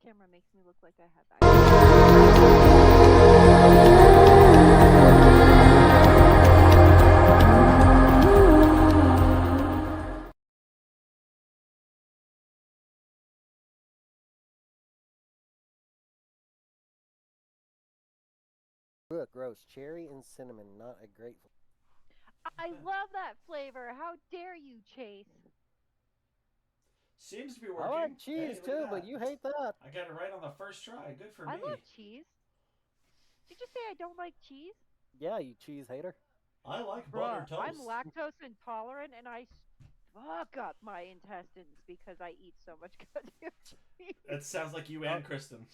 camera makes me look like I have acne. Look, gross. Cherry and cinnamon, not a grateful. I love that flavor. How dare you, Chase? Seems to be I working. like Hey, cheese look at too, but that. you hate that. I got it right on the first try. Good for I love me. cheese. Did you say I don't like cheese? Yeah, you cheese hater. I like Bruh, buttered I'm toast. lactose intolerant and I fuck up my intestines because I eat so much goddamn cheese. That sounds like you I, and Kristen.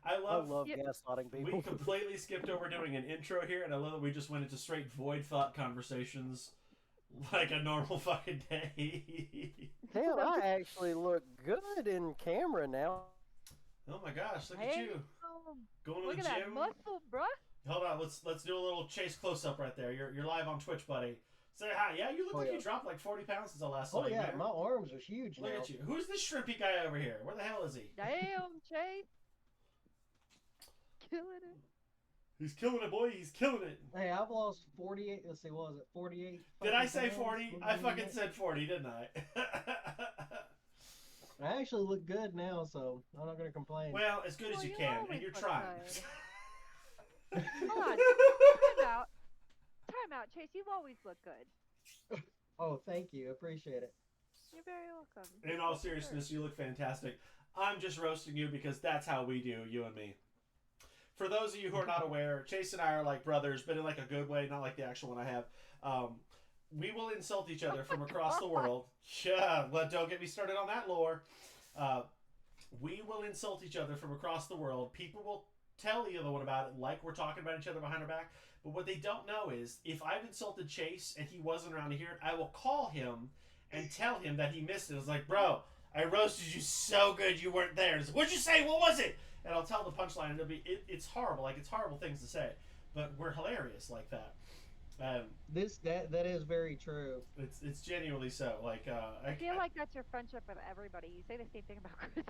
I I love. love Yeah, gaslighting We people. completely skipped over doing an intro here, and I love that we just went into straight void thought conversations like a normal fucking day. Damn, I actually look good in camera now. Oh my gosh, look at hey, you going look to at the that gym. muscle, bruh. Hold on, let's do a little Chase close up right there. You're live on Twitch, buddy. Say hi. Yeah, you look Oh like yeah. you dropped like 40 pounds since I last saw Oh you, yeah, man. my arms are huge Look now. at you. Who's this shrimpy guy over here? Where the hell is he? Damn, Chase. Killing it. He's killing it, boy. He's killing it. Hey, I've lost 48. Let's see, what was it? 48. Did I fucking say pounds 40? living I in fucking that. said 40, didn't I? I actually look good now, so I'm not gonna complain. Well, as good as Well, you you can, and always you're look trying. good. Hold on. Time out. Time out, Chase. You've always looked good. Oh, thank you. Appreciate it. You're very welcome. In all seriousness, you look fantastic. I'm just roasting you because that's how we do, you and me. For those of you who are not aware, Chase and I are like brothers, but in like a good way, not like the actual one I have. We will insult each other from across the world. Yeah, don't get me started on that lore. Uh, we will insult each other from across the world. People will tell the other one about it, like we're talking about each other behind our back. But what they don't know is, if I've insulted Chase and he wasn't around to hear it, I will call him and tell him that he missed it. It's like, bro, I roasted you so good you weren't there. It's like, what'd you say? What was it? And I'll tell the punchline, and it's horrible. Like, it's horrible things to say, but we're hilarious like that. Um, That is very true. it's genuinely so. Like, I feel like that's your friendship with everybody. You say the same thing about Kristen.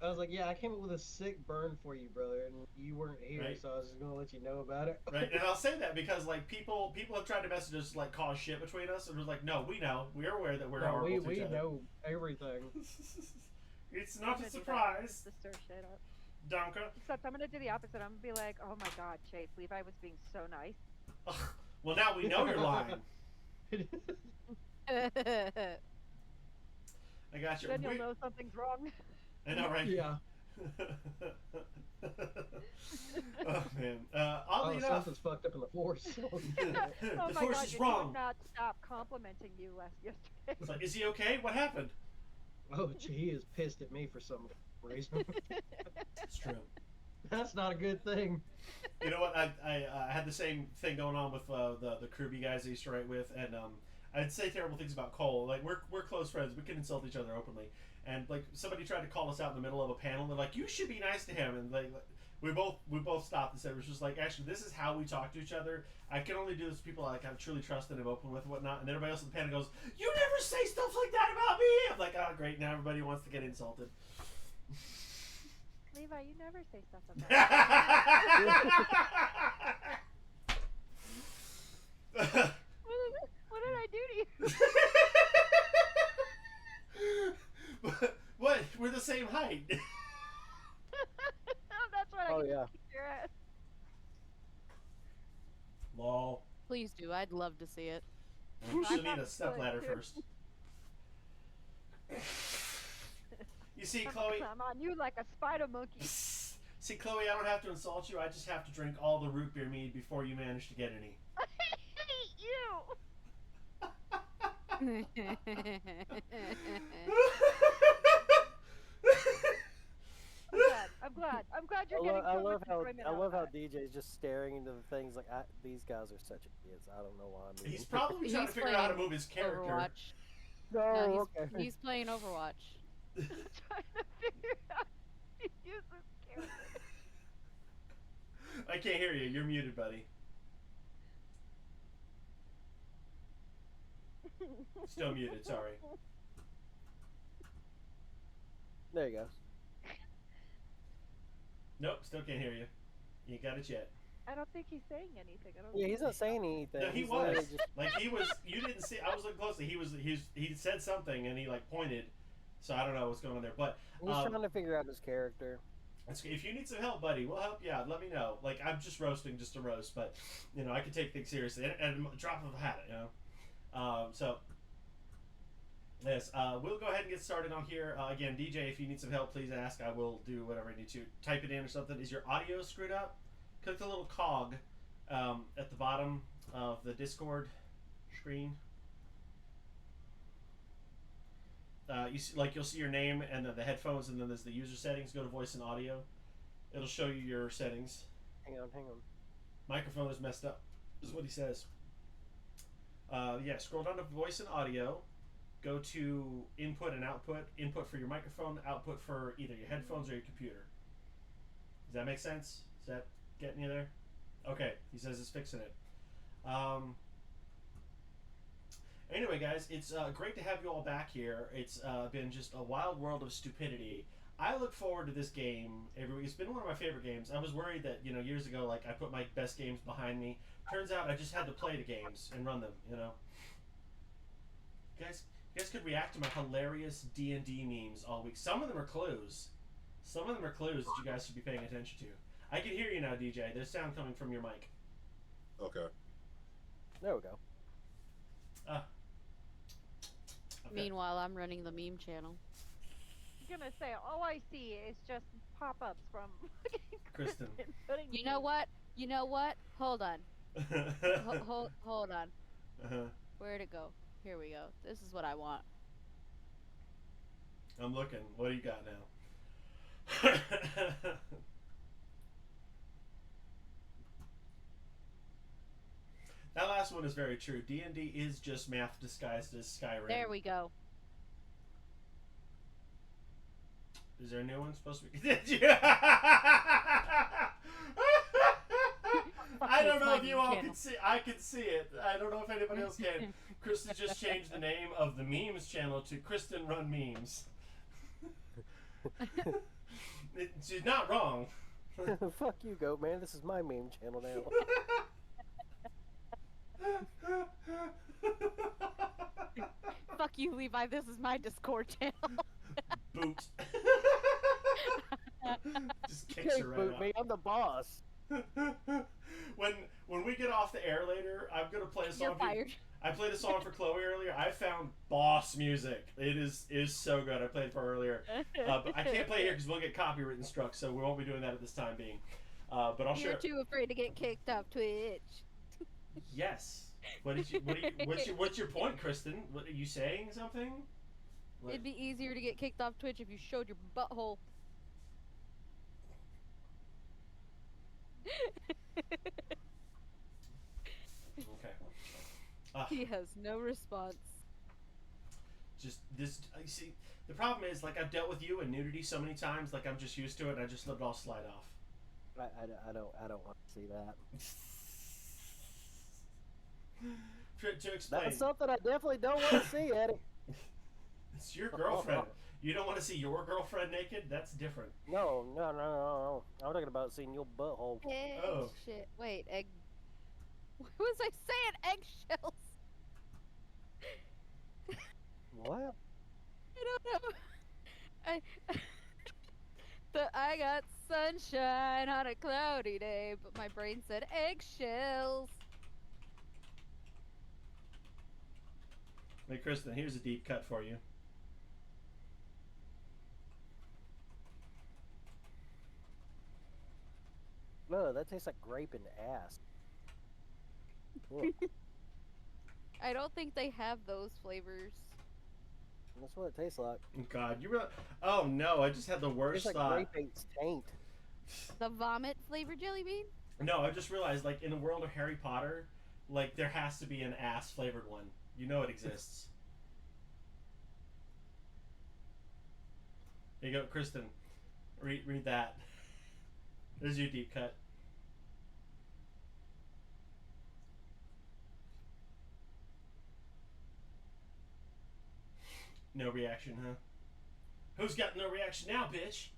I was like, yeah, I came up with a sick burn for you, brother, and you weren't here, Right. so I was just gonna let you know about it. right, and I'll say that because like people have tried to message us, like cause shit between us, and it was like, no, we know, we are aware that we're No, horrible to we each other. know everything. It's I'm not gonna a do that surprise, to stir shit up. Donka. Except I'm gonna do the opposite. I'm gonna be like, oh my god, Chase, Levi was being so nice. Ugh. Well, now we know you're lying. Then I got you. you'll know something's wrong. I know, right? Yeah. Oh man. Oh, Oddly enough, something's fucked up in the force. Oh the my force god, is you wrong. could not stop complimenting you yesterday. It's like, is he okay? What happened? Oh, gee, he is pissed at me for some reason. It's true. That's not a good thing. You know what? I had the same thing going on with the Kirby guys I used to write with, and I'd say terrible things about Cole. Like we're close friends. We can insult each other openly. And like somebody tried to call us out in the middle of a panel. They're like, "You should be nice to him." And like we both stopped and said, "It was just like, actually, this is how we talk to each other. I can only do this with people like I truly trust and am open with and whatnot." And everybody else in the panel goes, "You never say stuff like that about me." I'm like, "Oh, great! Now everybody wants to get insulted." Levi, you never say stuff about what did I do to you? What? We're the same height. That's what I Oh can yeah. kick your ass. Lol. Please do. I'd love to see it. She'll need a step ladder first. You see, Chloe. I'm on you like a spider monkey. See, Chloe, I don't have to insult you. I just have to drink all the root beer mead before you manage to get any. I hate you. I'm glad you're getting so much enjoyment I out love of how that. DJ's just staring into the things like these guys are such idiots. I don't know why I'm. He's probably trying to figure out how to move his character. Overwatch. No, No, okay. he's playing Overwatch. Trying to figure out how to use this character. I can't hear you. You're muted, buddy. Still muted. Sorry. There you go. Nope, still can't hear you. You ain't got it yet. I don't think he's saying anything. I don't. Yeah, he's not saying anything. No, he He's was. literally just Like he was. You didn't see. I was looking closely. He said something and he like pointed. So I don't know what's going on there. But he's trying to figure out his character. if you need some help, buddy, we'll help you out. Let me know. Like I'm just roasting just to roast, but you know I can take things seriously and a drop of a hat. You know. So. Yes, we'll go ahead and get started on here. Again, DJ, if you need some help, please ask. I will do whatever I need to. Type it in or something. Is your audio screwed up? Click the little cog at the bottom of the Discord screen. You see, like you'll see your name and then the headphones, and then there's the user settings. Go to voice and audio. It'll show you your settings. Hang on. Microphone is messed up. This is what he says. Yeah, scroll down to voice and audio. Go to input and output. Input for your microphone, output for either your headphones or your computer. Does that make sense? Is that getting you there? Okay, he says it's fixing it. Anyway, guys, it's great to have you all back here. It's been just a wild world of stupidity. I look forward to this game every week. It's been one of my favorite games. I was worried that, you know, years ago, like, I put my best games behind me. Turns out I just had to play the games and run them, you know. You guys could react to my hilarious D&D memes all week. Some of them are clues. Some of them are clues that you guys should be paying attention to. I can hear you now, DJ. There's sound coming from your mic. Okay. There we go. Okay. Meanwhile, I'm running the meme channel. I'm gonna say all I see is just pop-ups from Kristen. putting You know what? You know what? Hold on. Hold on. Uh-huh. Where'd it go? Here we go. This is what I want. I'm looking. What do you got now? That last one is very true. D&D is just math disguised as Skyrim. There we go. Is there a new one supposed to be? I don't know if you all can see. I can see it. I don't know if anybody else can. Kristen just changed the name of the memes channel to Kristen Run Memes. She's not wrong. Fuck you, Goat Man. This is my meme channel now. Fuck you, Levi. This is my Discord channel. Boot. Just You kicks her can't right boot out. me. I'm the boss. when we get off the air later, I'm gonna play a song. You're fired. I played a song for Chloe earlier. I found boss music. It is so good. I played it for her earlier, but I can't play here because we'll get copyright struck. So we won't be doing that at this time being. But I'll You're share. too afraid to get kicked off Twitch. Yes. What's your point, Kristen? What, are you saying something? What? It'd be easier to get kicked off Twitch if you showed your butthole. Okay. He has no response. Just this. You see, the problem is, like, I've dealt with you and nudity so many times. Like, I'm just used to it. And I just let it all slide off. I don't want to see that. To explain, That's something I definitely don't want to see, Eddie. it's your girlfriend. You don't want to see your girlfriend naked? That's different. No. I'm talking about seeing your butthole. Egg Oh. shit. Wait, egg. What was I saying? Eggshells. What? I don't know. I got sunshine on a cloudy day, but my brain said eggshells. Hey, Kristen, here's a deep cut for you. No, that tastes like grape and ass. Ugh, I don't think they have those flavors. that's what it tastes like. God, you really... Oh, no, I just had the It worst tastes like thought. grape ain't taint. The vomit flavored jelly bean? No, I just realized, like, in the world of Harry Potter, like, there has to be an ass-flavored one. You know it exists. There you go, Kristen. Read that. There's your deep cut. No reaction, huh? Who's got no reaction now, bitch?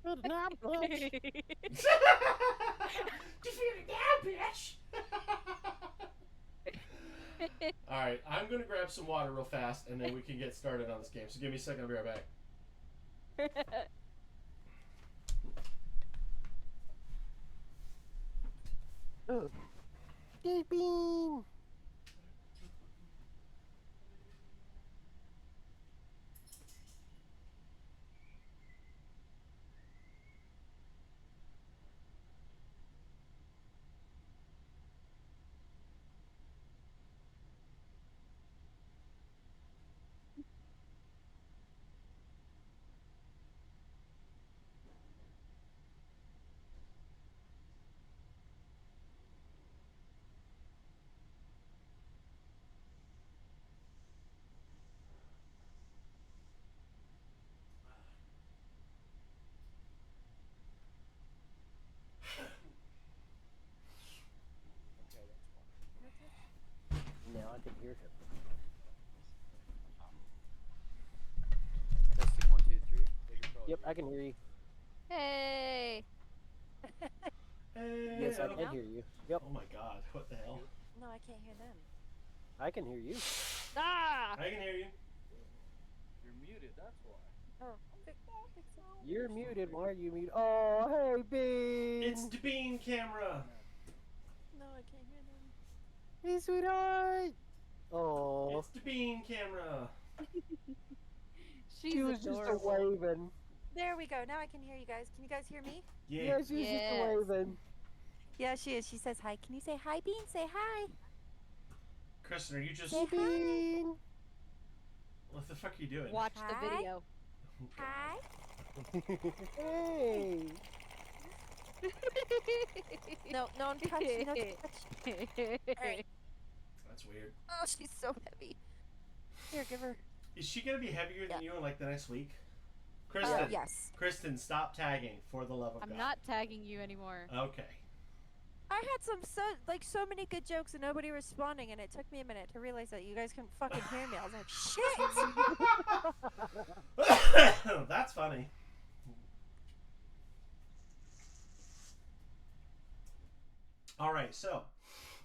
Good night, bitch. Defeat it now, bitch! Alright, I'm gonna grab some water real fast and then we can get started on this game. So give me a second, I'll be right back. Bean. Now I can hear him. Testing 1, 2, 3. Yep, I can hear you. Hey. Hey, Yes, I oh, can hear you. Yep, oh my god, what the hell? No, I can't hear them. I can hear you. Ah. I can hear you. You're muted, that's why. Oh, You're muted. Why are you muted? Oh, hey, Bean. It's the bean camera! no, I can't hear them. Hey, sweetheart. Oh, It's the bean camera! She's she was just a adorable. waving. There we go. Now I can hear you guys. Can you guys hear me? Yeah. Yeah, she was just Yes. a waving. Yeah, she is. She says hi. Can you say hi, Bean? Say hi. Kristen, are you just. Say hi. Bean. What the fuck are you doing? Watch the Hi. video. Hi. Hey. No, no touch. No touch. Alright. That's weird. Oh, she's so heavy. Here, give her. Is she gonna be heavier than you in like the next week? Kristen, Yes. Kristen, stop tagging for the love of I'm God. not tagging you anymore. Okay. I had so many good jokes and nobody responding, and it took me a minute to realize that you guys couldn't fucking hear me. I was like, shit. That's funny. All right, so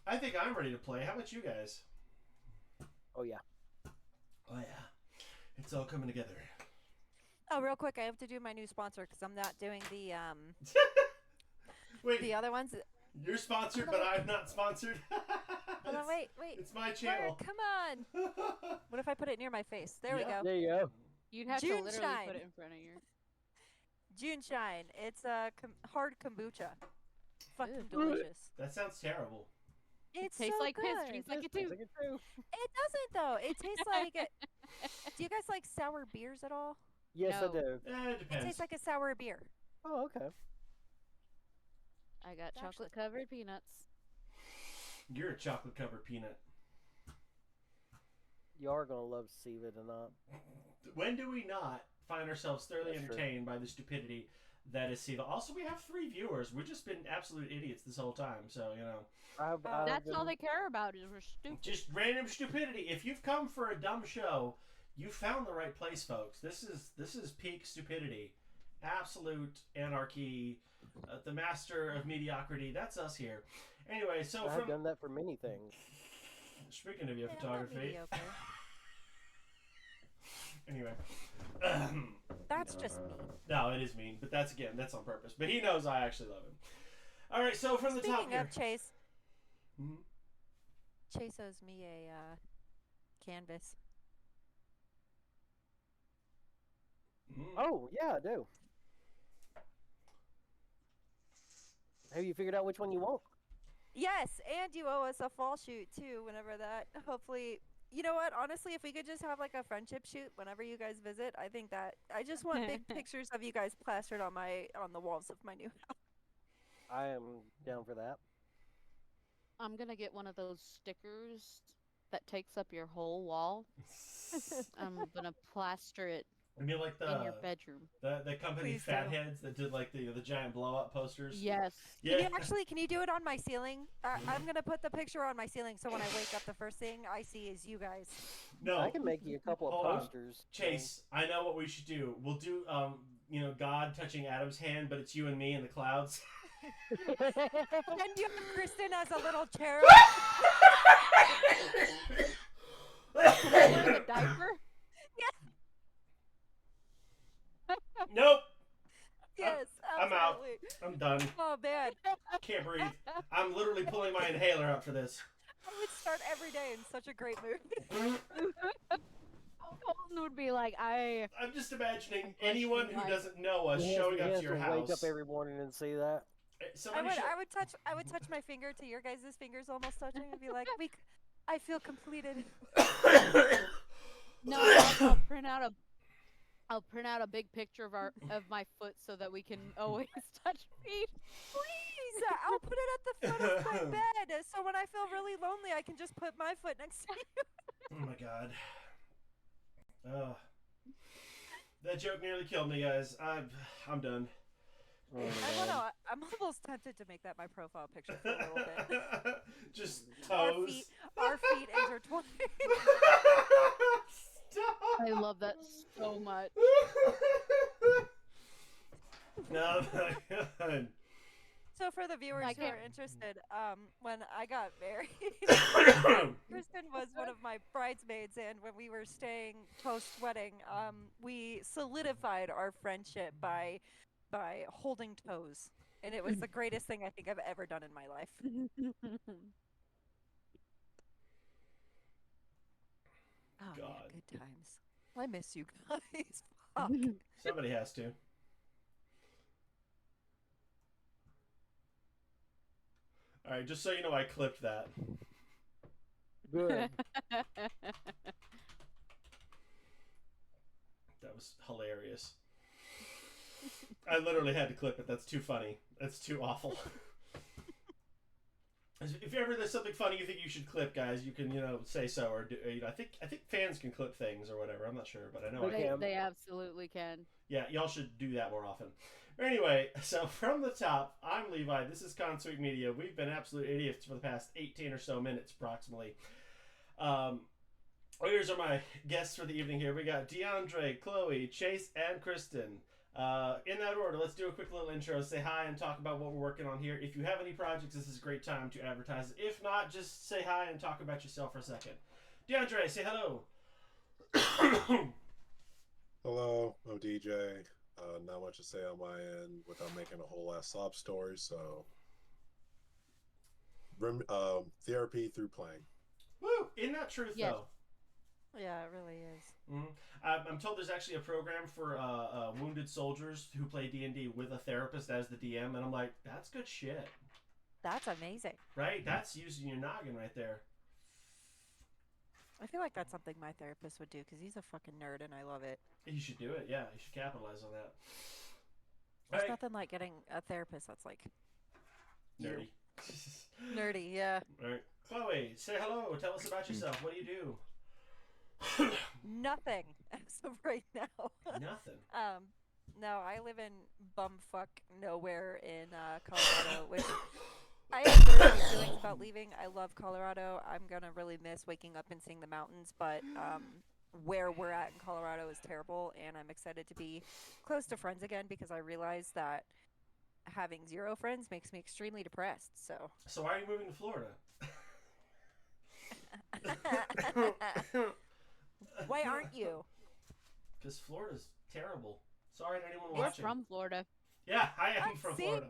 I think I'm ready to play. How about you guys? Oh yeah. Oh yeah, it's all coming together. Oh, real quick, I have to do my new sponsor because I'm not doing the Wait, the other ones. you're sponsored, but I'm not sponsored. Hold on, wait. It's my Word, channel. come on. What if I put it near my face? There we Yeah. go. There you go. You'd have to June literally shine. put it in front of your. June Shine. It's a hard kombucha. Fucking Ew. delicious. That sounds terrible. It Tastes so like piss, good. drinks like it Tastes too. like it too. It doesn't though. It tastes like. Do you guys like sour beers at all? Yes, No. I do. It It depends. tastes like a sour beer. Oh, okay. I got Actually- chocolate covered peanuts. You're a chocolate covered peanut. You are gonna love to see it or not. When do we not find ourselves thoroughly That's true. entertained by the stupidity that is Siva? Also, we have 3 viewers. We've just been absolute idiots this whole time. So, you know, I've That's all been- they care about is we're stupid. just random stupidity. If you've come for a dumb show, you found the right place, folks. This is peak stupidity, absolute anarchy, the master of mediocrity. That's us here. Anyway, so I've from done that for many things. speaking of your Yeah, I'm not photography, mediocre. anyway. That's just me. No, it is mean, but that's on purpose. But he knows I actually love him. All right, so from the top Speaking here. of Chase, Mhm. Chase owes me a canvas. Mhm. Oh yeah, I do. Have you figured out which one you want? Yes, and you owe us a fall shoot too. Whenever that, hopefully, you know what? Honestly, if we could just have like a friendship shoot whenever you guys visit, I think that I just want big pictures of you guys plastered on the walls of my new house. I am down for that. I'm gonna get one of those stickers that takes up your whole wall. I'm gonna plaster it I mean, like in your bedroom. the company Please do. Fatheads that did like the giant blow up posters. Yes. Yeah. Can you do it on my ceiling? I'm gonna put the picture on my ceiling so when I wake up, the first thing I see is you guys. No. I can make you a couple of Hold on. posters. Chase, I know what we should do. We'll do God touching Adam's hand, but it's you and me in the clouds. And you have Kristen as a little cherub. Wearing a diaper? Nope. Yes, I'm out. absolutely. I'm done. Oh man, Can't breathe. I'm literally pulling my inhaler out for this. I would start every day in such a great mood. Colton would be like, I'm just imagining anyone who doesn't know us He has, showing he up has to your to house. wake up every morning and see that. Somebody I would touch my finger to your guys' fingers almost touching and be like, I feel completed. no, I'll print out a big picture of my foot so that we can always touch feet. Please, I'll put it at the foot of my bed, so when I feel really lonely, I can just put my foot next to you. Oh my god. Oh. That joke nearly killed me, guys. I'm done. Oh, I don't man. know. I'm almost tempted to make that my profile picture for a little bit. Just Our toes. feet intertwined. Stop. I love that so much. No, my god. So for the viewers I who are can't- interested, when I got married, Kristen was one of my bridesmaids, and when we were staying post-wedding, we solidified our friendship by holding toes, and it was the greatest thing I think I've ever done in my life. Oh, man, God. good times. I miss you guys. Fuck. Somebody has to. Alright, just so you know, I clipped that. Good. That was hilarious. I literally had to clip it. That's too funny. That's too awful. If ever there's something funny you think you should clip, guys, you can say so, or do, I think fans can clip things or whatever. I'm not sure, but I know I can. They absolutely can. Yeah, y'all should do that more often. Anyway, so from the top, I'm Levi. This is Consweet Media. We've been absolute idiots for the past 18 or so minutes, approximately. Here's are my guests for the evening here. We got DeAndre, Chloe, Chase, and Kristen. In that order, let's do a quick little intro, say hi, and talk about what we're working on here. If you have any projects, this is a great time to advertise. If not, just say hi and talk about yourself for a second. DeAndre, say hello. Hello, I'm DJ. Not much to say on my end without making a whole ass sob story, so therapy through playing. Woo! Isn't that truth, Yes. though? Yeah, it really is. Mm-hmm. I'm told there's actually a program for wounded soldiers who play D&D with a therapist as the DM, and I'm like, that's good shit. That's amazing. Right? That's using your noggin right there. I feel like that's something my therapist would do because he's a fucking nerd and I love it. You should do it, yeah. You should capitalize on that. There's Alright. nothing like getting a therapist that's like Nerdy. nerdy, yeah. Alright. Chloe, say hello. Tell us about yourself. What do you do? Nothing as of right now. Nothing. No, I live in bumfuck nowhere in Colorado, which I have very mixed feelings about leaving. I love Colorado. I'm gonna really miss waking up and seeing the mountains, but where we're at in Colorado is terrible, and I'm excited to be close to friends again because I realize that having zero friends makes me extremely depressed. So So why are you moving to Florida? why aren't you? Because Florida's terrible. Sorry to anyone He's watching. from Florida. Yeah, I am from See? Florida.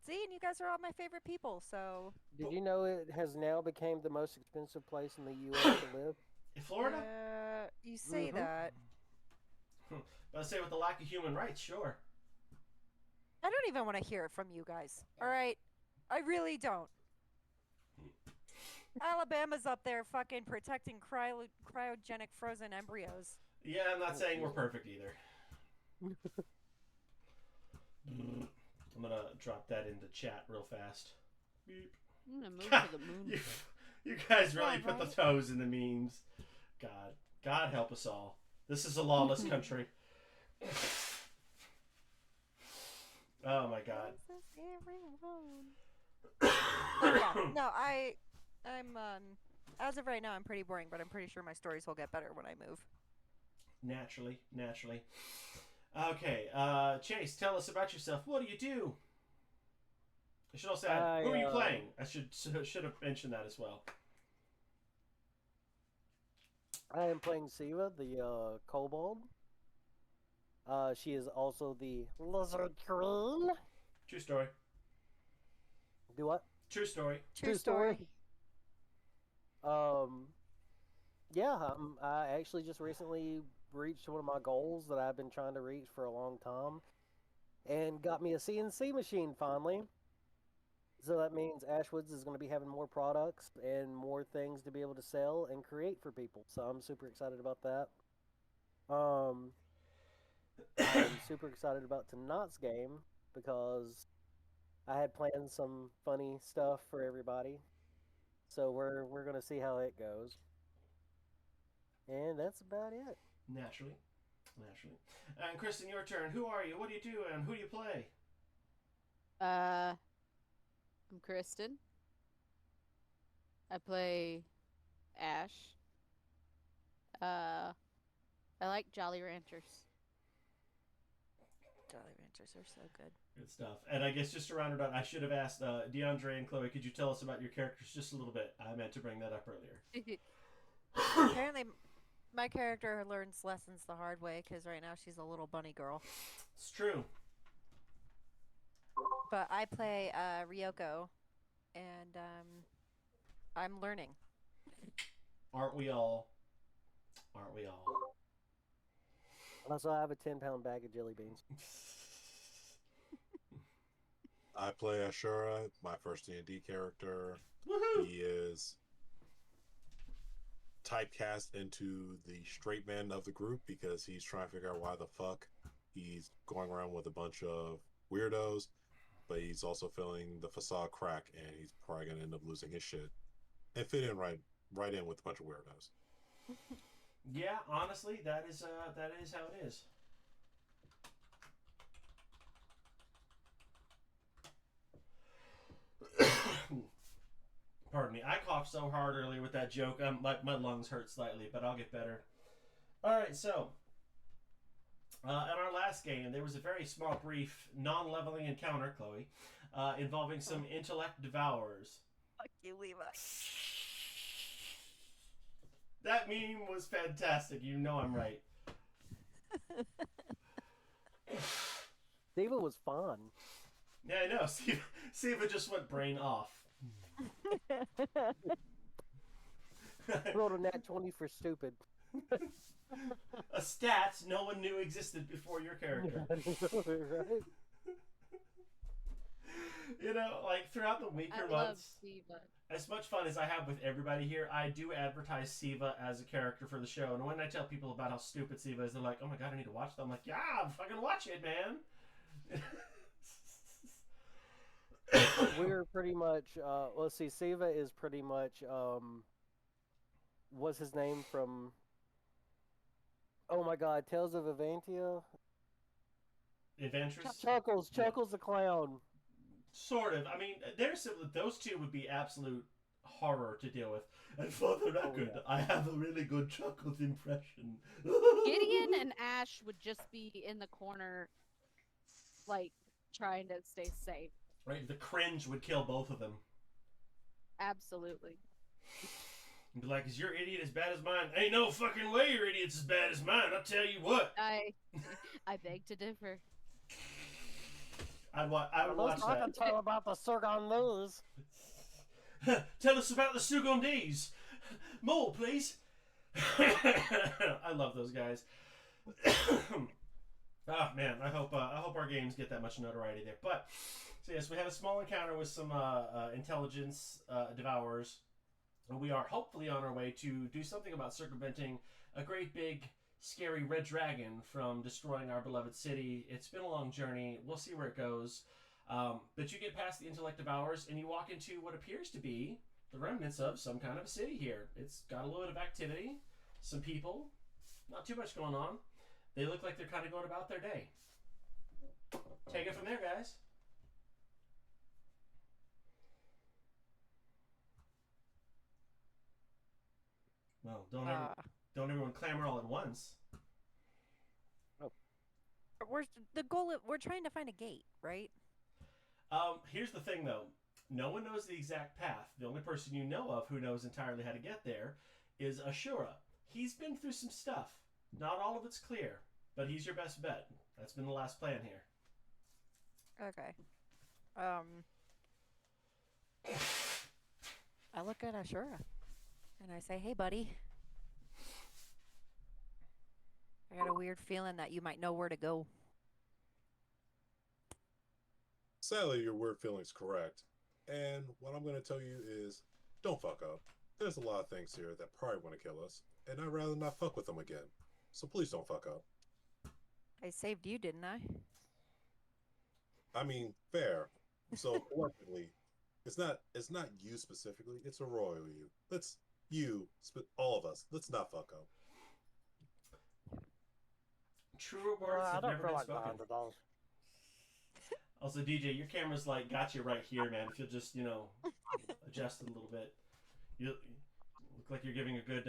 See, and you guys are all my favorite people, so Did you know it has now become the most expensive place in the U.S. to live? In Florida? You say Mhm. that. But I say with the lack of human rights, sure. I don't even want to hear it from you guys. All right, I really don't. Alabama's up there fucking protecting cryogenic frozen embryos. Yeah, I'm not saying we're perfect either. I'm gonna drop that into chat real fast. Beep. I'm gonna move to the moon. You guys really Yeah, put the right? toes in the memes. God help us all. This is a lawless country. Oh my god. Yeah, no, I'm as of right now, I'm pretty boring, but I'm pretty sure my stories will get better when I move. Naturally. Okay, Chase, tell us about yourself. What do you do? I should also add, I, who are you playing? I should have mentioned that as well. I am playing Siva, the kobold. She is also the lizard queen. True story. Do what? True story. True story. Um, yeah, I actually just recently reached one of my goals that I've been trying to reach for a long time, and got me a CNC machine finally. So that means Ashwoods is going to be having more products and more things to be able to sell and create for people. So I'm super excited about that. Um, I'm super excited about tonight's game because I had planned some funny stuff for everybody. So we're gonna see how it goes. And that's about it. Naturally. Naturally. And Kristen, your turn. Who are you? What do you do? And who do you play? I'm Kristen. I play Ash. I like Jolly Ranchers. Jolly Ranchers are so good. Good stuff. And I guess just to round it out, I should have asked DeAndre and Chloe, could you tell us about your characters just a little bit? I meant to bring that up earlier. Apparently, my character learns lessons the hard way because right now she's a little bunny girl. It's true. But I play Ryoko, and I'm learning. Aren't we all? Aren't we all? Also, I have a 10-pound bag of jelly beans. I play Ashura, my first D&D character. Woohoo! He is typecast into the straight man of the group because he's trying to figure out why the fuck he's going around with a bunch of weirdos, but he's also feeling the facade crack, and he's probably going to end up losing his shit and fit in right in with a bunch of weirdos. Yeah, honestly, that is how it is. Pardon me. I coughed so hard earlier with that joke. My lungs hurt slightly, but I'll get better. All right, so in our last game, there was a very small, brief, non-leveling encounter, Chloe, involving some intellect devourers. Fuck you, Levi. That meme was fantastic. You know I'm right. Diva was fun. Yeah, I know. Siva just went brain off. Rolled a nat 20 for stupid. A stat no one knew existed before your character. Right? You know, like throughout the weaker I love months, Siva. as much fun as I have with everybody here, I do advertise Siva as a character for the show. And when I tell people about how stupid Siva is, they're like, "Oh my god, I need to watch that." I'm like, "Yeah, fucking watch it, man." We're pretty much, let's see, Siva is pretty much, what's his name from, oh my god, Tales of Avantia? Adventures? Chuckles Yeah. the clown. Sort of. I mean, they're similar. Those two would be absolute horror to deal with. And for the record, yeah. I have a really good Chuckles impression. Gideon and Ash would just be in the corner, like, trying to stay safe. Right, the cringe would kill both of them. Absolutely. And be like, is your idiot as bad as mine? Ain't no fucking way your idiot's as bad as mine, I'll tell you what. I beg to differ. I would watch I can that. tell about the Surgon News. Tell us about the Sugondese. More, please. I love those guys. Oh man, I hope our games get that much notoriety there. But so yes, we had a small encounter with some intelligence devourers. And we are hopefully on our way to do something about circumventing a great big scary red dragon from destroying our beloved city. It's been a long journey. We'll see where it goes. But you get past the intellect devourers and you walk into what appears to be the remnants of some kind of a city here. It's got a little bit of activity, some people, not too much going on. They look like they're kind of going about their day. Take it from there, guys. Well, don't everyone clamor all at once. We're trying to find a gate, right? Here's the thing, though. No one knows the exact path. The only person you know of who knows entirely how to get there is Ashura. He's been through some stuff. Not all of it's clear, but he's your best bet. That's been the last plan here. Okay. I look at Ashura and I say, "Hey, buddy. I got a weird feeling that you might know where to go." Sadly, your weird feeling's correct. And what I'm going to tell you is don't fuck up. There's a lot of things here that probably want to kill us, and I'd rather not fuck with them again. So please don't fuck up. I saved you, didn't I? I mean, fair. So collectively, it's not you specifically, it's a royal you. All of us, let's not fuck up. Truer words I have don't never feel been like the spoken. underdog. Also, DJ, your camera's like got you right here, man. If you'll just, adjust it a little bit. You look like you're giving a good,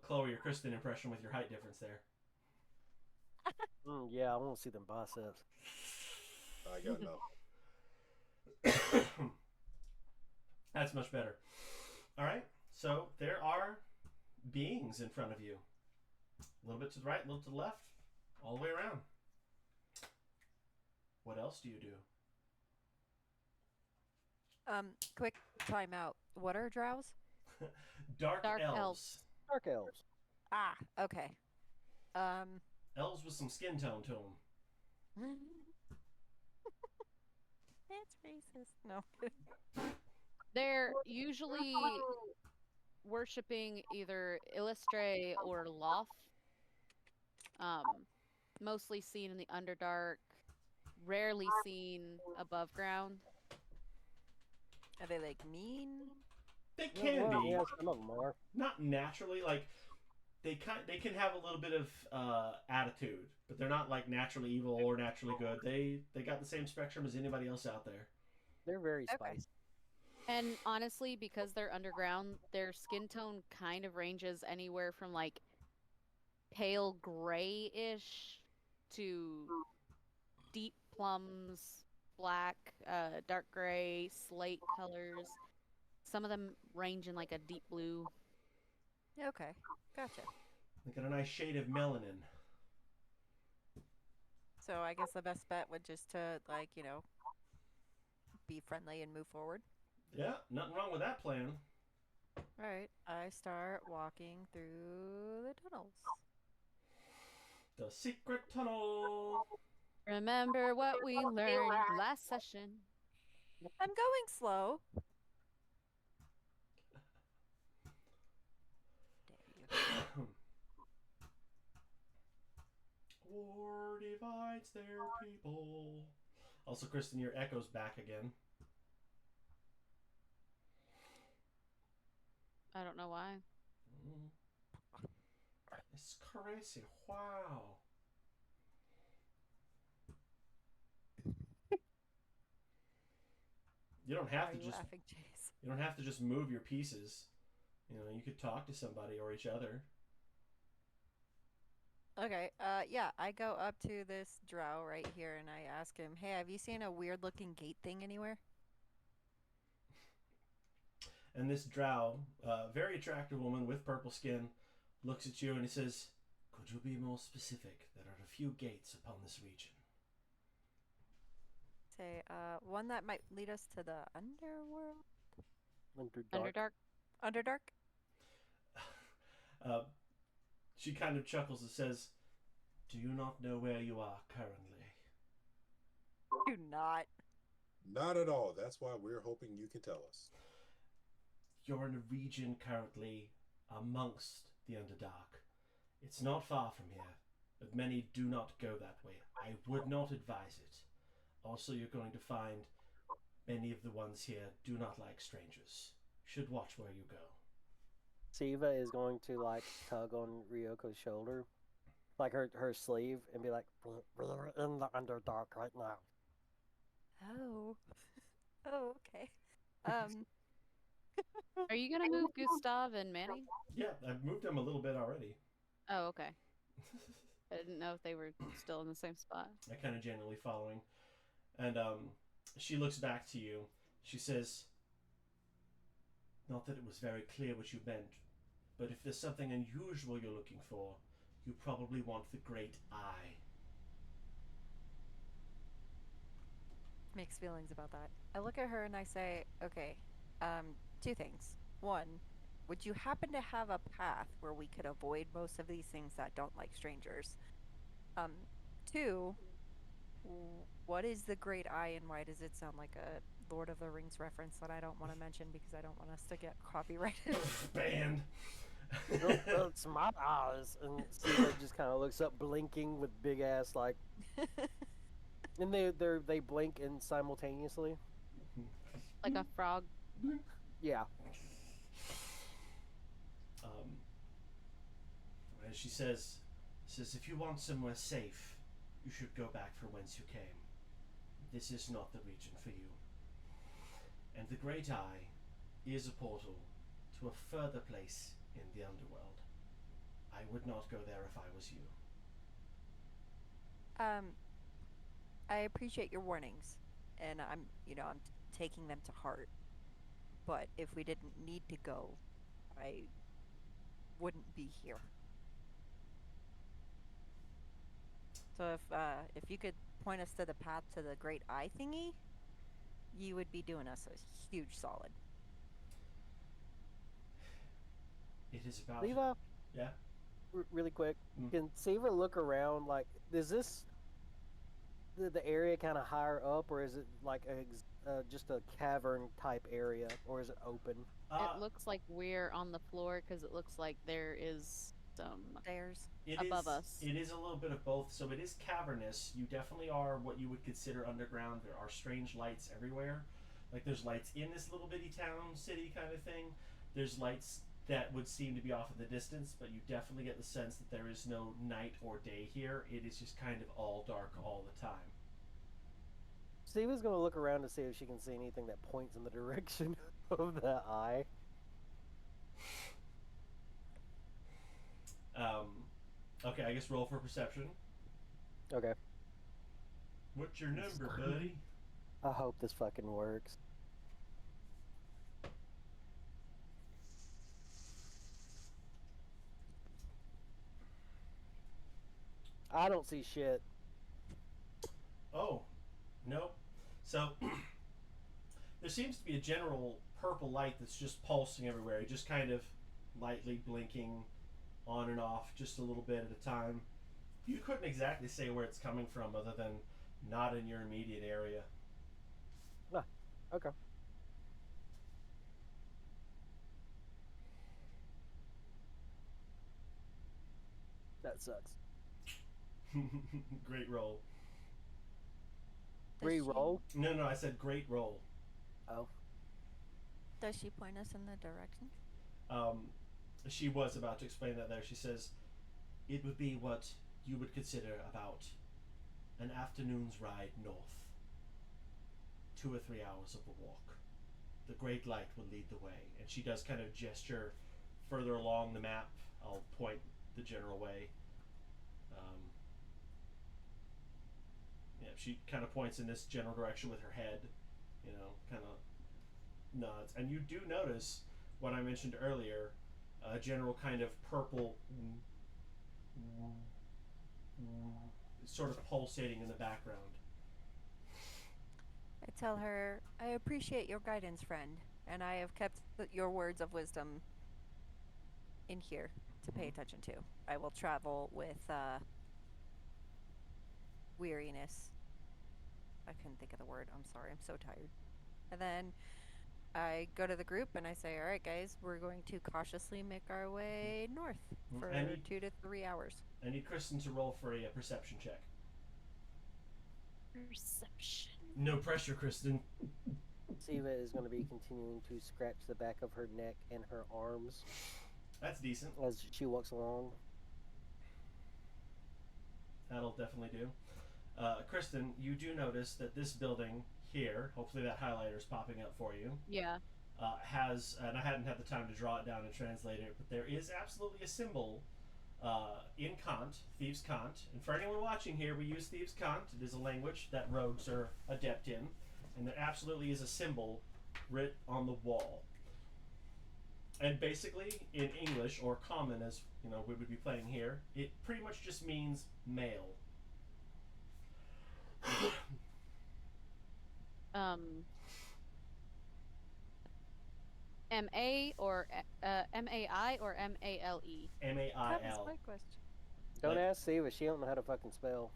Chloe or Kristen impression with your height difference there. Yeah, I want to see them biceps. I got enough. That's much better. All right, so there are beings in front of you. A little bit to the right, a little to the left, all the way around. What else do you do? Quick timeout. What are drows? Dark Dark elves. elves. Dark elves. Ah, okay. Elves with some skin tone to them. That's racist. No. They're usually worshipping either Illustre or Loth. Mostly seen in the Underdark, rarely seen above ground. Are they like mean? They can be. Yeah, some of them are. Not naturally, like they can have a little bit of attitude, but they're not like naturally evil or naturally good. They got the same spectrum as anybody else out there. They're very Okay. spicy. And honestly, because they're underground, their skin tone kind of ranges anywhere from like pale grayish to deep plums, black, dark gray, slate colors. Some of them range in like a deep blue. Okay. Gotcha. They got a nice shade of melanin. So I guess the best bet would just to be friendly and move forward. Yeah, nothing wrong with that plan. All right. I start walking through the tunnels. The secret tunnel. Remember what we learned last session. I'm going slow. There you go. War divides their people. Also, Kristen, your echo's back again. I don't know why. It's crazy. Wow. You don't have Why to are you just laughing, Chase? you don't have to just move your pieces. You could talk to somebody or each other. Okay. Yeah. I go up to this drow right here and I ask him, "Hey, have you seen a weird-looking gate thing anywhere?" And this drow, very attractive woman with purple skin, looks at you and he says, "Could you be more specific? There are a few gates upon this region." Say, one that might lead us to the underworld. Underdark. Underdark? Underdark. She kind of chuckles and says, "Do you not know where you are currently?" Do not. Not at all. That's why we're hoping you can tell us. You're in a region currently amongst the Underdark. It's not far from here, but many do not go that way. I would not advise it. Also, you're going to find many of the ones here do not like strangers. Should watch where you go. Siva is going to like tug on Ryoko's shoulder, like her sleeve, and be like, "We're in the Underdark right now." Oh. Oh, okay. Are you gonna move Gustav and Manny? Yeah, I've moved them a little bit already. Oh, okay. I didn't know if they were still in the same spot. I kind of genuinely following. And she looks back to you. She says, "Not that it was very clear what you meant, but if there's something unusual you're looking for, you probably want the Great Eye." Mixed feelings about that. I look at her and I say, okay, two things. One, would you happen to have a path where we could avoid most of these things that don't like strangers? Two, what is the Great Eye and why does it sound like a Lord of the Rings reference that I don't want to mention because I don't want us to get copyrighted? Banned. It's my eyes. And Siva just kind of looks up, blinking with big ass like, and they blink in simultaneously. Like a frog. Yeah. And she says, "If you want somewhere safe, you should go back from whence you came. This is not the region for you. And the Great Eye is a portal to a further place in the underworld. I would not go there if I was you." I appreciate your warnings, and I'm taking them to heart. But if we didn't need to go, I wouldn't be here. So if you could point us to the path to the Great Eye thingy, you would be doing us a huge solid. It is about... Siva, Yeah? really quick, Mm. can Siva look around? Like, is this the area kind of higher up, or is it like just a cavern type area, or is it open? It looks like we're on the floor because it looks like there is some Stairs. above us. It is a little bit of both. So it is cavernous. You definitely are what you would consider underground. There are strange lights everywhere. Like there's lights in this little bitty town, city kind of thing. There's lights that would seem to be off in the distance, but you definitely get the sense that there is no night or day here. It is just kind of all dark all the time. Siva's gonna look around to see if she can see anything that points in the direction of the eye. Okay, I guess roll for perception. Okay. What's your number, buddy? I hope this fucking works. I don't see shit. Oh, nope. So there seems to be a general purple light that's just pulsing everywhere, just kind of lightly blinking on and off just a little bit at a time. You couldn't exactly say where it's coming from other than not in your immediate area. Ah, okay. That sucks. Great roll. Does she- Re-roll? No, I said great roll. Oh. Does she point us in the direction? She was about to explain that there. She says, "It would be what you would consider about an afternoon's ride north. 2 or 3 hours of a walk. The great light will lead the way." And she does kind of gesture further along the map. I'll point the general way. Yeah, she kind of points in this general direction with her head, kind of nods. And you do notice what I mentioned earlier, a general kind of purple sort of pulsating in the background. I tell her, I appreciate your guidance, friend, and I have kept your words of wisdom in here to pay attention to. I will travel with weariness. I couldn't think of the word. I'm sorry. I'm so tired. And then I go to the group and I say, all right, guys, we're going to cautiously make our way north for 2 to 3 hours. I need Kristen to roll for a perception check. Perception. No pressure, Kristen. Siva is going to be continuing to scratch the back of her neck and her arms That's decent. as she walks along. That'll definitely do. Kristen, you do notice that this building here, hopefully that highlighter is popping up for you, Yeah. has, and I hadn't had the time to draw it down and translate it, but there is absolutely a symbol in Kant, Thieves' Cant. And for anyone watching here, we use Thieves' Cant. It is a language that rogues are adept in. And there absolutely is a symbol writ on the wall. And basically, in English, or common as we would be playing here, it pretty much just means male. M-A or M-A-I or M-A-L-E? That was M-A-I-L. my question. Don't Like- ask Siva. She don't know how to fucking spell.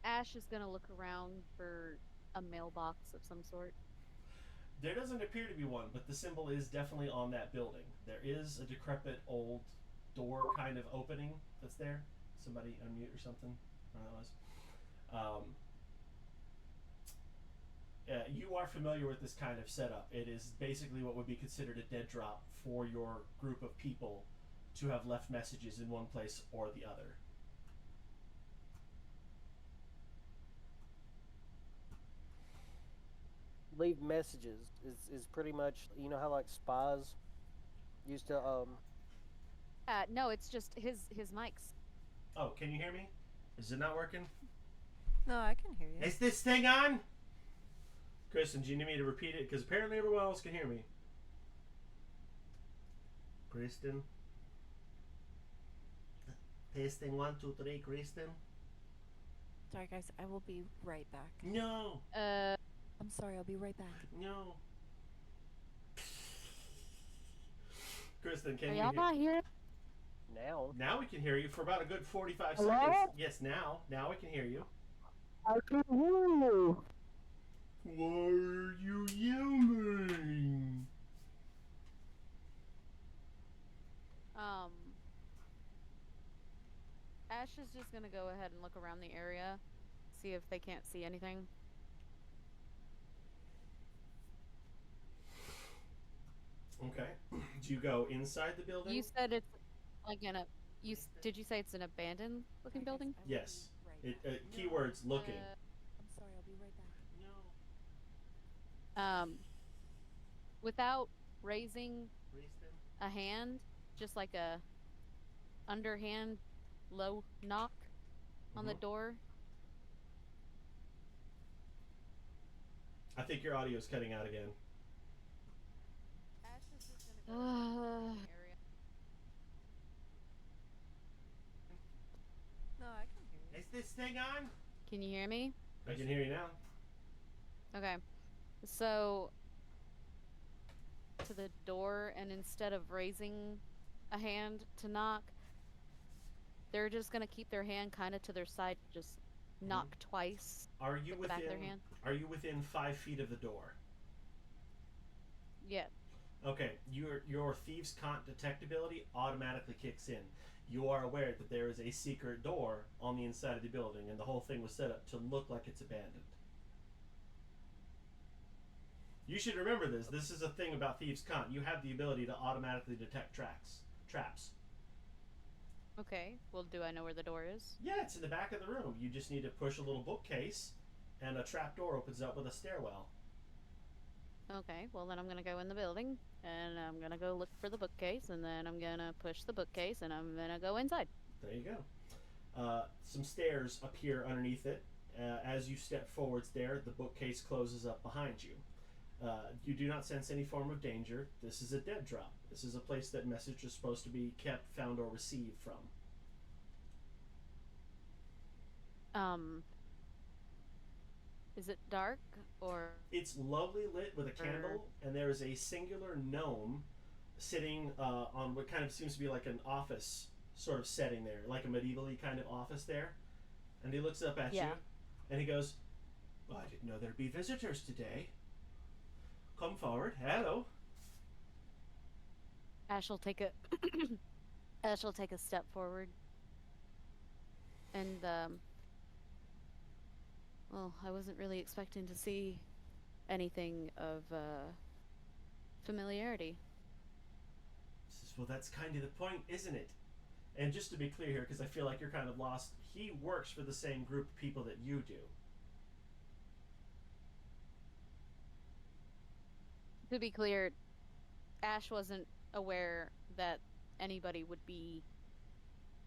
Ash is gonna look around for a mailbox of some sort. There doesn't appear to be one, but the symbol is definitely on that building. There is a decrepit old door kind of opening that's there. Somebody unmute or something. I don't know what that was. You are familiar with this kind of setup. It is basically what would be considered a dead drop for your group of people to have left messages in one place or the other. Leave messages is pretty much, you know how like spies used to No, it's just his mics. Oh, can you hear me? Is it not working? No, I can hear you. Is this thing on? Kristen, do you need me to repeat it? Because apparently everyone else can hear me. Kristen? Testing 1, 2, 3, Kristen? Sorry, guys. I will be right back. No! I'm sorry. I'll be right back. No. Kristen, can Are you y'all hear? not here? now. Now we can hear you for about a good 45 Hello? seconds. Yes, now we can hear you. I can hear you. Why are you yelling? Ash is just gonna go ahead and look around the area, see if they can't see anything. Okay. Do you go inside the building? You said it's like did you say it's an abandoned looking building? Yes. Keywords looking. I'm sorry. I'll be right back. No. Without raising Kristen? a hand, just like a underhand low knock on the door. I think your audio is cutting out again. Ash is just gonna go around the area. No, I can hear you. Is this thing on? Can you hear me? I can hear you now. Okay. So to the door, and instead of raising a hand to knock, they're just gonna keep their hand kind of to their side, just knock twice. Are you with the back of their within? hand. Are you within 5 feet of the door? Yeah. Okay, your Thieves' Cant detectability automatically kicks in. You are aware that there is a secret door on the inside of the building, and the whole thing was set up to look like it's abandoned. You should remember this. This is a thing about Thieves' Cant. You have the ability to automatically detect traps. Okay. Well, do I know where the door is? Yeah, it's in the back of the room. You just need to push a little bookcase, and a trap door opens up with a stairwell. Okay. Well, then I'm gonna go in the building, and I'm gonna go look for the bookcase, and then I'm gonna push the bookcase, and I'm gonna go inside. There you go. Some stairs appear underneath it. As you step forwards there, the bookcase closes up behind you. You do not sense any form of danger. This is a dead drop. This is a place that message is supposed to be kept, found, or received from. Is it dark or? It's lovely lit with a candle, and there is a singular gnome sitting on what kind of seems to be like an office sort of setting there, like a medieval-y kind of office there. And he looks up at you, and he goes, "Well, I didn't know there'd be visitors today. Come forward. Hello." Ash will take a Ash will take a step forward, and well, I wasn't really expecting to see anything of familiarity. Says, "Well, that's kind of the point, isn't it?" And just to be clear here, because I feel like you're kind of lost, he works for the same group of people that you do. To be clear, Ash wasn't aware that anybody would be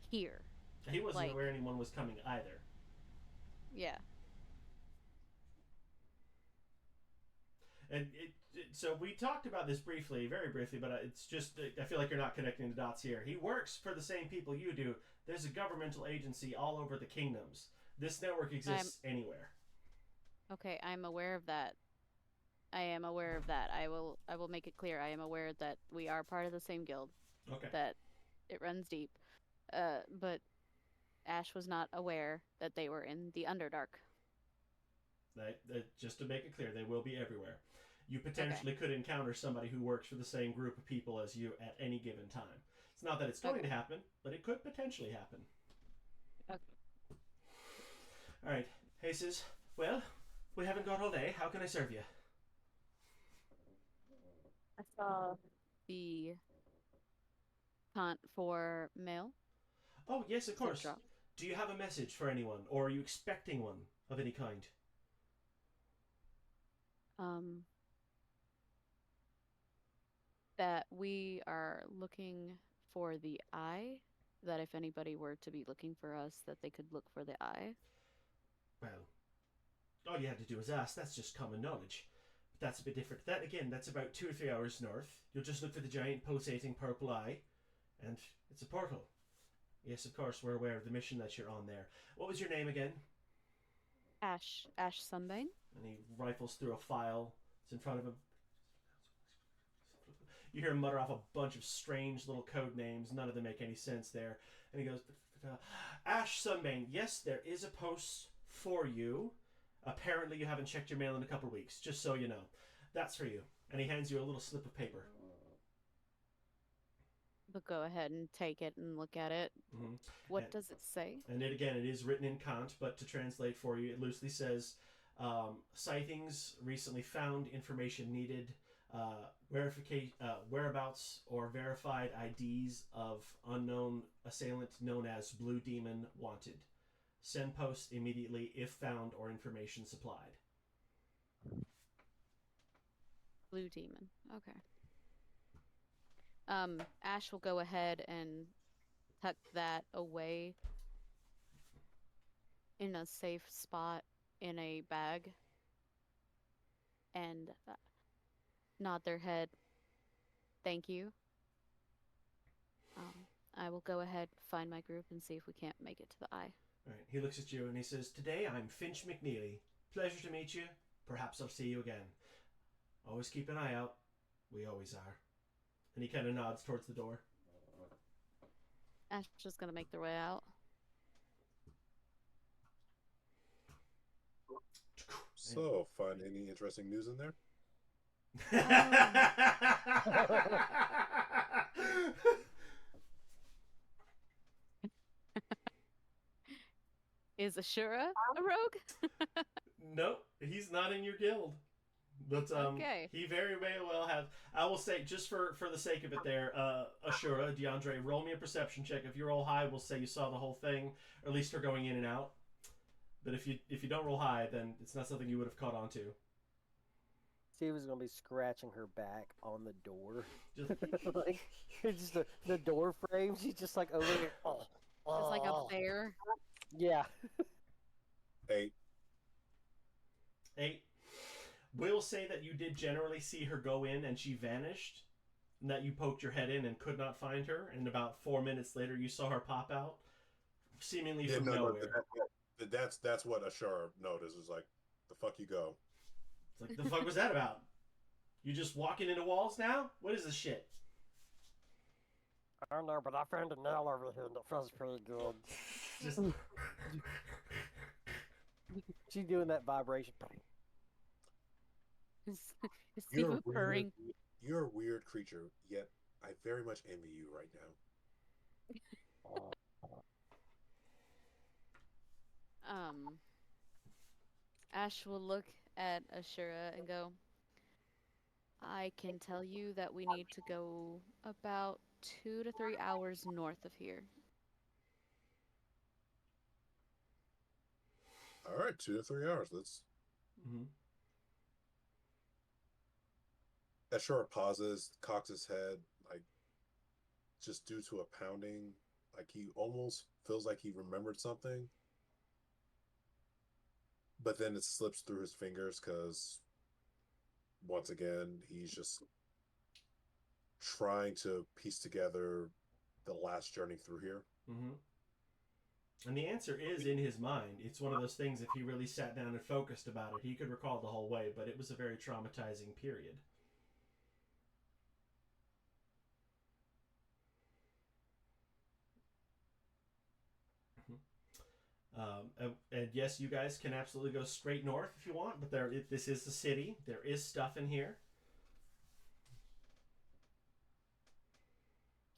here. He wasn't Like- aware anyone was coming either. Yeah. And so we talked about this briefly, very briefly, but it's just, I feel like you're not connecting the dots here. He works for the same people you do. There's a governmental agency all over the kingdoms. This network exists anywhere. Okay, I'm aware of that. I am aware of that. I will make it clear. I am aware that we are part of the same guild. Okay. That it runs deep. But Ash was not aware that they were in the Underdark. Just to make it clear, they will be everywhere. You potentially could encounter somebody who works for the same group of people as you at any given time. It's not that it's going to happen, but it could potentially happen. Okay. All right, Haces. Well, we haven't got all day. How can I serve you? I saw the hunt for mail. Oh, yes, of course. Drop. Do you have a message for anyone, or are you expecting one of any kind? That we are looking for the eye. That if anybody were to be looking for us, that they could look for the eye. Well, all you had to do was ask. That's just common knowledge. But that's a bit different. That, again, that's about 2 or 3 hours north. You'll just look for the giant pulsating purple eye, and it's a portal. Yes, of course, we're aware of the mission that you're on there. What was your name again? Ash Sunbane. And he rifles through a file. It's in front of him. You hear him mutter off a bunch of strange little code names. None of them make any sense there. And he goes, Ash Sunbane, yes, there is a post for you. Apparently you haven't checked your mail in a couple of weeks, just so you know. That's for you. And he hands you a little slip of paper. But go ahead and take it and look at it. Mm-hmm. What does it say? And it is written in Kant, but to translate for you, it loosely says, sightings, recently found, information needed, whereabouts or verified IDs of unknown assailant known as Blue Demon wanted. Send post immediately if found or information supplied. Blue Demon. Okay. Ash will go ahead and tuck that away in a safe spot in a bag and nod their head. Thank you. I will go ahead, find my group, and see if we can't make it to the eye. All right. He looks at you and he says, Today I'm Finch McNeely. Pleasure to meet you. Perhaps I'll see you again. Always keep an eye out. We always are. And he kind of nods towards the door. Ash is just gonna make their way out. So, find any interesting news in there? Is Ashura a rogue? Nope, he's not in your guild. But Okay. he very well have. I will say, just for the sake of it there, Ashura, DeAndre, roll me a perception check. If you roll high, we'll say you saw the whole thing, or at least her going in and out. But if you don't roll high, then it's not something you would have caught on to. Steve was gonna be scratching her back on the door, Just, like just the door frame. She's just like over here. It's like a bear. Yeah. 8. 8. We'll say that you did generally see her go in and she vanished, and that you poked your head in and could not find her, and about 4 minutes later you saw her pop out, seemingly from nowhere. That's what Ashura noticed. Is like, the fuck you go. It's like, the fuck was that about? You just walking into walls now? What is this shit? I don't know, but I found a nail over here that feels pretty good. Just She's doing that vibration. Is Steve You're a purring? You're a weird creature, yet I very much envy you right now. Ash will look at Ashura and go, I can tell you that we need to go about 2 to 3 hours north of here. All right, 2 to 3 hours. Let's. Mm-hmm. A short pauses, cocks his head, like just due to a pounding. Like he almost feels like he remembered something, but then it slips through his fingers because once again he's just trying to piece together the last journey through here. Mm-hmm. And the answer is in his mind. It's one of those things, if he really sat down and focused about it, he could recall the whole way, but it was a very traumatizing period. And yes, you guys can absolutely go straight north if you want, but this is the city. There is stuff in here.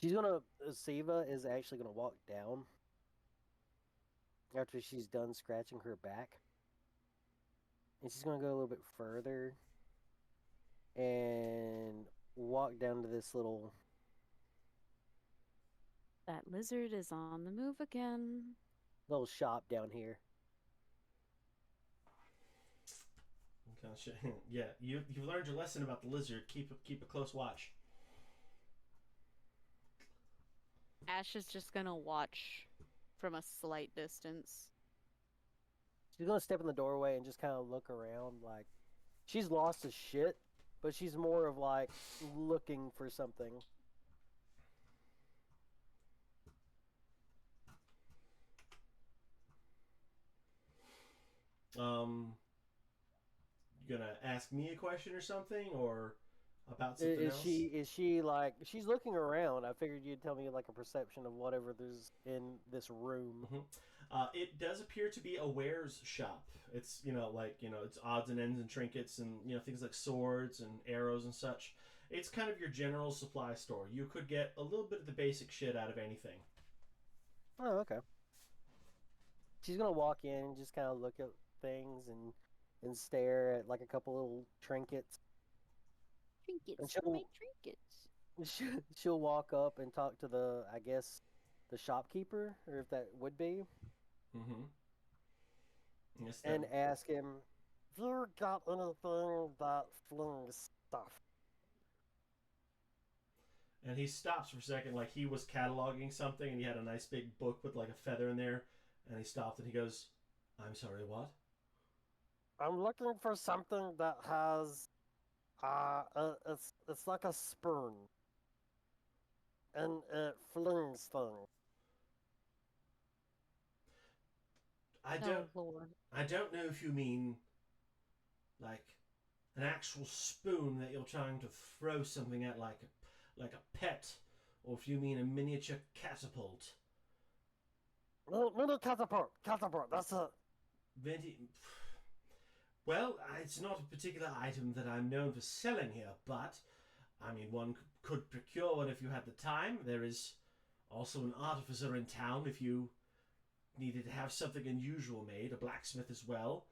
She's gonna. Siva is actually gonna walk down after she's done scratching her back, and she's gonna go a little bit further and walk down to this little. That lizard is on the move again. Little shop down here. Yeah, you've learned your lesson about the lizard. Keep a close watch. Ash is just gonna watch from a slight distance. She's gonna step in the doorway and just kind of look around. Like she's lost as shit, but she's more of like looking for something. You gonna ask me a question or something, or about something else? Is she like she's looking around? I figured you'd tell me like a perception of whatever there's in this room. Mm-hmm. It does appear to be a wares shop. It's it's odds and ends and trinkets and things like swords and arrows and such. It's kind of your general supply store. You could get a little bit of the basic shit out of anything. Oh, okay. She's gonna walk in and just kind of look at things and stare at like a couple little trinkets. Trinkets, she'll- my trinkets. She'll walk up and talk to I guess, the shopkeeper, or if that would be, Mm-hmm. Yes, and ask him, "Have you got anything that flings stuff?" And he stops for a second, like he was cataloging something, and he had a nice big book with like a feather in there, and he stopped and he goes, "I'm sorry, what?" I'm looking for something that has, it's like a spoon, and it flings things. Oh Lord. I don't know if you mean like an actual spoon that you're trying to throw something at, like a pet, or if you mean a miniature catapult. Mini catapult. That's it. Well, it's not a particular item that I'm known for selling here, but I mean, one could procure one if you had the time. There is also an artificer in town if you needed to have something unusual made. A blacksmith as well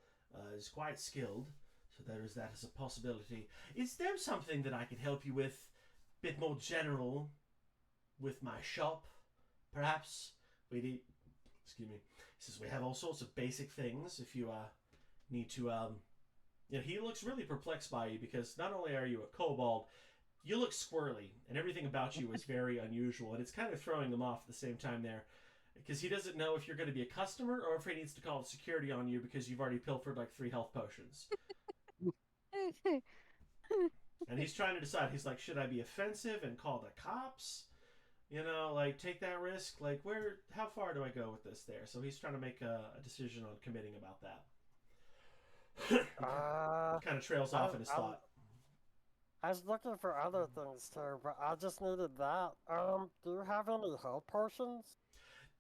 is quite skilled, so there is that as a possibility. Is there something that I could help you with, a bit more general, with my shop? Perhaps we need. Excuse me. He says we have all sorts of basic things. If you need to, he looks really perplexed by you because not only are you a kobold, you look squirrely, and everything about you is very unusual, and it's kind of throwing them off at the same time there. Because he doesn't know if you're going to be a customer or if he needs to call security on you because you've already pilfered like 3 health potions. And he's trying to decide. He's like, should I be offensive and call the cops? Like take that risk? Like how far do I go with this there? So he's trying to make a decision on committing about that. Kind of trails off in his thought. I was looking for other things too, but I just needed that. Do you have any health potions?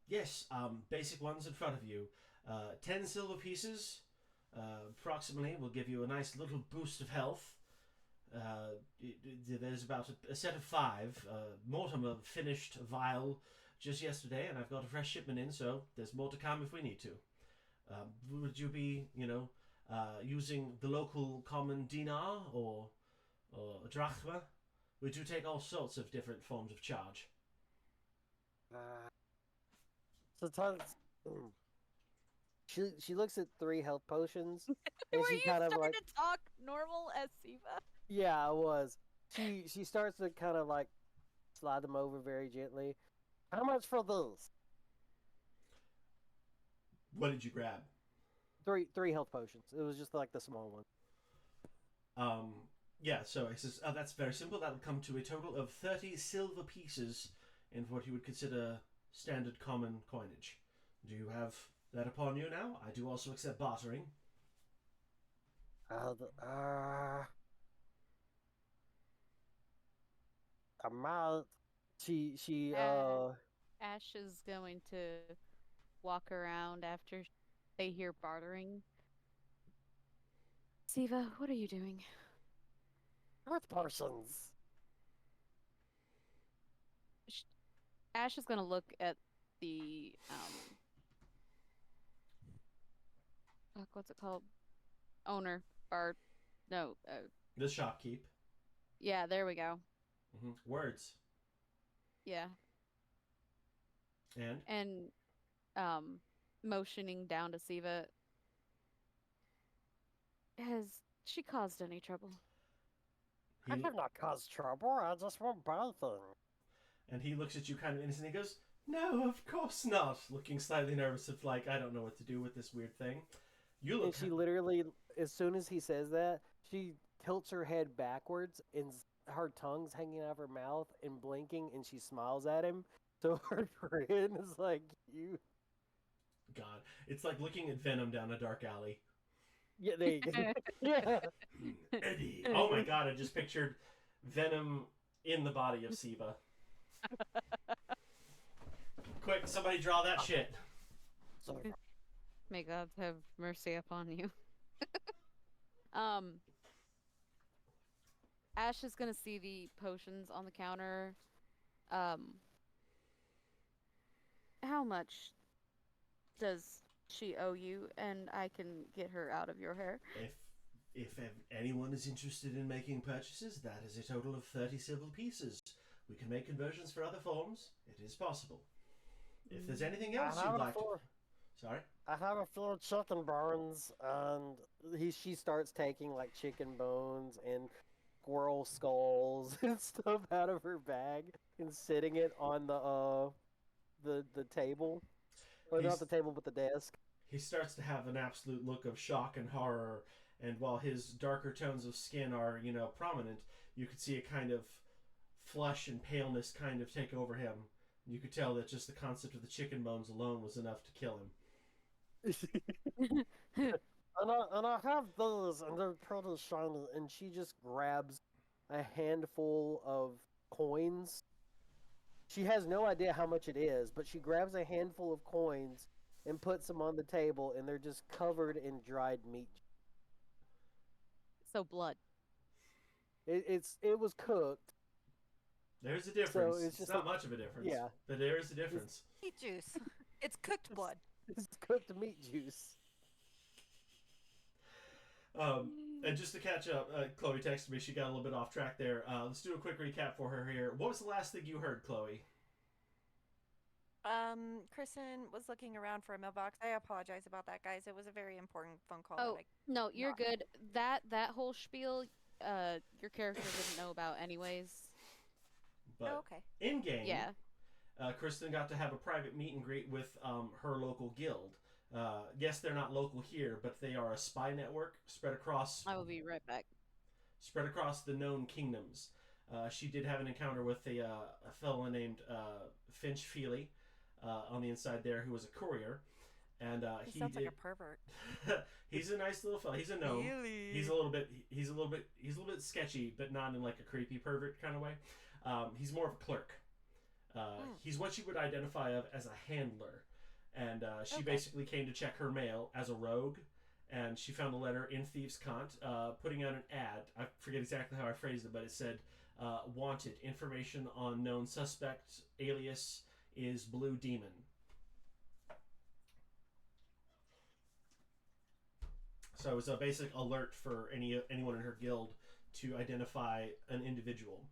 Yes, basic ones in front of you. 10 silver pieces, approximately, will give you a nice little boost of health. There's about a set of 5. Mortimer finished a vial just yesterday, and I've got a fresh shipment in, so there's more to come if we need to. Would you be, using the local common dinar or a drachma? We do take all sorts of different forms of charge. Sometimes she looks at 3 health potions, and Were she you kind of starting like, to talk normal as Siva? yeah, I was. she starts to kind of like slide them over very gently. How much for those? What did you grab? Three health potions. It was just like the small one. Yeah, so he says, oh, that's very simple. That would come to a total of 30 silver pieces in what you would consider standard common coinage. Do you have that upon you now? I do also accept bartering. I might. She Ash is going to walk around after they hear bartering. Siva, what are you doing? health potions. Ash is going to look at the fuck, what's it called? Owner or no? The shopkeep. Yeah, there we go. Words. Yeah, And? and motioning down to Siva. Has she caused any trouble? I did not cause trouble. I just want bartering. And he looks at you kind of innocently. He goes, no, of course not. Looking slightly nervous of like, I don't know what to do with this weird thing. You look. And she literally, as soon as he says that, she tilts her head backwards and her tongue's hanging out of her mouth and blinking, and she smiles at him. So her grin is like, you. God, it's like looking at Venom down a dark alley. Yeah, there you go. Yeah. Eddie. Oh my God, I just pictured Venom in the body of Siva. Quick, somebody draw that shit. May God have mercy upon you. Ash is gonna see the potions on the counter. How much does she owe you? And I can get her out of your hair. If anyone is interested in making purchases, that is a total of 30 silver pieces. We can make conversions for other forms. It is possible. If there's anything else you'd like to... Sorry? I have a few chicken bones, and she starts taking like chicken bones and squirrel skulls and stuff out of her bag and sitting it on the table, or not the table but the desk. He starts to have an absolute look of shock and horror, and while his darker tones of skin are, prominent, you could see a kind of flush and paleness kind of take over him. You could tell that just the concept of the chicken bones alone was enough to kill him. and I have those, and they're pretty shiny. And she just grabs a handful of coins. She has no idea how much it is, but she grabs a handful of coins and puts them on the table, and they're just covered in dried meat. So blood. It was cooked. There's a difference. So it's not much of a difference. Yeah. But there is a difference. Meat juice. It's cooked blood. It's cooked meat juice. And just to catch up, Chloe texted me. She got a little bit off track there. Let's do a quick recap for her here. What was the last thing you heard, Chloe? Kristen was looking around for a mailbox. I apologize about that, guys. It was a very important phone call. Oh, no, you're good. That whole spiel, your character didn't know about anyways. But okay. In game, yeah. Kristen got to have a private meet and greet with her local guild. Yes, they're not local here, but they are a spy network spread across. I will be right back. Spread across the known kingdoms. She did have an encounter with a fellow named Finch Feely on the inside there, who was a courier, and he sounds like a pervert. He's a nice little fellow. He's a gnome. Really? He's a little bit sketchy, but not in like a creepy pervert kind of way. He's more of a clerk. He's what you would identify as a handler. And she basically came to check her mail as a rogue, and she found a letter in Thieves' Cant putting out an ad. I forget exactly how I phrased it, but it said, wanted, information on known suspect, alias is Blue Demon. So it was a basic alert for anyone in her guild to identify an individual.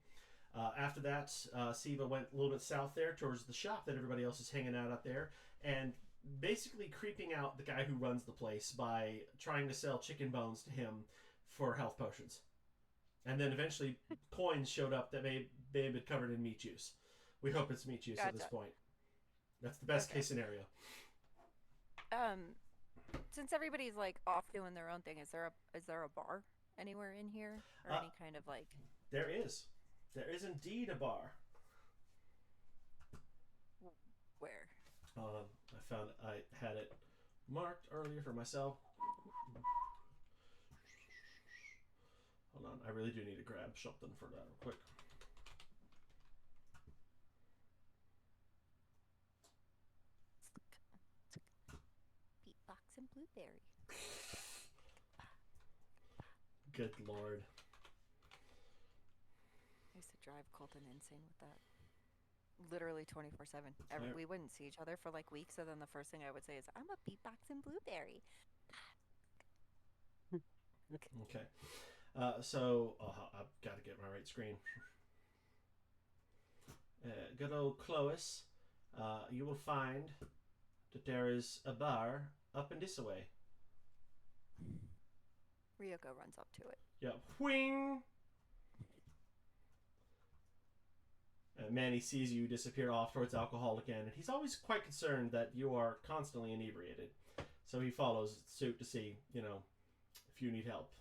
After that, Siva went a little bit south there towards the shop that everybody else is hanging out there, and basically creeping out the guy who runs the place by trying to sell chicken bones to him for health potions. And then eventually coins showed up that may have been covered in meat juice. We hope it's meat juice at this Gotcha. point. That's the best Okay. case scenario. Since everybody's like off doing their own thing, is there a bar anywhere in here or any kind of like? There is indeed a bar. Where? I had it marked earlier for myself. Hold on, I really do need to grab something for that real quick. Beatbox and blueberry. Good lord. I used to drive Colton insane with that. Literally 24/7. Yeah. We wouldn't see each other for like weeks, and then the first thing I would say is, "I'm a beatbox and blueberry." Okay. So I've got to get my right screen. Good old Clovis. You will find that there is a bar up and this way. Ryoko runs up to it. Yeah. Whing! Manny sees you disappear off towards alcohol again, and he's always quite concerned that you are constantly inebriated. So he follows suit to see, if you need help.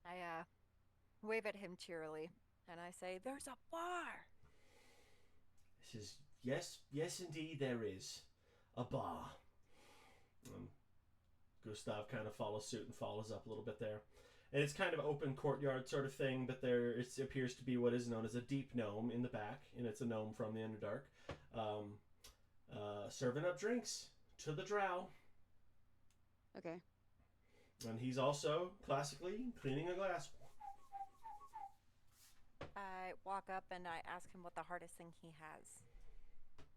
I wave at him cheerily, and I say, "There's a bar." He says, yes, indeed, there is a bar. Gustav kind of follows suit and follows up a little bit there. And it's kind of open courtyard sort of thing, but there appears to be what is known as a deep gnome in the back, and it's a gnome from the Underdark, serving up drinks to the drow. Okay. And he's also, classically, cleaning a glass. I walk up and I ask him what the hardest thing he has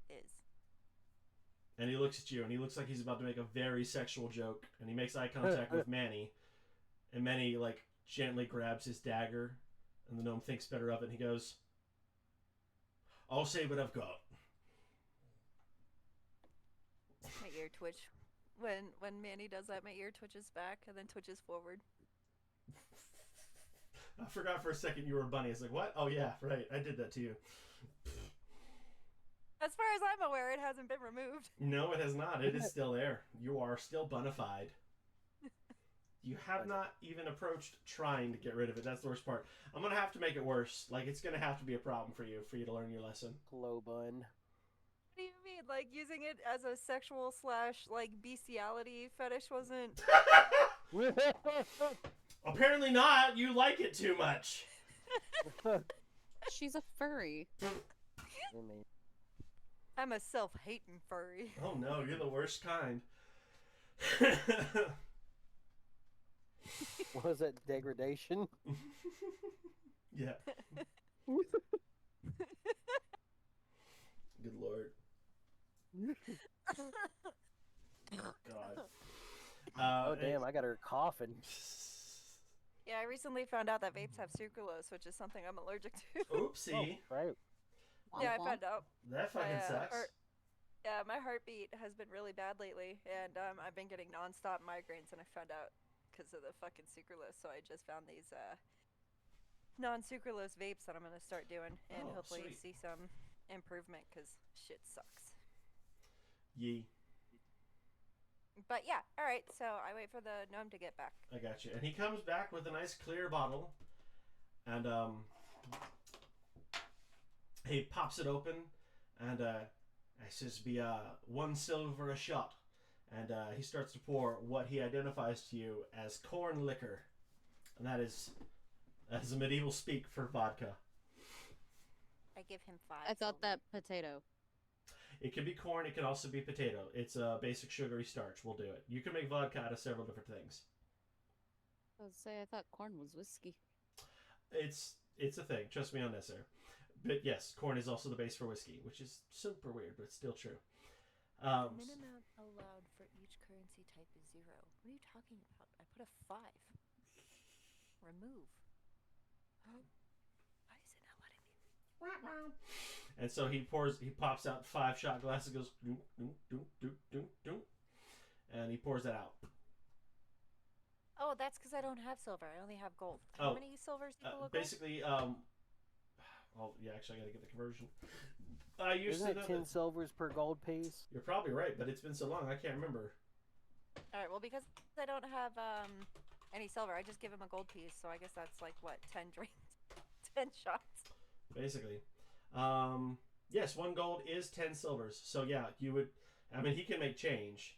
is. And he looks at you, and he looks like he's about to make a very sexual joke, and he makes eye contact with Manny. And Manny, gently grabs his dagger, and the gnome thinks better of it, and he goes, "I'll say what I've got." My ear twitch. When Manny does that, my ear twitches back and then twitches forward. I forgot for a second you were a bunny. It's like, what? Oh, yeah, right. I did that to you. As far as I'm aware, it hasn't been removed. No, it has not. It is still there. You are still bunified. You have not even approached trying to get rid of it. That's the worst part. I'm going to have to make it worse. It's going to have to be a problem for you to learn your lesson. Glow bun. What do you mean? Using it as a sexual / bestiality fetish wasn't... Apparently not. You like it too much. She's a furry. I'm a self-hating furry. Oh no, you're the worst kind. What was that, degradation? Yeah. Good lord. God. Oh damn, I got her coughing. Yeah, I recently found out that vapes have sucralose, which is something I'm allergic to. Oopsie. Oh, right. Yeah, I found out. That fucking sucks. Yeah, my heartbeat has been really bad lately, and I've been getting nonstop migraines, and I found out because of the fucking sucralose. So I just found these non-sucralose vapes that I'm gonna start doing, and hopefully sweet. see some improvement because shit sucks. Yee. But yeah, all right. So I wait for the gnome to get back. I got you. And he comes back with a nice clear bottle, and he pops it open, and he says, "Be 1 silver a shot," and he starts to pour what he identifies to you as corn liquor, and that is a medieval speak for vodka. I give him 5. I thought that potato. It can be corn. It can also be potato. It's a basic sugary starch. We'll do it. You can make vodka out of several different things. I was say I thought corn was whiskey. It's a thing. Trust me on this, sir. But yes, corn is also the base for whiskey, which is super weird, but it's still true. The minimum allowed for each currency type is 0. What are you talking about? I put a 5. Remove. Why is it not letting me? And so he pops out 5 shot glasses, goes doom, doom, doom, doom, doom, doom, and he pours that out. Oh, that's because I don't have silver. I only have gold. How Oh, many silvers equal a gold? basically, oh yeah, actually, I gotta get the conversion. I used Isn't to it know 10 that. silvers per gold piece? You're probably right, but it's been so long I can't remember. All right. Well, because I don't have any silver, I just give him a gold piece. So I guess that's like what 10 drinks, 10 shots. Basically, yes, 1 gold is 10 silvers. So yeah, you would. I mean, he can make change,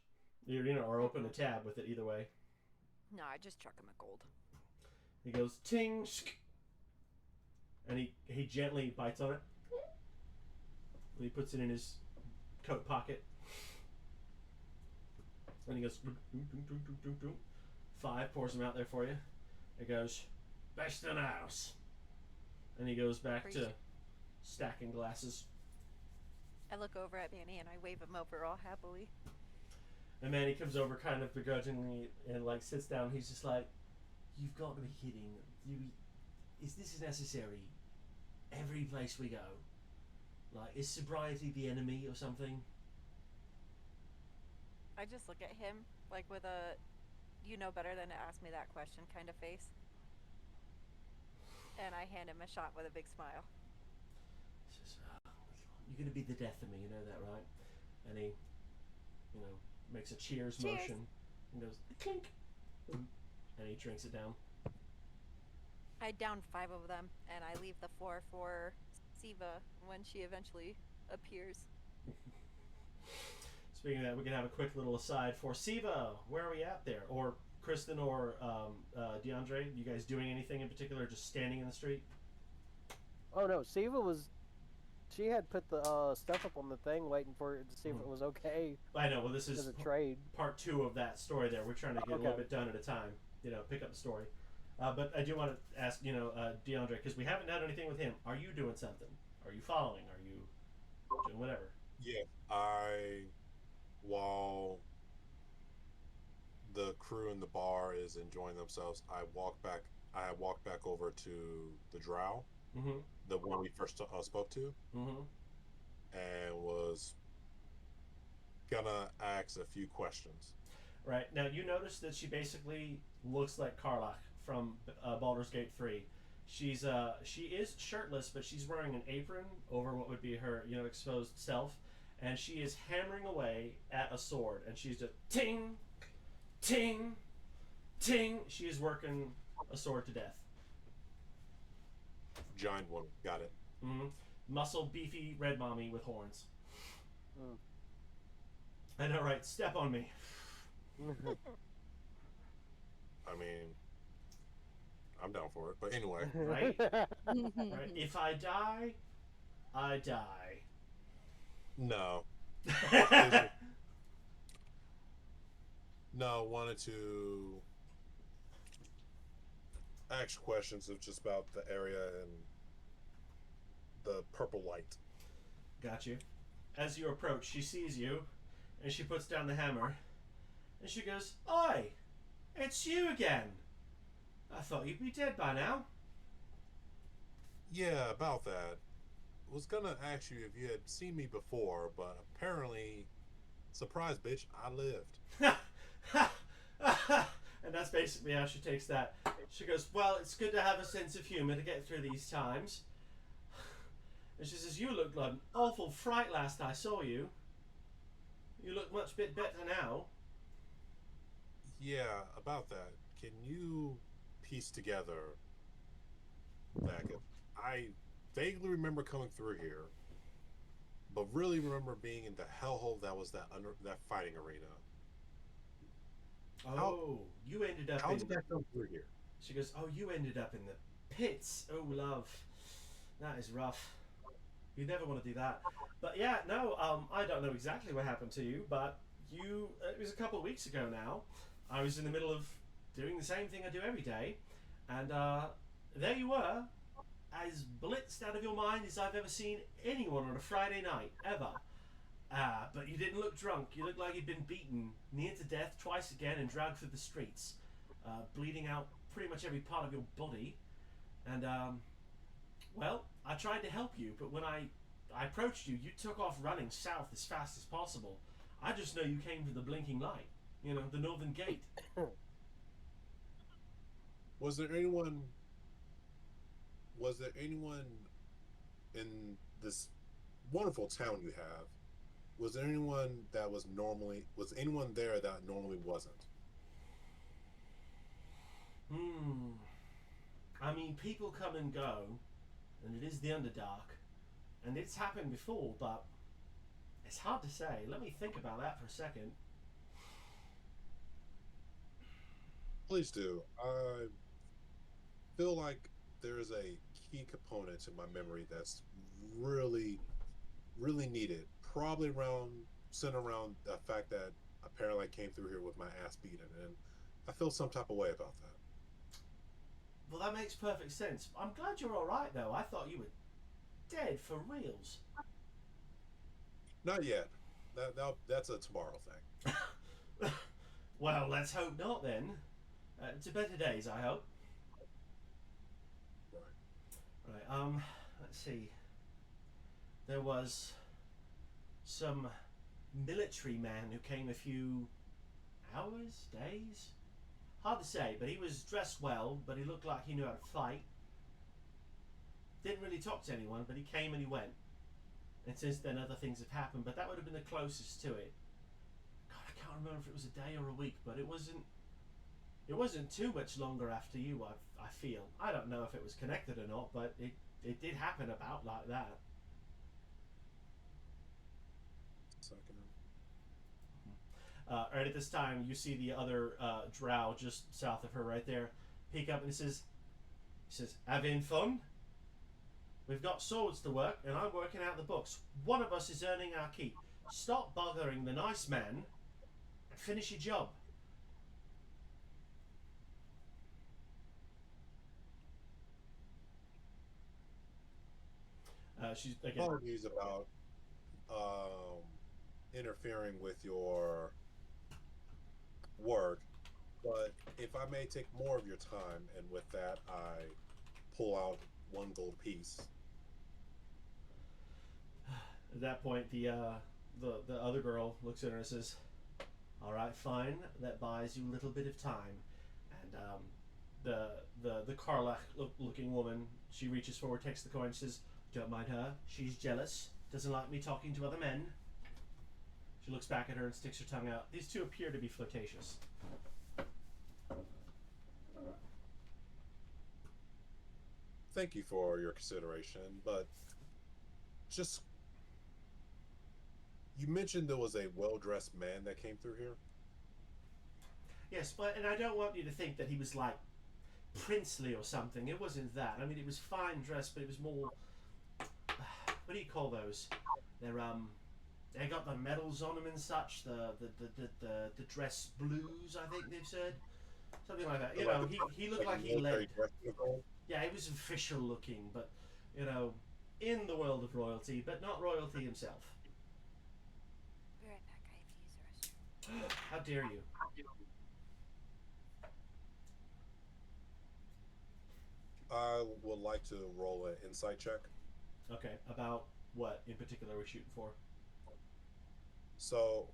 or open a tab with it either way. No, I just chuck him a gold. He goes ting, sk, and he gently bites on it. And he puts it in his coat pocket. And he goes, "Dunk, dunk, dunk, dunk, dunk, dunk, dunk." 5, pours them out there for you. It goes, best in the house. And he goes back to stacking glasses. I look over at Manny and I wave him over all happily. And Manny comes over kind of begrudgingly and like sits down. He's just like, you've got to be kidding. Is this necessary? Every place we go. Like, is sobriety the enemy or something? I just look at him like with a you know better than to ask me that question kind of face. And I hand him a shot with a big smile. He says, you're going to be the death of me, you know that, right? And he, makes a cheers motion and goes, clink. And he drinks it down. I down 5 of them and I leave the 4 for Siva when she eventually appears. Speaking of that, we can have a quick little aside for Siva. Where are we at there? Or Kristen or DeAndre, you guys doing anything in particular? Just standing in the street? Oh no, Siva was. She had put the stuff up on the thing, waiting for it to see if it was okay. I know. Well, this is as a trade. part 2 of that story. There, we're trying to get a little bit done at a time. Pick up the story. But I do want to ask, DeAndre, because we haven't done anything with him. Are you doing something? Are you following? Are you doing whatever? Yeah, while the crew in the bar is enjoying themselves, I walk back over to the drow, Mm-hmm. the one we first spoke to, Mm-hmm. and was gonna ask a few questions. Right. Now, you notice that she basically looks like Karlach from Baldur's Gate 3. She is shirtless, but she's wearing an apron over what would be her, exposed self, and she is hammering away at a sword, and she's just ting, ting, ting. She is working a sword to death. Giant one, got it. Mm-hmm. Muscle, beefy, red mommy with horns. Mm. I know, right? Step on me. I mean, I'm down for it. But anyway, Right? Right? If I die, I die. no, no. Wanted to ask questions of just about the area and the purple light. Got you. As you approach, she sees you, and she puts down the hammer, and she goes, "Oi, it's you again. I thought you'd be dead by now." Yeah, about that. Was gonna ask you if you had seen me before, but apparently, surprise, bitch, I lived. And that's basically how she takes that. She goes, "Well, it's good to have a sense of humor to get through these times." And she says, "You looked like an awful fright last I saw you. You look much bit better now." Yeah, about that. Can you piece together that? I vaguely remember coming through here, but really remember being in the hellhole that was that fighting arena. Oh, you ended up How in... did that come through here? She goes, "Oh, you ended up in the pits. Oh, love. That is rough. You never want to do that." But yeah, no, I don't know exactly what happened to you, but it was a couple of weeks ago now. I was in the middle of doing the same thing I do every day, and there you were, as blitzed out of your mind as I've ever seen anyone on a Friday night, ever. But you didn't look drunk. You looked like you'd been beaten near to death twice again and dragged through the streets, bleeding out pretty much every part of your body. And, well, I tried to help you, but when I approached you, you took off running south as fast as possible. I just know you came from the blinking light, the northern gate. Was there anyone? Was there anyone in this wonderful town you have? Was there anyone that was normally? Was anyone there that normally wasn't? Hmm. I mean, people come and go, and it is the Underdark, and it's happened before, but it's hard to say. Let me think about that for a second. Please do. I feel like there's a key component to my memory that's really, really needed. Probably around centered around the fact that apparently I came through here with my ass beaten, and I feel some type of way about that. Well, that makes perfect sense. I'm glad you're all right, though. I thought you were dead for reals. Not yet. That's a tomorrow thing. Well, let's hope not then. To better days, I hope. Right. Right. Let's see. There was some military man who came a few hours, days. Hard to say, but he was dressed well, but he looked like he knew how to fight. Didn't really talk to anyone, but he came and he went. And since then, other things have happened, but that would have been the closest to it. God, I can't remember if it was a day or a week, but it wasn't. It wasn't too much longer after you. I feel. I don't know if it was connected or not, but it did happen about like that. Second. Right at this time, you see the other drow just south of her, right there, peek up and he says, "Having fun? We've got swords to work, and I'm working out the books. One of us is earning our keep. Stop bothering the nice man and finish your job." She's again. Apologies about um, interfering with your work, but if I may take more of your time, and with that, I pull out one gold piece. At that point, the other girl looks at her and says, "All right, fine. That buys you a little bit of time." And the Karlach looking woman, she reaches forward, takes the coin, says, "Don't mind her. She's jealous. Doesn't like me talking to other men." She looks back at her and sticks her tongue out. These two appear to be flirtatious. Thank you for your consideration, but just you mentioned there was a well-dressed man that came through here. Yes, but and I don't want you to think that he was like princely or something. It wasn't that. I mean, it was fine dress, but it was more. What do you call those? They're they got the medals on them and such. The dress blues, I think they've said something like that. You know, he looked like he led. Yeah, he was official looking, but you know, in the world of royalty, but not royalty himself. Be right back. I have to use the restroom. How dare you? I would like to roll an insight check. Okay, about what in particular we're shooting for? So,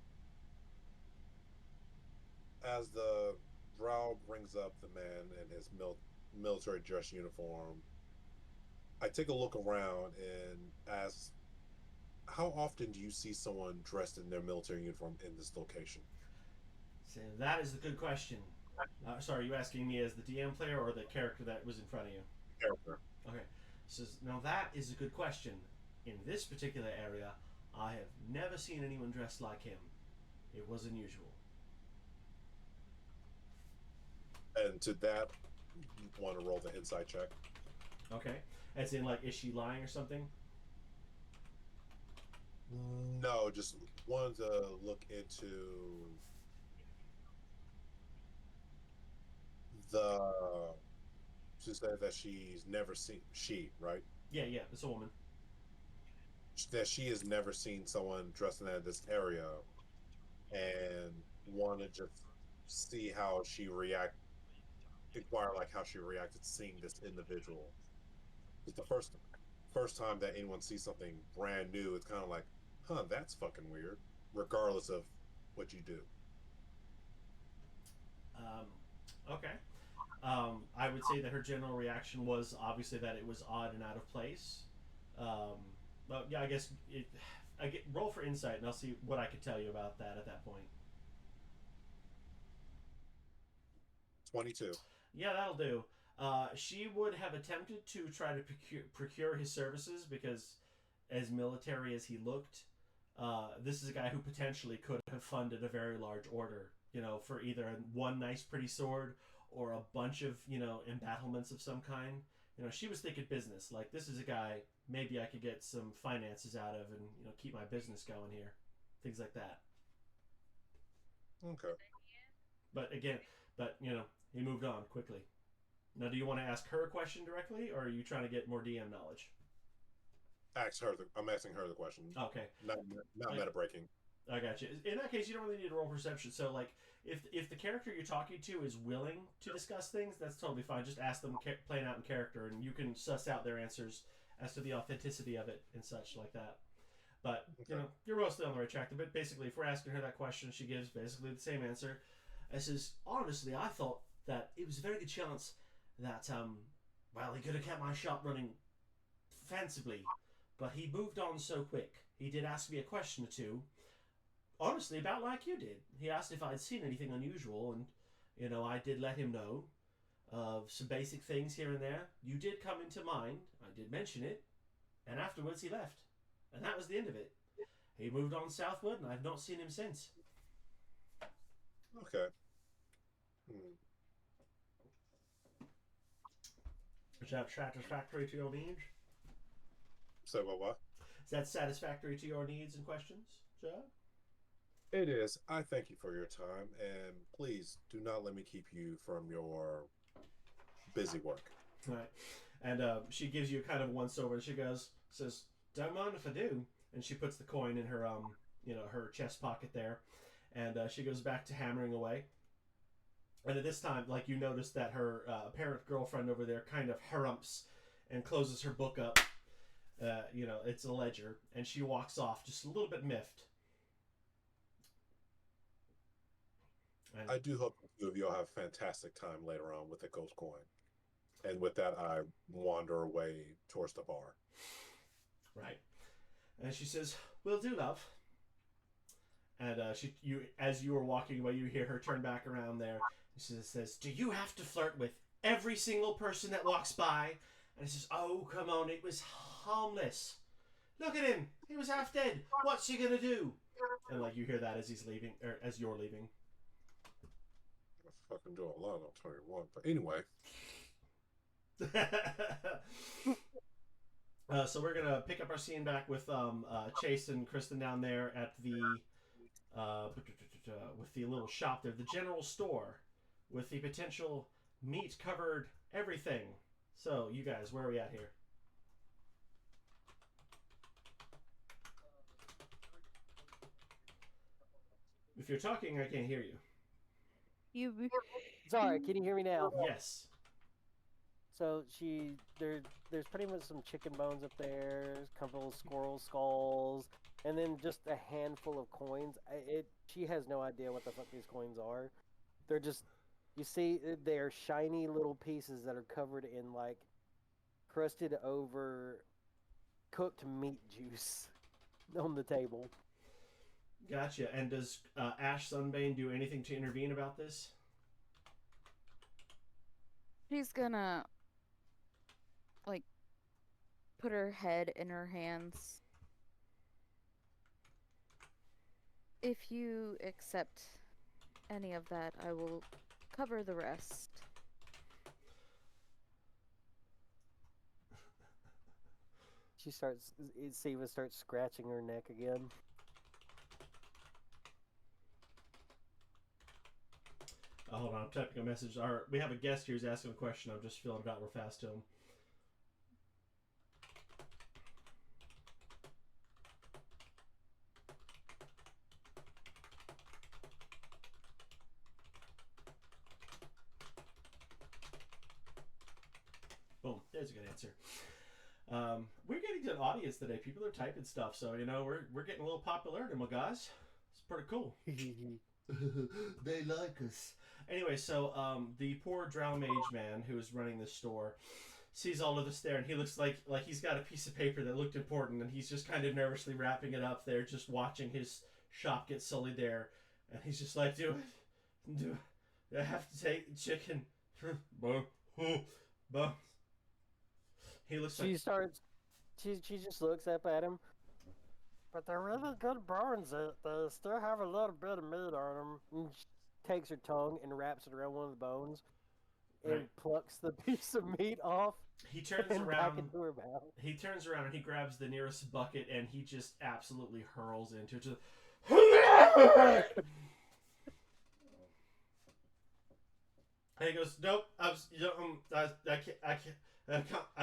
as the drow brings up the man in his military dress uniform, I take a look around and ask, how often do you see someone dressed in their military uniform in this location? So that is the good question. Sorry, are you asking me as the DM player or the character that was in front of you? Character. Okay. Says now that is a good question. In this particular area, I have never seen anyone dressed like him. It was unusual. And to that, you want to roll the insight check. Okay. As in, like, is she lying or something? No, just wanted to look into the. She said that she's never seen right? Yeah, yeah. It's a woman. That she has never seen someone dressed in this area, and want to just see how she inquire like how she reacted to seeing this individual. It's the first time that anyone sees something brand new. It's kind of like, huh, that's fucking weird, regardless of what you do. Okay. I would say that her general reaction was obviously that it was odd and out of place. But yeah, I guess roll for insight, and I'll see what I could tell you about that at that point. 22. Yeah, that'll do. She would have attempted to try to procure his services because, as military as he looked, this is a guy who potentially could have funded a very large order, for either one nice pretty sword or a bunch of, embattlements of some kind. She was thinking business. Like, this is a guy maybe I could get some finances out of and, keep my business going here. Things like that. Okay. But again, he moved on quickly. Now, do you want to ask her a question directly, or are you trying to get more DM knowledge? I'm asking her the question. Okay. Not meta breaking. I got you. In that case, you don't really need to roll perception. So, like, if the character you're talking to is willing to discuss things, that's totally fine. Just ask them playing out in character, and you can suss out their answers as to the authenticity of it and such like that. But, Okay. You're mostly on the right track. But basically, if we're asking her that question, she gives basically the same answer. I says, honestly, I thought that it was a very good chance that, he could have kept my shop running fancifully. But he moved on so quick. He did ask me a question or two. Honestly, about like you did. He asked if I'd seen anything unusual, and, I did let him know of some basic things here and there. You did come into mind. I did mention it. And afterwards he left. And that was the end of it. He moved on southward, and I've not seen him since. Okay. Is that satisfactory to your needs? So what? Is that satisfactory to your needs and questions, sir? It is. I thank you for your time, and please do not let me keep you from your busy work. Right. And she gives you kind of once over, and she says, don't mind if I do. And she puts the coin in her, her chest pocket there. And she goes back to hammering away. And at this time, like, you notice that her apparent girlfriend over there kind of harumps and closes her book up. It's a ledger. And she walks off just a little bit miffed. And I do hope the two of you will have a fantastic time later on with the ghost coin. And with that, I wander away towards the bar. Right. And she says, "Will do, love." And as you are walking away, you hear her turn back around there. She says, "Do you have to flirt with every single person that walks by?" And he says, "Oh, come on, it was harmless. Look at him. He was half dead. What's he gonna do?" And like you hear that as he's leaving, or as you're leaving. I fucking do a lot, I'll tell you what. But anyway. So we're gonna pick up our scene back with Chase and Kristen down there at the with the little shop there, the general store, with the potential meat covered everything. So you guys, where are we at here? If you're talking, I can't hear you. Sorry, can you hear me now? Yes. So there's pretty much some chicken bones up there, a couple of squirrel skulls, and then just a handful of coins. She has no idea what the fuck these coins are. They're just, you see, they're shiny little pieces that are covered in like crusted over cooked meat juice on the table. Gotcha. And does Ash Sunbane do anything to intervene about this? She's gonna, like, put her head in her hands. If you accept any of that, I will cover the rest. Siva starts scratching her neck again. Hold on, I'm typing a message. We have a guest here who's asking a question. I'm just filling it out real fast to him. Boom, there's a good answer. We're getting an audience today. People are typing stuff, so we're getting a little popularity, my guys. It's pretty cool. They like us. Anyway, so the poor drow mage man who is running this store sees all of this there, and he looks like he's got a piece of paper that looked important, and he's just kind of nervously wrapping it up there, just watching his shop get sullied there, and he's just like, do I have to take the chicken? He looks She like starts. She just looks up at him. But they're really good bones. They still have a little bit of meat on them. And she takes her tongue and wraps it around one of the bones, and Right. plucks the piece of meat off. he turns And back around. into her mouth. He turns around and he grabs the nearest bucket and he just absolutely hurls into it. Just, and he goes, "Nope, I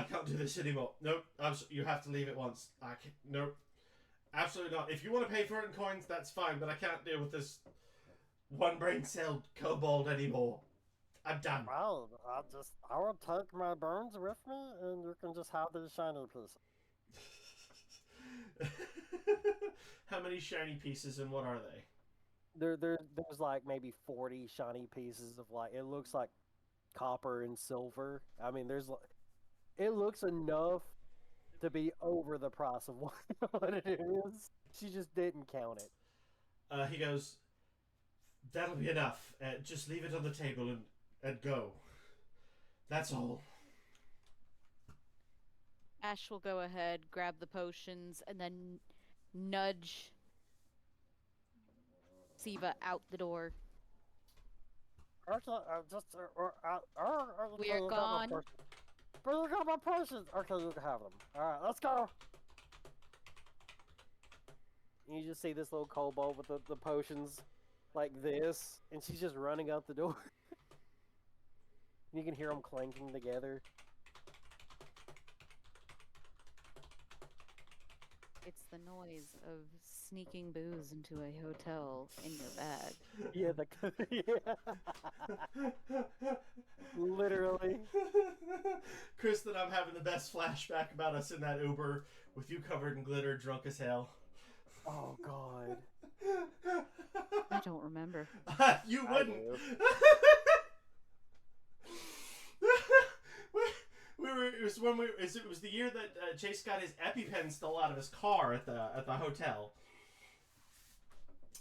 can't do this anymore. Nope, you have to leave it once. I can't. Nope, absolutely not. If you want to pay for it in coins, that's fine, but I can't deal with this one brain cell kobold anymore. I'm done." Well, I will take my bones with me, and you can just have these shiny pieces. How many shiny pieces and what are they? There's like maybe 40 shiny pieces of it looks like copper and silver. I mean, it looks enough to be over the price of what it is. She just didn't count it. He goes, "That'll be enough. Just leave it on the table and go. That's all." Ash will go ahead, grab the potions, and then nudge Siva out the door. Okay, We're gone. But you got my potions. Okay, you can have them. All right, let's go. And you just see this little kobold with the potions like this, and she's just running out the door. You can hear them clanking together. It's the noise of sneaking booze into a hotel in your bag. Yeah, yeah. Literally. Kristen, I'm having the best flashback about us in that Uber with you covered in glitter, drunk as hell. Oh God. I don't remember. You I wouldn't. do. It was the year that Chase got his EpiPen stole out of his car at the hotel,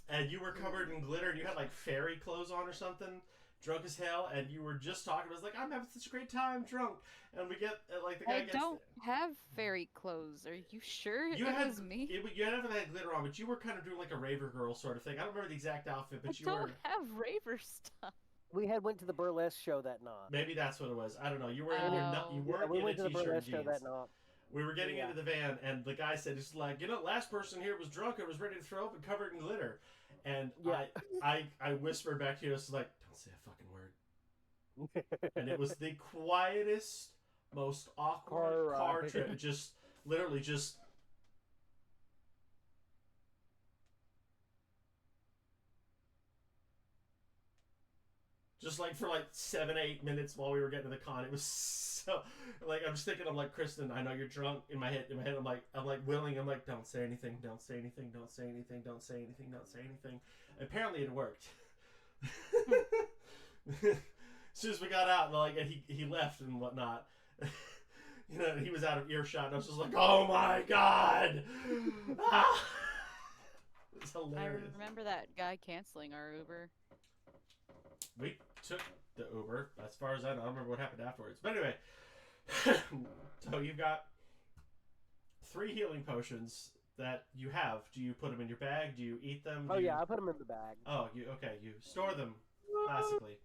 and you were covered in glitter, and you had like fairy clothes on or something, drunk as hell, and you were just talking. It was like, I'm having such a great time, drunk, and we get like the guy I gets. don't have fairy clothes. Are you sure You it had was me? you never had glitter on, but you were kind of doing like a raver girl sort of thing. I don't remember the exact outfit, but I you don't were. have raver stuff. We went to the burlesque show that night. Maybe that's what it was. I don't know. You were in your you Yeah, weren't we in went a to the t-shirt and burlesque show jeans. that night. We were getting Yeah. into the van, and the guy said, "It's like, last person here was drunk and was ready to throw up and covered in glitter." And Yeah. I whispered back to you, I was like, "Don't say a fucking word." And it was the quietest, most awkward Car car ride. trip. Just literally just. Just like for like 7-8 minutes while we were getting to the con, it was so like I'm just thinking, I'm like, Kristen, I know you're drunk. In my head, I'm like willing. I'm like, don't say anything, don't say anything, don't say anything, don't say anything, don't say anything. Apparently, it worked. As soon as we got out, and he left and whatnot. He was out of earshot, and I was just like, oh my god. Ah! It's I hilarious. remember that guy canceling our Uber. We took the Uber, as far as I know. I don't remember what happened afterwards. But anyway, so you've got 3 healing potions that you have. Do you put them in your bag? Do you eat them? Oh yeah, I put them in the bag. Oh, you store them classically.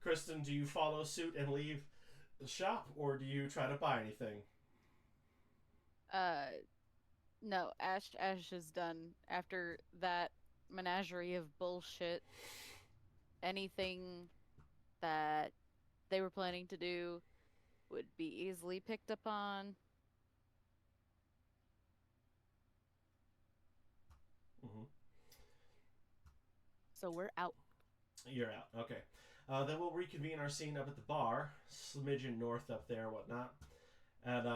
Kristen, do you follow suit and leave the shop, or do you try to buy anything? No, Ash is done after that menagerie of bullshit. Anything that they were planning to do would be easily picked up on. Mm-hmm. So we're out. You're out. Okay. Then we'll reconvene our scene up at the bar, smidgen north up there, whatnot. And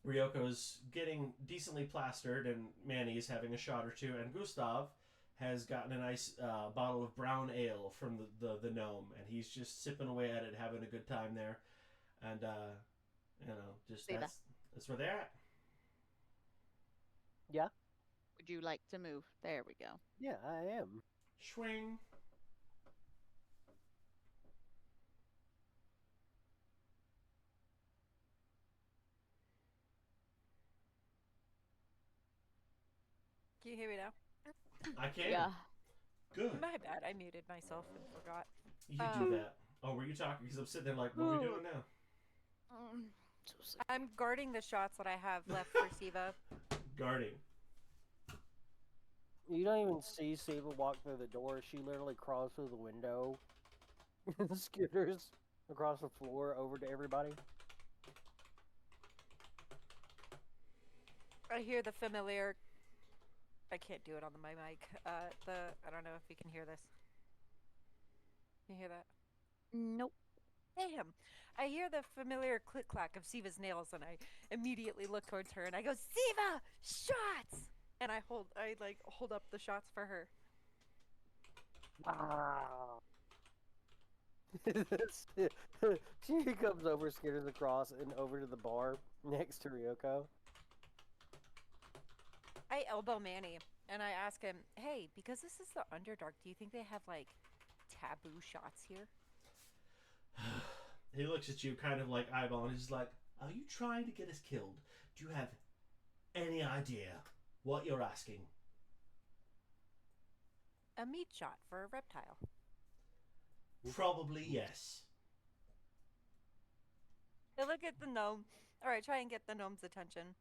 Ryoko's getting decently plastered, and Manny's having a shot or two, and Gustav has gotten a nice bottle of brown ale from the gnome, and he's just sipping away at it, having a good time there. And just Siva. that's where they're at. Yeah, Would you like to move? There we go. yeah, I am. Swing. Can you hear me now? I can. Yeah. Good. My bad. I muted myself and forgot. You do that. Oh, were you talking? Because I'm sitting there like, what are we doing now? So sick. I'm guarding the shots that I have left for Siva. Guarding. You don't even see Siva walk through the door. She literally crawls through the window, skitters across the floor over to everybody. I hear the familiar. I can't do it on my mic. I don't know if you can hear this. Can you hear that? Nope. Damn. I hear the familiar click clack of Siva's nails, and I immediately look towards her and I go, Siva, shots! And I hold up the shots for her. Wow. She comes over, skitters across, and over to the bar next to Ryoko. I elbow Manny and I ask him, hey, because this is the Underdark, do you think they have like taboo shots here? He looks at you kind of like eyeballing. He's like, are you trying to get us killed? Do you have any idea what you're asking? A meat shot for a reptile. Probably yes. I look at the gnome. All right, try and get the gnome's attention.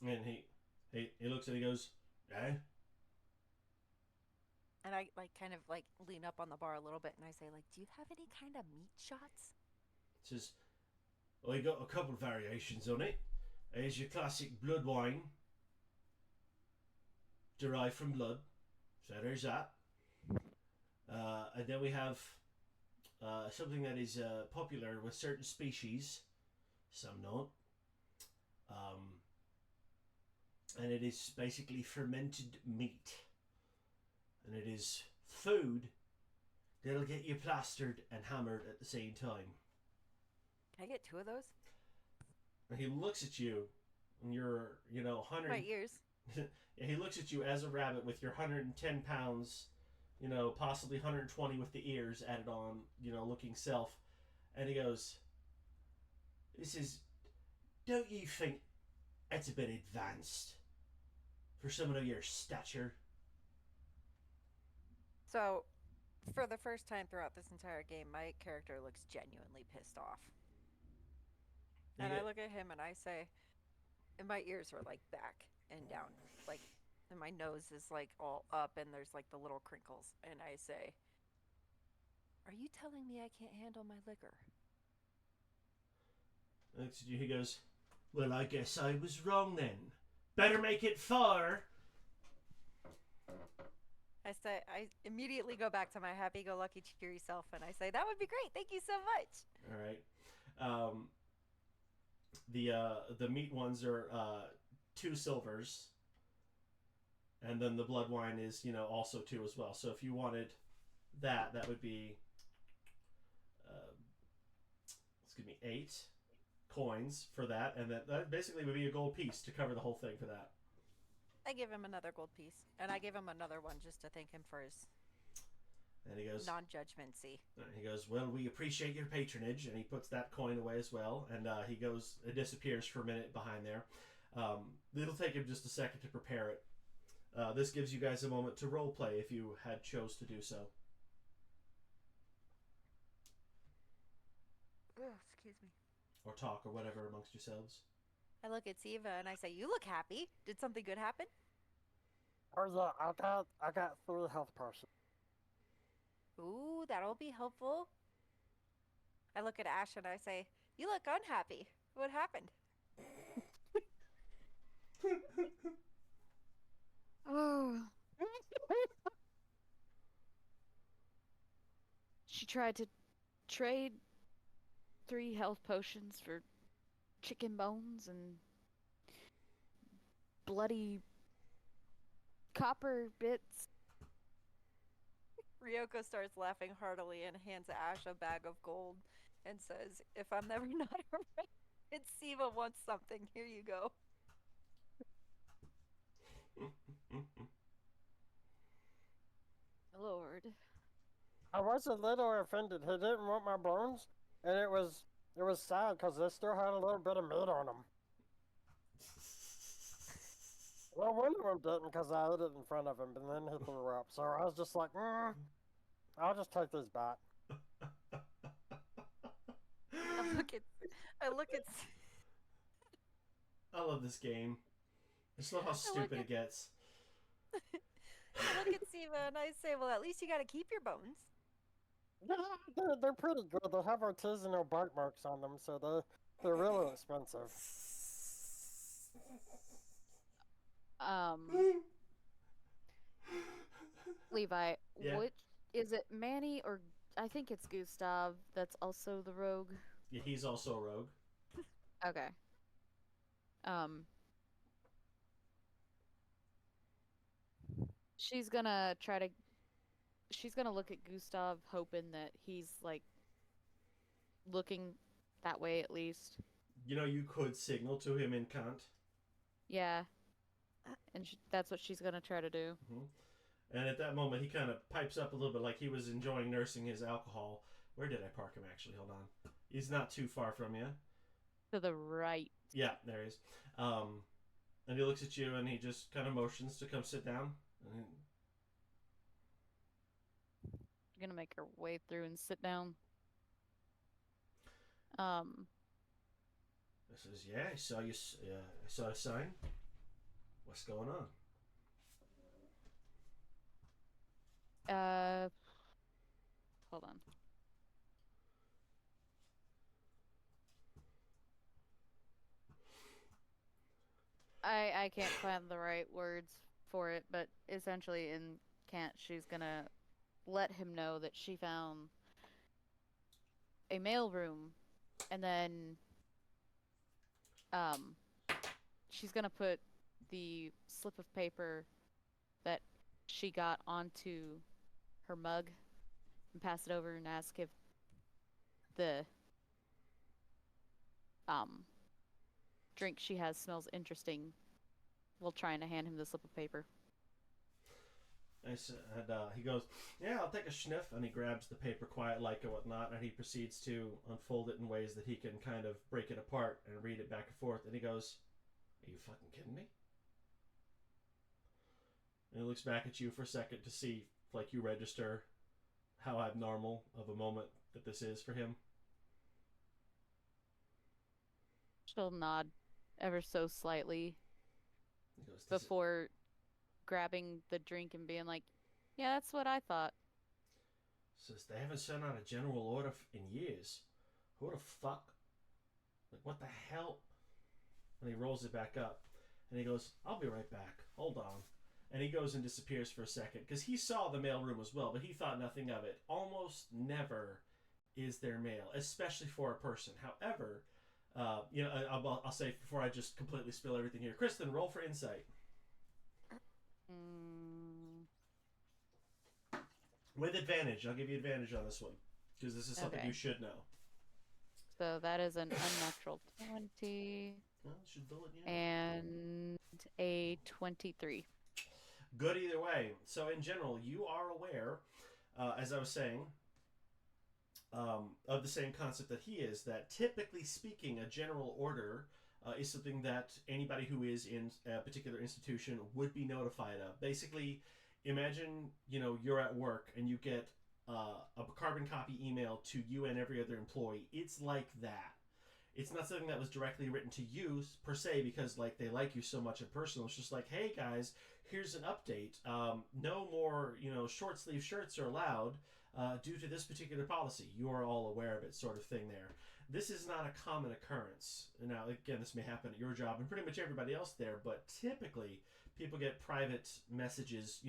And he looks and he goes, eh? And I kind of lean up on the bar a little bit and I say, do you have any kind of meat shots? Says, well, you got a couple of variations on it. There's your classic blood wine, derived from blood. So there's that. And then we have something that is popular with certain species, some not. And it is basically fermented meat. And it is food that'll get you plastered and hammered at the same time. Can I get 2 of those? And he looks at you, and you're, 100. My ears. He looks at you as a rabbit with your 110 pounds, possibly 120 with the ears added on, looking self. And he goes, don't you think it's a bit advanced for someone of your stature? So, for the first time throughout this entire game, my character looks genuinely pissed off. And I look at him and I say, and my ears are back and down, and my nose is all up and there's the little crinkles. And I say, are you telling me I can't handle my liquor? He goes, well, I guess I was wrong then. Better make it 4. I say, I immediately go back to my happy-go-lucky, cheery self, and I say, that would be great. Thank you so much. All right. The meat ones are 2 silvers, and then the blood wine is also 2 as well. So if you wanted that would be 8 coins for that, and that basically would be a gold piece to cover the whole thing for that. I give him another gold piece, and I give him another one just to thank him for his and he goes non-judgmency. He goes, well, we appreciate your patronage, and he puts that coin away as well, and it disappears for a minute behind there. It'll take him just a second to prepare it. This gives you guys a moment to role play if you had chose to do so. Oh, excuse me. Or talk or whatever amongst yourselves. I look at Siva and I say, you look happy. Did something good happen? I got 3 health person. Ooh, that'll be helpful. I look at Ash and I say, you look unhappy. What happened? Oh. She tried to trade 3 health potions for chicken bones and bloody copper bits. Ryoko starts laughing heartily and hands Ash a bag of gold and says, "If I'm never not around, and Siva wants something. Here you go." Lord. I was a little offended. He didn't want my bones, and it was sad because they still had a little bit of meat on them. Well, one of them didn't because I ate it in front of him, and then he threw up. So I was just like, I'll just take this back. I look at I love this game. I just love how stupid it gets. I look at Siva and I say, "Well, at least you got to keep your bones." Yeah, they're pretty good. They have artisanal bite marks on them, so they're really expensive. Levi, Yeah. which is it, Manny or I think it's Gustav that's also the rogue? Yeah, he's also a rogue. Okay. She's gonna look at Gustav hoping that he's like looking that way at least. You know, you could signal to him in Kant. Yeah. And that's what she's gonna try to do. And at that moment, he kind of pipes up a little bit like he was enjoying nursing his alcohol. Where did I park him, actually? Hold on. He's not too far from you. To the right. Yeah, there he is. And he looks at you, and he just kind of motions to come sit down. And Gonna make her way through and sit down. he says, "Yeah, I saw you. I saw a sign. What's going on?" Hold on. I can't find the right words for it, but essentially in Cant, she's gonna let him know that she found a mailroom, and then she's gonna put the slip of paper that she got onto her mug and pass it over and ask if the drink she has smells interesting while trying to hand him the slip of paper. And he goes, "Yeah, I'll take a sniff." And he grabs the paper quiet like and whatnot, and he proceeds to unfold it in ways that he can kind of break it apart and read it back and forth. And he goes, "Are you fucking kidding me?" And he looks back at you for a second to see if, like, you register how abnormal of a moment that this is for him. She'll nod ever so slightly He goes, before grabbing the drink and being like, "Yeah, that's what I thought." Says they haven't sent out a general order in years. Who the fuck? Like, what the hell? And he rolls it back up. And he goes, "I'll be right back. Hold on." And he goes and disappears for a second. Because he saw the mailroom as well, but he thought nothing of it. Almost never is there mail, especially for a person. However, I'll say before I just completely spill everything here. Kristen, roll for insight. With advantage. I'll give you advantage on this one. Because this is something you should know. So that is an unnatural 20. Well, should bullet you. And a 23. Good either way. So in general, you are aware, as I was saying, of the same concept that he is, that typically speaking, a general order is something that anybody who is in a particular institution would be notified of. Basically, imagine, you're at work and you get a carbon copy email to you and every other employee. It's like that. It's not something that was directly written to you per se because they like you so much in personal. It's just like, hey guys, here's an update. No more short sleeve shirts are allowed due to this particular policy. You are all aware of it, sort of thing. There, this is not a common occurrence. Now, again, this may happen at your job and pretty much everybody else there, but typically people get private messages,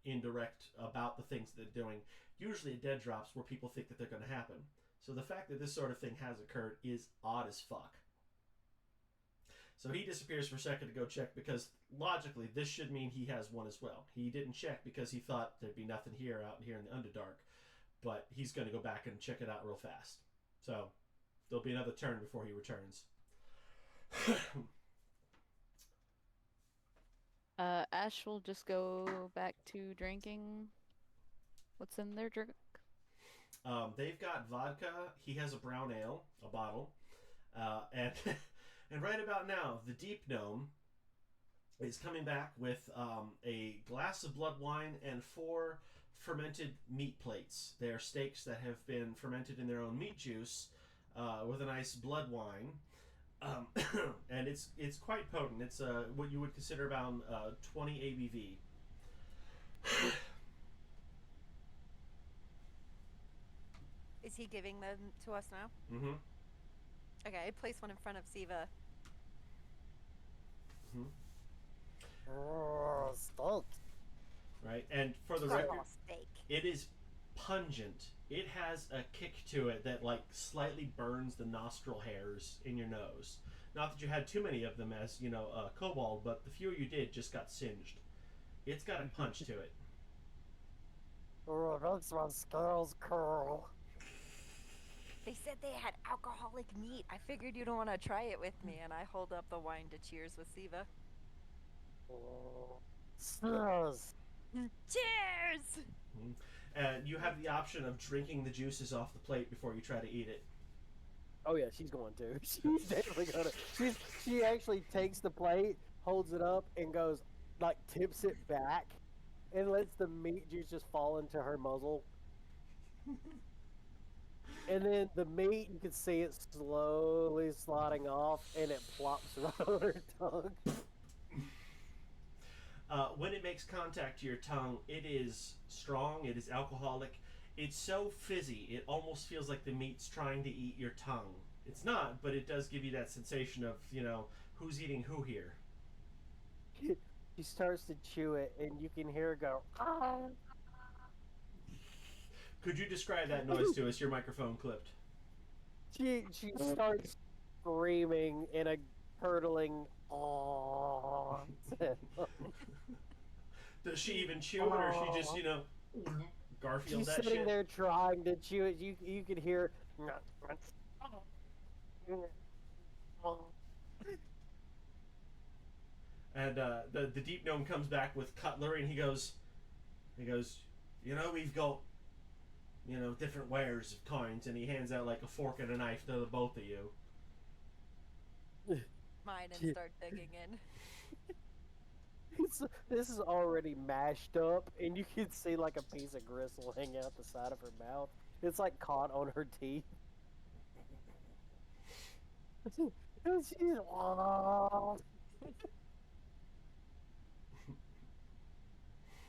indirect about the things that they're doing. Usually at dead drops where people think that they're going to happen. So the fact that this sort of thing has occurred is odd as fuck. So he disappears for a second to go check because logically this should mean he has one as well. He didn't check because he thought there'd be nothing here out here in the Underdark, but he's going to go back and check it out real fast. So there'll be another turn before he returns. Ash will just go back to drinking. What's in their drink? They've got vodka. He has a brown ale, a bottle, and and right about now, the Deep Gnome is coming back with a glass of blood wine and 4 fermented meat plates. They are steaks that have been fermented in their own meat juice with a nice blood wine. And it's quite potent. It's what you would consider about 20 ABV. Is he giving them to us now? Mm-hmm. Okay, I place one in front of Siva. Stoked. Right, and for the Got a record, little steak. it is pungent. It has a kick to it that like slightly burns the nostril hairs in your nose. Not that you had too many of them, as you know, kobold, but the few you did just got singed. It's got a punch to it. Oh, that's my scales curl. They said they had alcoholic meat. I figured you'd want to try it with me, and I hold up the wine to cheers with Siva. Cheers. Cheers! And you have the option of drinking the juices off the plate before you try to eat it. Oh yeah, she's going to. She's definitely gonna. She actually takes the plate, holds it up, and goes like tips it back, and lets the meat juice just fall into her muzzle. And then the meat, you can see it slowly sliding off, and it plops right on her tongue. When it makes contact to your tongue, it is strong, it is alcoholic. It's so fizzy, it almost feels like the meat's trying to eat your tongue. It's not, but it does give you that sensation of, you know, who's eating who here. She starts to chew it, and you can hear her go, ah. Could you describe that noise to us? Your microphone clipped. She starts screaming in a curdling, "Aww." Does she even chew it, or she just, you know, Garfield She's that sitting shit? there trying to chew it. You could hear. And the deep gnome comes back with cutlery, and he goes, you know, we've got, you know, different wares of coins, and he hands out like a fork and a knife to the both of you. Mine and start digging in. This is already mashed up, and you can see like a piece of gristle hanging out the side of her mouth. It's like caught on her teeth. And she's, "Aw."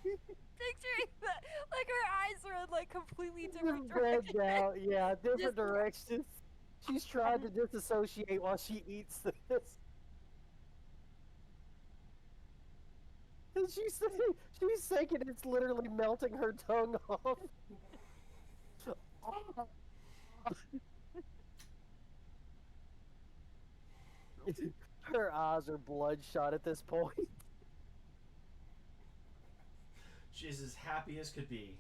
Picturing that, like her eyes are in like completely different Spread directions. out, yeah, different Just- directions. She's trying to disassociate while she eats this. And she's thinking it's literally melting her tongue off. Her eyes are bloodshot at this point. She's as happy as could be.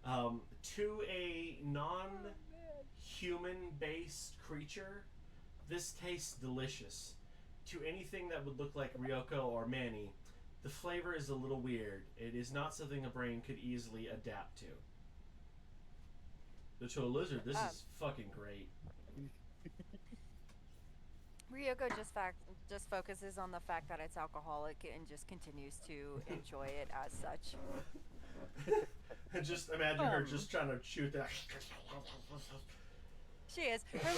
To a non-human-based creature, this tastes delicious. To anything that would look like Ryoko or Manny, the flavor is a little weird. It is not something a brain could easily adapt to. But to a lizard, this is fucking great. Ryoko just focuses on the fact that it's alcoholic and just continues to enjoy it as such. And just imagine her just trying to shoot that. She is. Her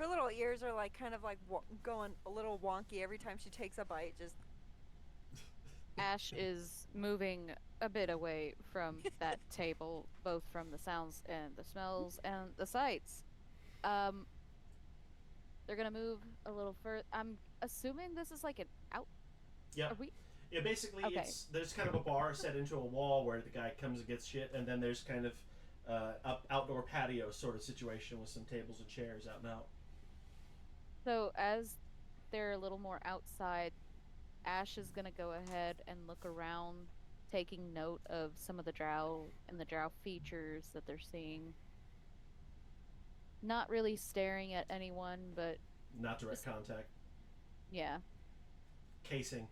little ears are like kind of like going a little wonky every time she takes a bite. Just Ash is moving a bit away from that table, both from the sounds and the smells and the sights. They're gonna move a little further. I'm assuming this is like an out. Yeah. Are we? Yeah, basically, Okay. there's kind of a bar set into a wall where the guy comes and gets shit, and then there's kind of outdoor patio sort of situation with some tables and chairs out and out. So as they're a little more outside, Ash is gonna go ahead and look around, taking note of some of the drow and the drow features that they're seeing. Not really staring at anyone, but Not direct contact. yeah, Casing.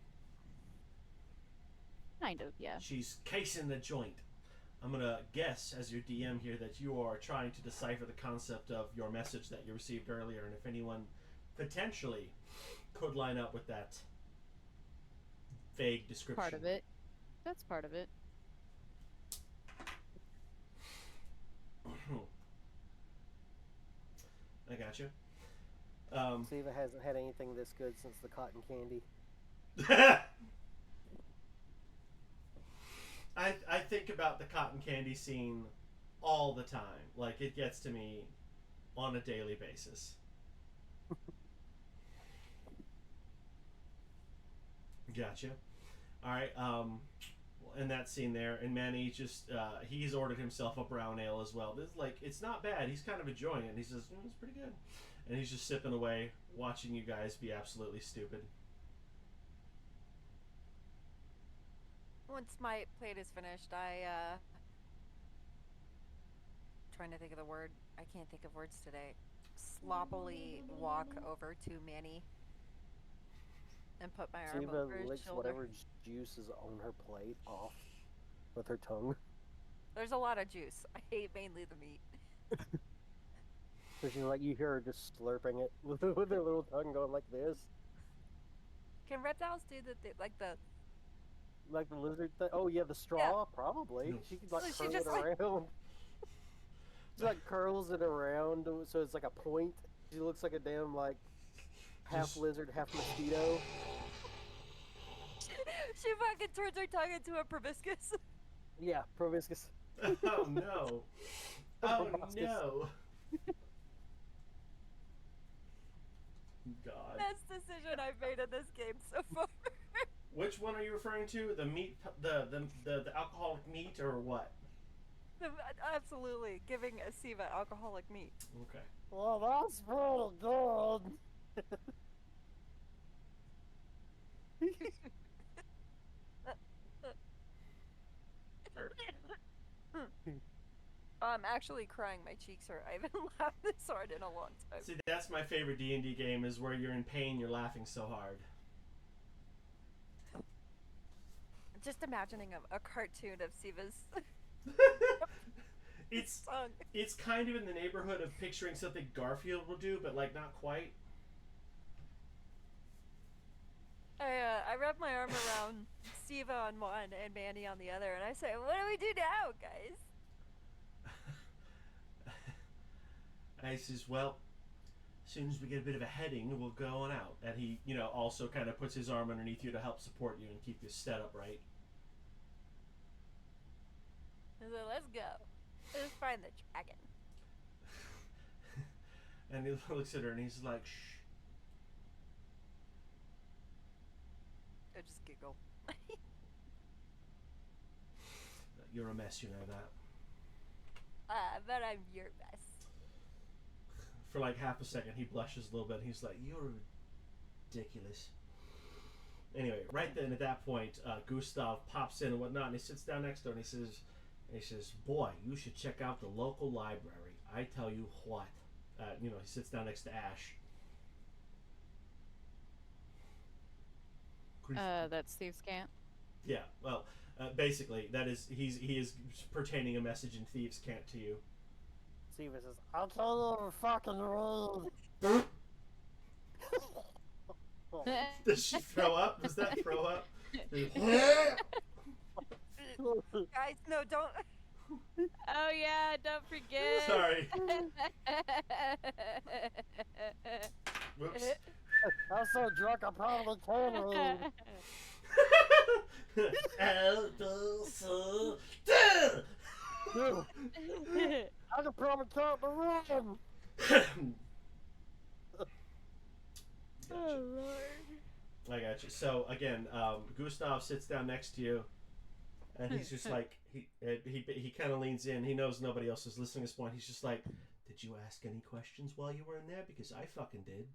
kind of, yeah. She's casing the joint. I'm gonna guess, as your DM here, that you are trying to decipher the concept of your message that you received earlier, and if anyone potentially could line up with that vague description. Part of it. That's part of it. I got you. Siva hasn't had anything this good since the cotton candy. I think about the cotton candy scene all the time. Like, it gets to me on a daily basis. Gotcha. All right. In that scene there, and Manny just he's ordered himself a brown ale as well. This like it's not bad. He's kind of enjoying it. And he says it's pretty good, and he's just sipping away, watching you guys be absolutely stupid. Once my plate is finished, trying to think of the word. I can't think of words today. Sloppily walk over to Manny and put my arm Siva over his licks shoulder. whatever juice is on her plate off with her tongue. There's a lot of juice. I hate mainly the meat. So she's like, you hear her just slurping it with her little tongue going like this. Can reptiles do like the? Like the lizard thing. Oh yeah, the straw, probably. No. She could like So she curl just, it like- around. She like curls it around so it's like a point. She looks like a damn like half Just- lizard, half mosquito. She fucking turns her tongue into a proboscis. Yeah, proboscis. Oh no! Oh Proboscis. no! God. Best decision I've made in this game so far. Which one are you referring to? The meat, the alcoholic meat, or what? Absolutely, giving a Siva alcoholic meat. Okay. Well, that's pretty good. I'm actually crying. My cheeks hurt. I haven't laughed this hard in a long time. See, that's my favorite D&D game, is where you're in pain, you're laughing so hard. Just imagining a cartoon of Siva's It's tongue. it's kind of in the neighborhood of picturing something Garfield will do, but like not quite. I wrap my arm around Siva on one and Manny on the other, and I say, "What do we do now, guys?" I says, well, as soon as we get a bit of a heading, we'll go on out. And he, also kind of puts his arm underneath you to help support you and keep you set upright. I said, "Let's go. Let's find the dragon." And he looks at her and he's like, shh. I just giggle. You're a mess, you know that. But I'm your best. For like half a second, he blushes a little bit. And he's like, "You're ridiculous." Anyway, right then at that point, Gustav pops in and whatnot, and he sits down next to her and he says, "Boy, you should check out the local library. I tell you what." He sits down next to Ash. That's Thieves' Cant. Yeah, well, basically, that is he is pertaining a message in Thieves' Cant to you. Siva says, I'll tell you over fucking road. Does she throw up? Does that throw up? Guys, no, don't. Oh yeah, don't forget. Sorry. Whoops. I'm so drunk I probably can road. I can probably count the room. Oh Lord. I got you. So again, Gustav sits down next to you, and he's just like he kind of leans in. He knows nobody else is listening at this point. He's just like, "Did you ask any questions while you were in there? Because I fucking did."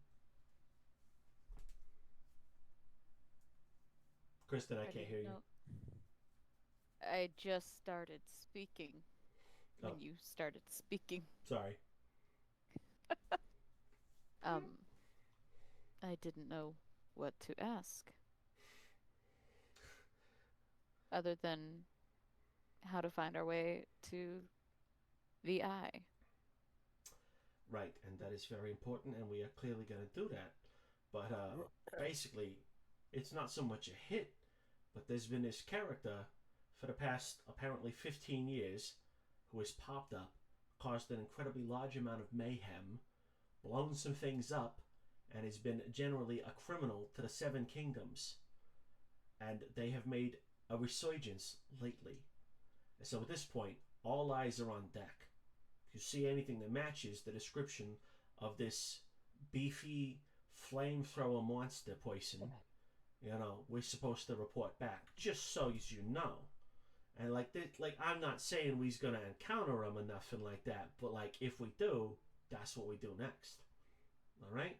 Kristen, I can't hear you. I just started speaking when Oh. you started speaking. Sorry. I didn't know what to ask. Other than how to find our way to the eye. Right, and that is very important, and we are clearly going to do that. But basically, it's not so much a hit, but there's been this character for the past apparently 15 years who has popped up, caused an incredibly large amount of mayhem, blown some things up, and has been generally a criminal to the Seven Kingdoms. And they have made a resurgence lately. And so at this point, all eyes are on deck. If you see anything that matches the description of this beefy flamethrower monster person, we're supposed to report back, just so as you know. And like I'm not saying we's gonna encounter him or nothing like that, but like if we do, that's what we do next. All right.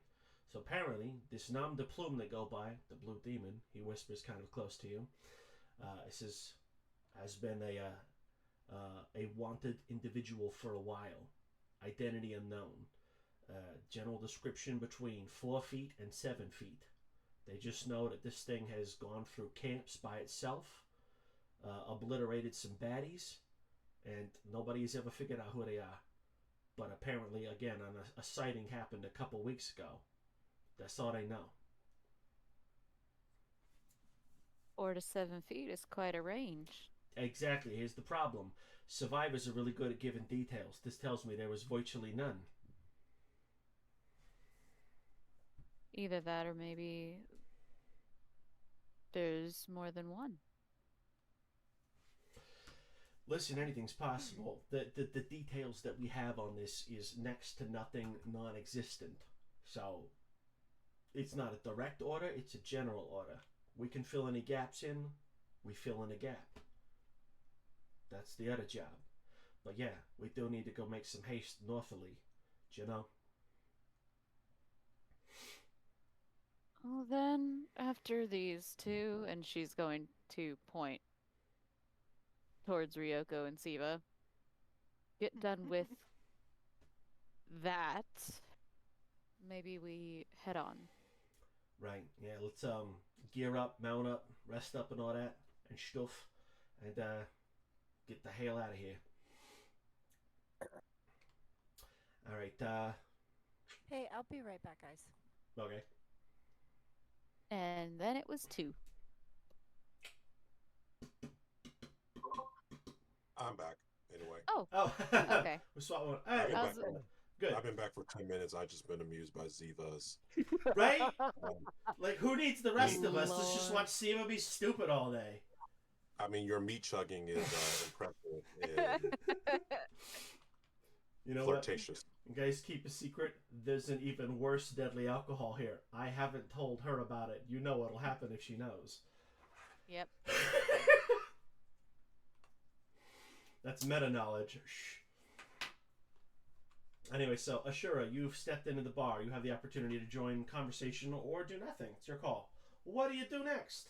So apparently, this nom de plume that go by, the Blue Demon, he whispers kind of close to you. Has been a wanted individual for a while. Identity unknown. General description between 4 feet and 7 feet. They just know that this thing has gone through camps by itself, obliterated some baddies, and nobody's ever figured out who they are. But apparently, again, a sighting happened a couple weeks ago. That's all they know. 4 to 7 feet is quite a range. Exactly. Here's the problem. Survivors are really good at giving details. This tells me there was virtually none. Either that or maybe there's more than one. Listen, anything's possible. The details that we have on this is next to nothing, non-existent. So it's not a direct order, it's a general order. We can fill any gaps in, we fill in a gap. That's the other job. But yeah, we do need to go make some haste northerly. Do you know? Well then, after these two, and she's going to point towards Ryoko and Siva, get done with that, maybe we head on. Right, yeah, let's gear up, mount up, rest up and all that, and stuff, and get the hell out of here. Alright, Hey, I'll be right back, guys. okay. And then it was 2. I'm back anyway. Oh, Oh, okay. We're swapping. I've been, Hey, back for, good. I've been back for 10 minutes. I've just been amused by Ziva's. Right? Like, who needs the rest of us? Lord. Let's just watch Siva be stupid all day. I mean, your meat chugging is impressive and You know flirtatious. what? You guys, keep a secret. There's an even worse deadly alcohol here. I haven't told her about it. You know what'll happen if she knows. Yep. That's meta knowledge. Shh. Anyway, so Ashura, you've stepped into the bar. You have the opportunity to join conversation or do nothing. It's your call. What do you do next?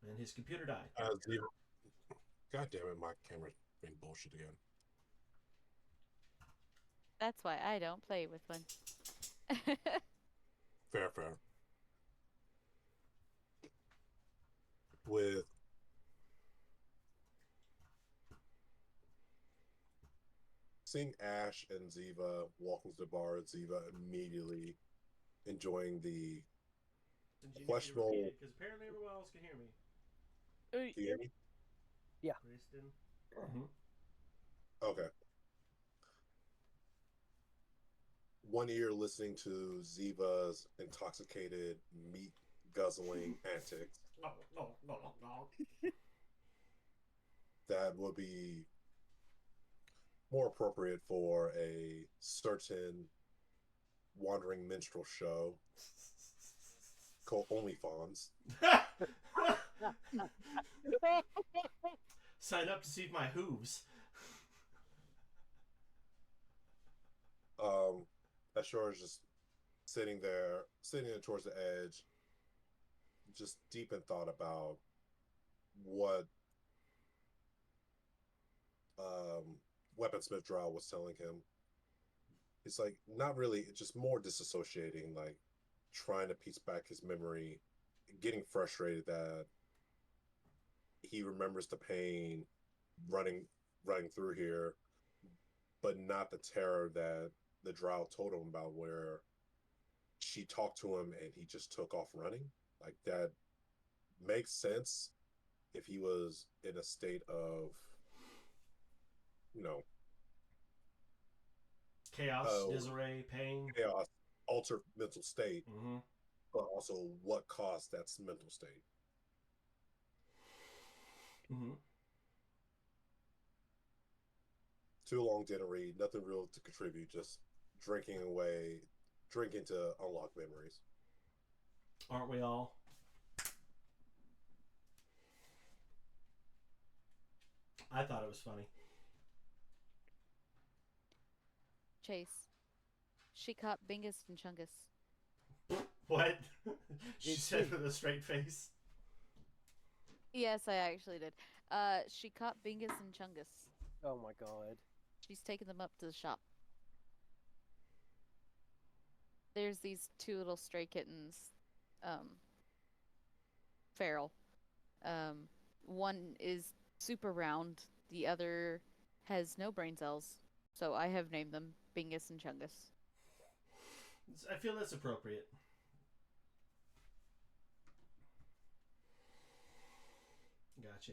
And his computer died. Ziva, God damn it, my camera's being bullshit again. That's why I don't play with one. Fair, fair. With seeing Ash and Ziva walking to the bar, Ziva immediately enjoying the questionable. Because apparently everyone else can hear me. Do you hear me? Kristen. Okay. One ear listening to Ziva's intoxicated, meat guzzling antics. No. That would be more appropriate for a certain wandering minstrel show called OnlyFans. Sign up to see my hooves. Ashura is just sitting there towards the edge, just deep in thought about what Weaponsmith Drow was telling him. It's like not really, just more disassociating, like trying to piece back his memory, getting frustrated that he remembers the pain running through here, but not the terror that the Drow told him about, where she talked to him and he just took off running. Like that makes sense if he was in a state of, you know, Chaos, disarray, pain. chaos, altered mental state, Mm-hmm. but also what caused that mental state. Mm-hmm. Too long, didn't read, nothing real to contribute, just drinking to unlock memories. Aren't we all? I thought it was funny. Chase. She caught Bingus and Chungus. What? She Did said she? with a straight face. Yes, I actually did. She caught Bingus and Chungus. Oh my god. She's taking them up to the shop. There's these two little stray kittens, feral. One is super round, the other has no brain cells, so I have named them Bingus and Chungus. I feel that's appropriate. Gotcha.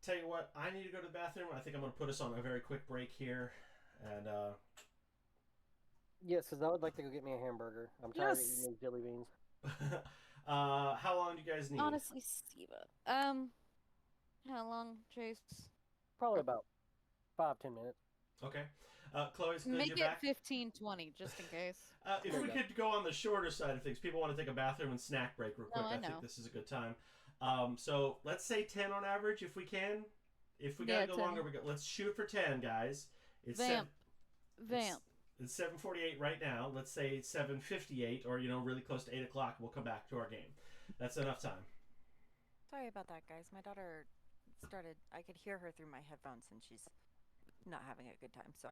Tell you what, I need to go to the bathroom. I think I'm going to put us on a very quick break here. And, Yes, because I would like to go get me a hamburger. I'm tired of eating these jelly beans. how long do you guys need? Honestly, Siva. How long, Chase? Probably about 5-10 minutes. Okay. Chloe's good. Make You're it back? 15-20, just in case. If we could go on the shorter side of things, people want to take a bathroom and snack break real quick. No, I think know. this is a good time. So let's say 10 on average if we can. If we gotta Yeah, go 10. longer, let's shoot for 10, guys. It's Vamp. It's 7:48 right now. Let's say 7:58, or really close to 8 o'clock. We'll come back to our game. That's enough time. Sorry about that, guys. My daughter I could hear her through my headphones, and she's not having a good time. So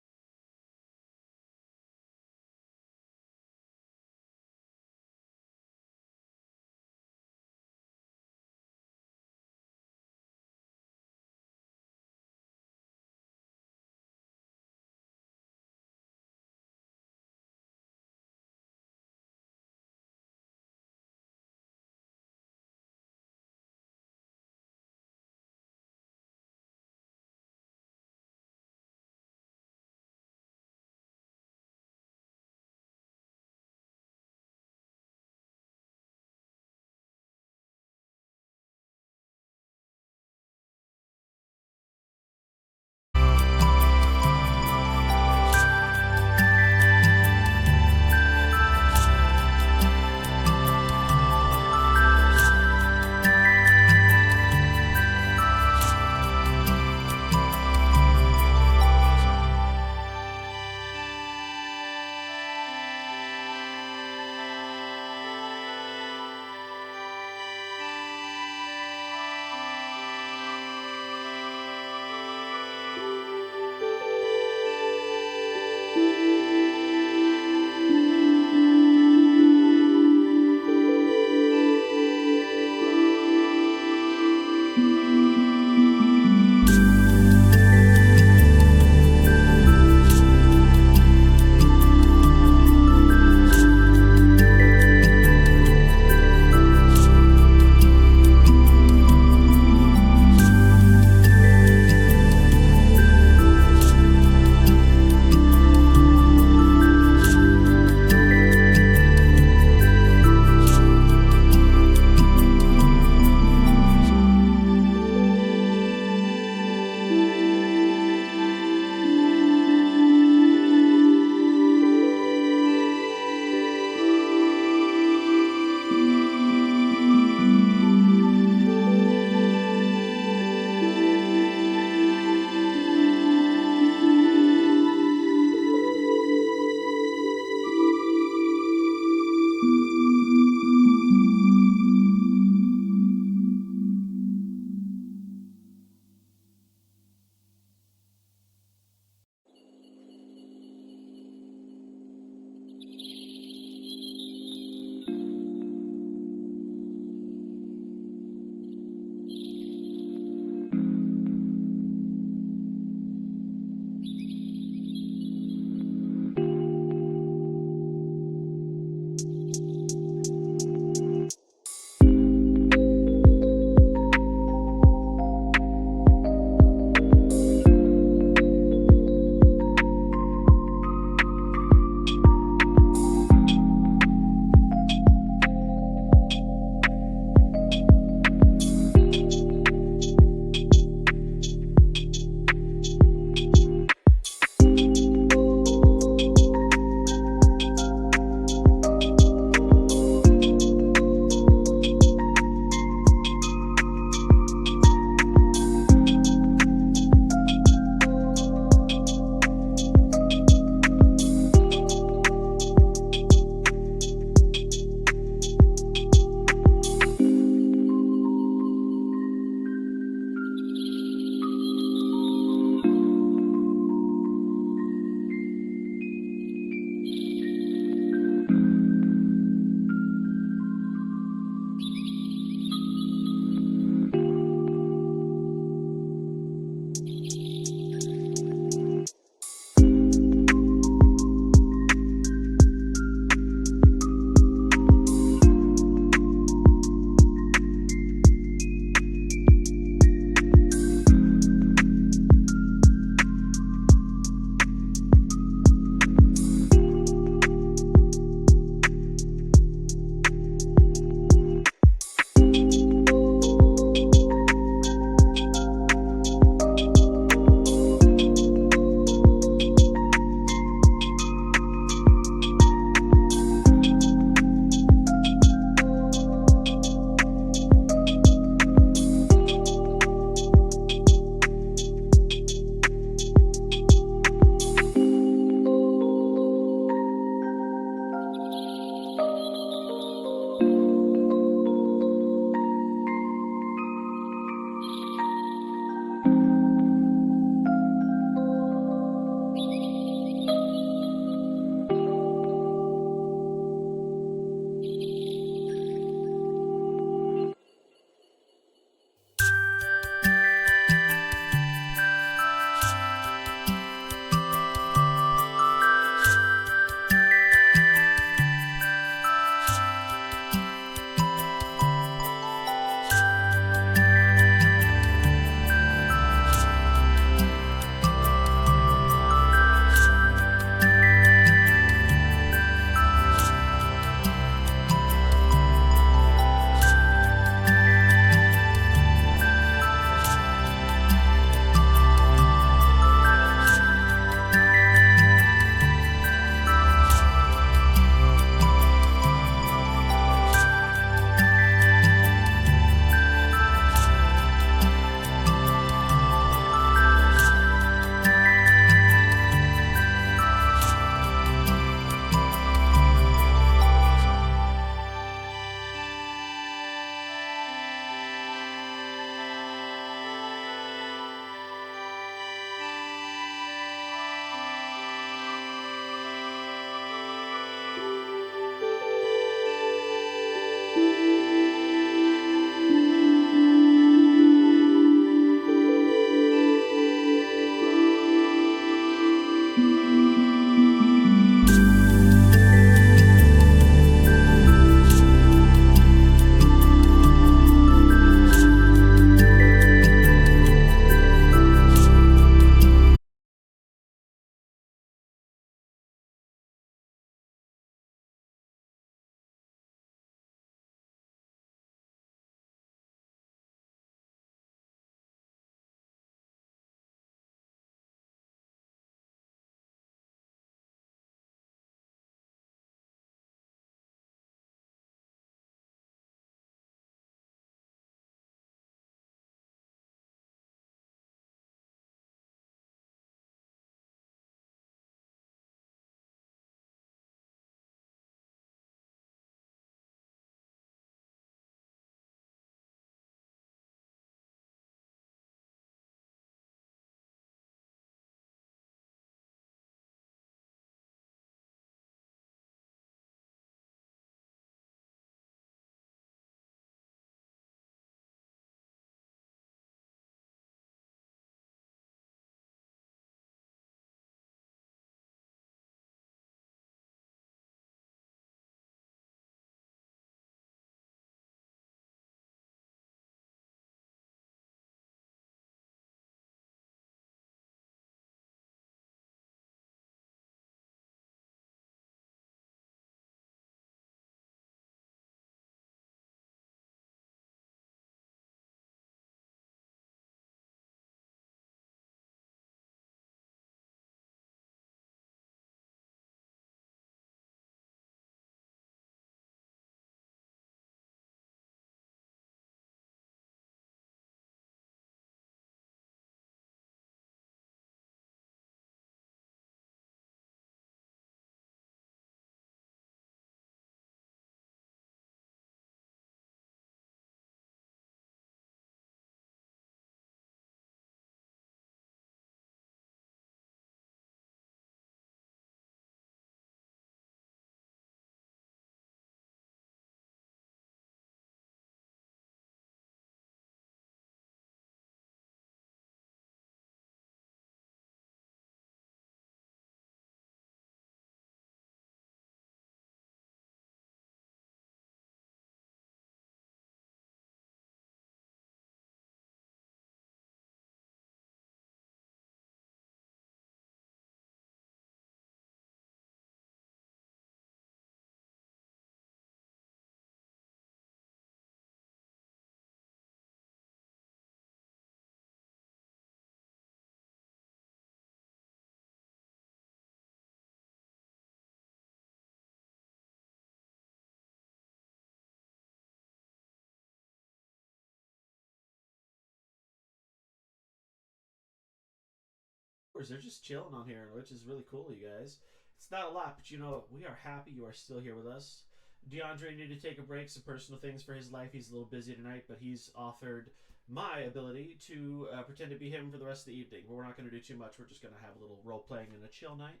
They're just chilling on here, which is really cool, you guys. It's not a lot, but you know, we are happy you are still here with us. DeAndre needed to take a break, some personal things for his life. He's a little busy tonight, but he's offered my ability to pretend to be him for the rest of the evening. But we're not going to do too much. We're just going to have a little role playing and a chill night.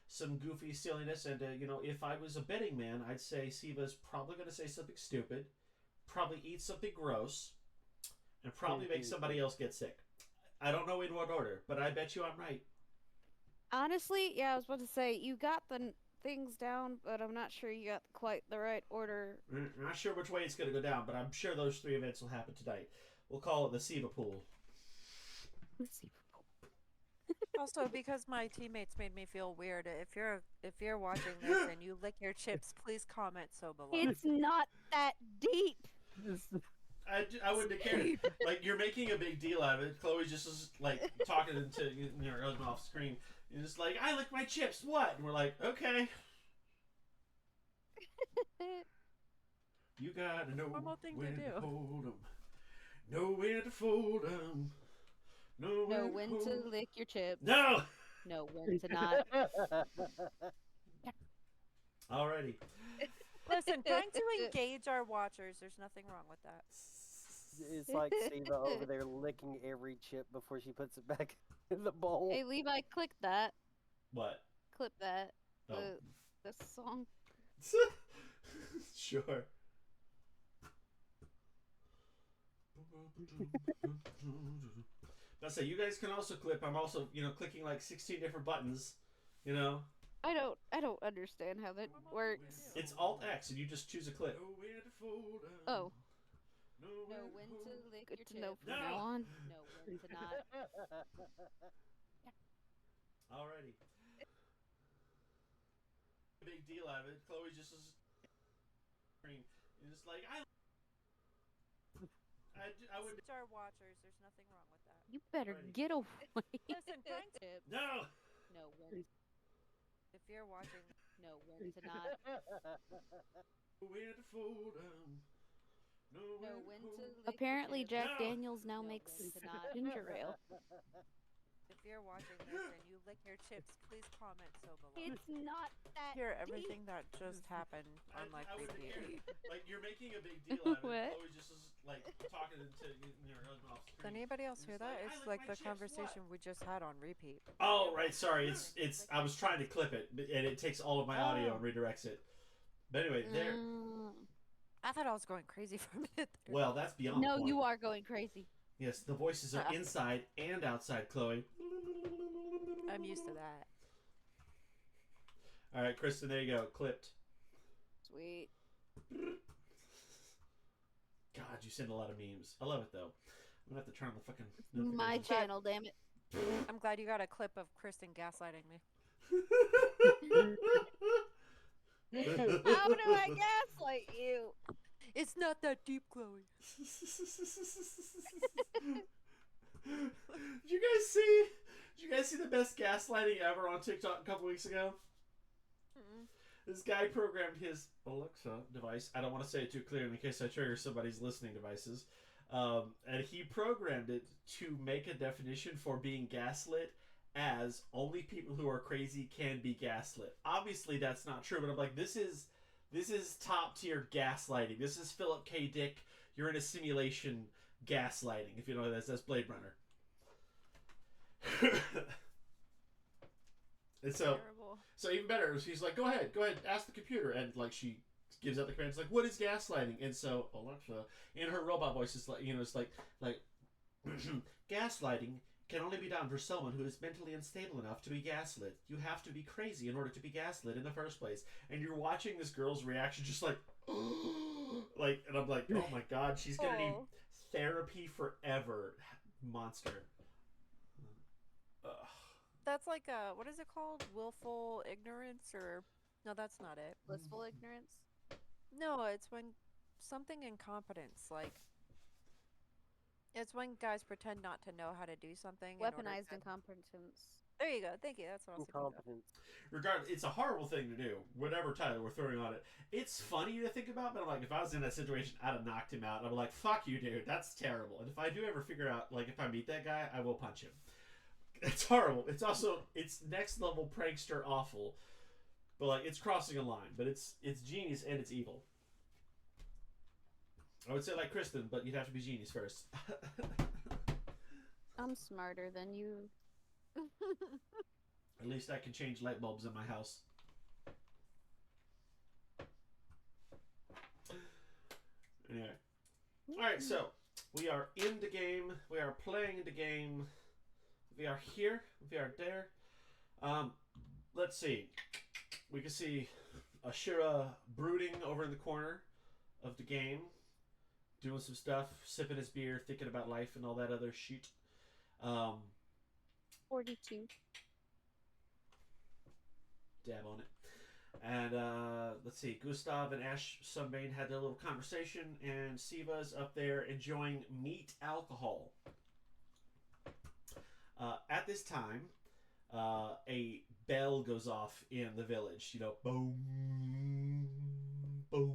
Some goofy silliness, and you know, if I was a betting man, I'd say Siva's probably going to say something stupid, probably eat something gross, and probably make somebody else get sick. I don't know in what order, but I bet you I'm right. Honestly, yeah, I was about to say you got the things down, but I'm not sure you got quite the right order. I'm not sure which way it's going to go down, but I'm sure those 3 events will happen tonight. We'll call it the Siva pool. Also, because my teammates made me feel weird, if you're watching this and you lick your chips, please comment so below. It's not that deep. I wouldn't have cared. Like, you're making a big deal out of it. Chloe just is, like, talking to her husband off screen. You're just like, I lick my chips, what? And we're like, okay. You gotta know Normal thing to when do. to hold 'em. Know when to fold 'em. Know when hold to 'em. lick your chips. No! Know when to not. Alrighty. Listen, trying to engage our watchers, there's nothing wrong with that. It's like Siva over there licking every chip before she puts it back in the bowl. Hey, Levi, click that. What? Clip that. Oh. The song. Sure. That's it. You guys can also clip. I'm also, clicking like 16 different buttons. I don't understand how that works. It's Alt X, and you just choose a clip. Oh. Know when to lick your chips. Know from now on. Know when to not. Alrighty. Big deal out of it. Chloe just is. You're just like I would. Our watchers, there's nothing wrong with that. You better Alrighty. get away. Listen, trying to No. Know when. if you're watching, Know when to not. Where to fold 'em. Know when to lick your Apparently, chips. Jack No. Daniels now Know makes when to not. ginger ale. if you're watching this and you lick your chips, please comment so below. It's not that Hear deep. everything that just happened on like I wouldn't repeat. care. Like, you're making a big deal out of it. What? Chloe just is like talking to your husband off Did screen. anybody else hear It's that? like, I It's lick like my the chips, conversation we just had on repeat. Oh, right. Sorry. It's. I was trying to clip it, and it takes all of my audio and redirects it. But anyway, there. I thought I was going crazy for a minute there. Well, that's beyond. No, the point. you are going crazy. Yes, the voices are inside and outside Chloe. I'm used to that. All right, Kristen. There you go. Clipped. Sweet. God, you send a lot of memes. I love it though. I'm gonna have to turn on the fucking. My notifications. channel, damn it. I'm glad you got a clip of Kristen gaslighting me. How do I gaslight you? It's not that deep, Chloe. Did you guys see? Did you guys see the best gaslighting ever on TikTok a couple weeks ago? This guy programmed his Alexa device. I don't want to say it too clearly in case I trigger somebody's listening devices. And he programmed it to make a definition for being gaslit as only people who are crazy can be gaslit. Obviously, that's not true, but I'm like, this is top tier gaslighting. This is Philip K. Dick. You're in a simulation gaslighting. If you know what that's Blade Runner. And so, Terrible. so even better, she's like, go ahead, ask the computer. And like, she gives out the command. It's like, what is gaslighting? And so Alexa, in her robot voice, is like, it's like gaslighting can only be done for someone who is mentally unstable enough to be gaslit. You have to be crazy in order to be gaslit in the first place. And you're watching this girl's reaction, just like, like, and I'm like, oh my god, she's gonna need therapy forever, monster. Ugh. That's like what is it called? Willful ignorance, or no, that's not it. Blissful ignorance? No, it's when something incompetence, like it's when guys pretend not to know how to do something. Weaponized incompetence. There you go. Thank you. That's what I was thinking of. Incompetence. Regardless, it's a horrible thing to do. Whatever title we're throwing on it, it's funny to think about. But I'm like, if I was in that situation, I'd have knocked him out. I'd be like, "Fuck you, dude. That's terrible." And if I do ever figure out, like, if I meet that guy, I will punch him. It's horrible. It's also it's next level prankster awful, but like it's crossing a line. But it's genius and it's evil. I would say like Kristen, but you'd have to be genius first. I'm smarter than you. At least I can change light bulbs in my house. Anyway. Alright, so we are in the game. We are playing the game. We are here. We are there. Let's see. We can see Ashura brooding over in the corner of the game, doing some stuff, sipping his beer, thinking about life and all that other shit. 42. Dab on it. And let's see, Gustav and Ash Sunbane had their little conversation, and Siva's up there enjoying meat alcohol. At this time, a bell goes off in the village. You know, boom, boom,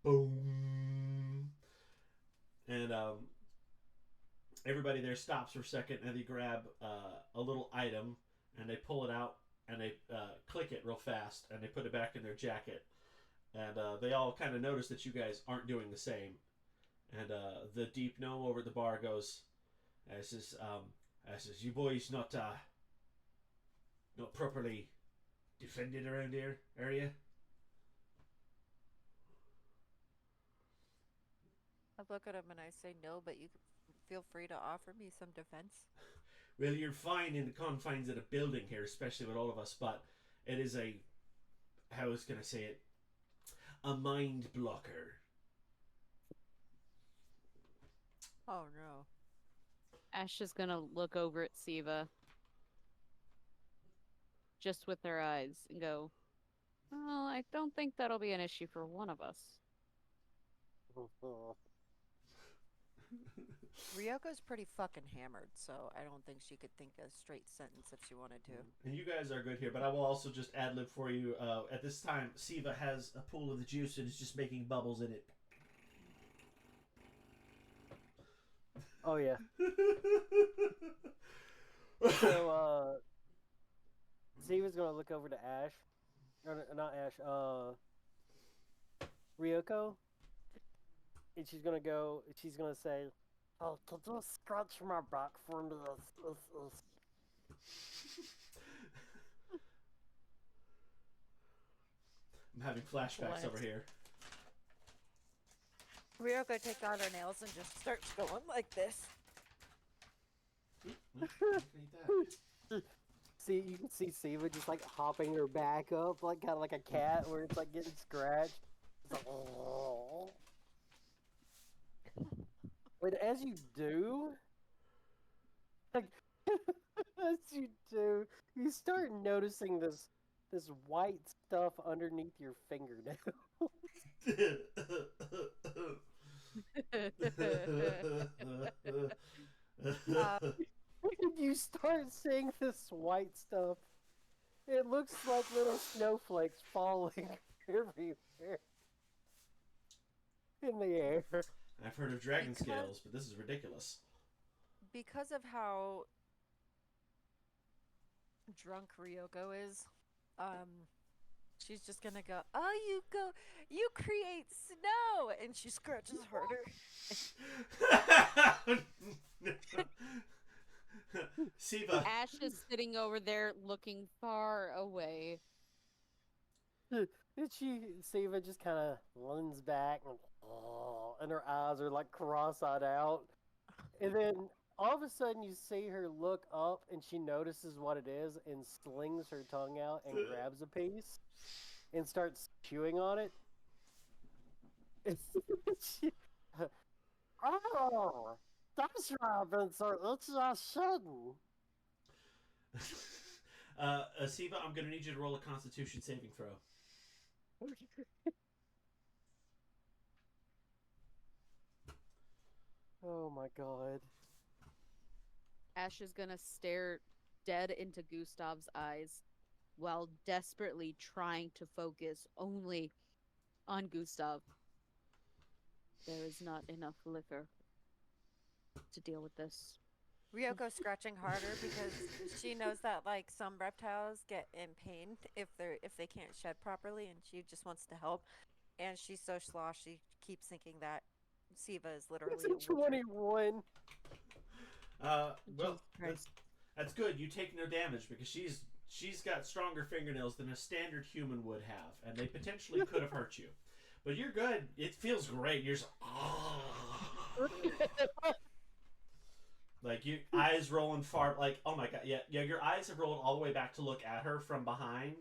boom. And everybody there stops for a second, and they grab a little item, and they pull it out, and they click it real fast, and they put it back in their jacket. And they all kind of notice that you guys aren't doing the same. And the deep gnome over at the bar goes, says, you boys not properly defended around here, are you? I look at him and I say no, but you feel free to offer me some defense. Well, you're fine in the confines of the building here, especially with all of us, but it is a, how was going to say it, a mind blocker. Oh no. Ash is gonna look over at Siva, just with her eyes, and go, well, I don't think that'll be an issue for one of us. Ryoko's pretty fucking hammered, so I don't think she could think a straight sentence if she wanted to. And you guys are good here, but I will also just ad-lib for you. At this time, Siva has a pool of the juice and is just making bubbles in it. Oh yeah. So Siva's gonna look over to Ash, or not Ash, Ryoko, and she's gonna say, "Oh, could you scratch my back for me?" I'm having flashbacks over here. Ryoko takes out her nails and just starts going like this. See, you can see Siva just like hopping her back up, like kind of like a cat, where it's like getting scratched. It's like, oh. But as you do, like, you start noticing this white stuff underneath your fingernail. You start seeing this white stuff. It looks like little snowflakes falling everywhere in the air. I've heard of dragon scales, but this is ridiculous. Because of how drunk Ryoko is, she's just gonna go, oh, you create snow! And she scratches harder. Siva. Ash is sitting over there looking far away. Siva just kind of leans back and her eyes are like cross-eyed out. And then all of a sudden you see her look up and she notices what it is and slings her tongue out and grabs a piece and starts chewing on it. Oh, that's why I've been so itchy I shouldn't. Siva, I'm gonna need you to roll a Constitution saving throw. Oh my god. Ash is gonna stare dead into Gustav's eyes while desperately trying to focus only on Gustav. There is not enough liquor to deal with this. Ryoko's scratching harder because she knows that like some reptiles get in pain if they can't shed properly, and she just wants to help. And she's so sloshed, she keeps thinking that Siva is It's literally a a wizard. 21. Well, Jesus Christ. that's good. You take no damage because she's got stronger fingernails than a standard human would have, and they potentially could have hurt you. But you're good. It feels great. You're just, like your eyes rolling far. Like, oh my god, yeah. Your eyes have rolled all the way back to look at her from behind,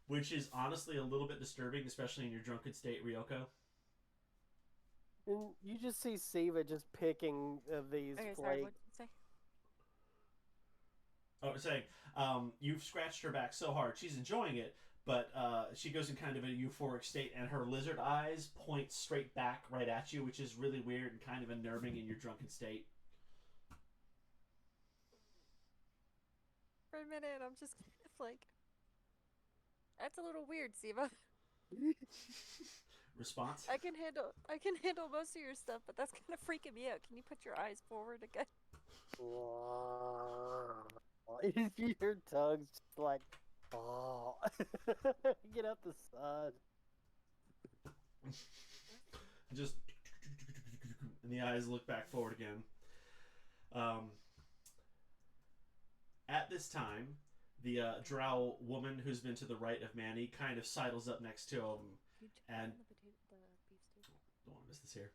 which is honestly a little bit disturbing, especially in your drunken state, Ryoko. And you just see Siva just picking these Okay, sorry, flakes. what did you say? Oh, I was saying, you've scratched her back so hard, she's enjoying it, but she goes in kind of a euphoric state, and her lizard eyes point straight back right at you, which is really weird and kind of unnerving in your drunken state. For a minute, I'm just kind of like, that's a little weird, Siva. Response? I can handle most of your stuff, but that's kind of freaking me out. Can you put your eyes forward again? Your tongue's just like, oh. Get out the sun. Just, and the eyes look back forward again. At this time, the drow woman who's been to the right of Manny kind of sidles up next to him. And don't want to miss this here.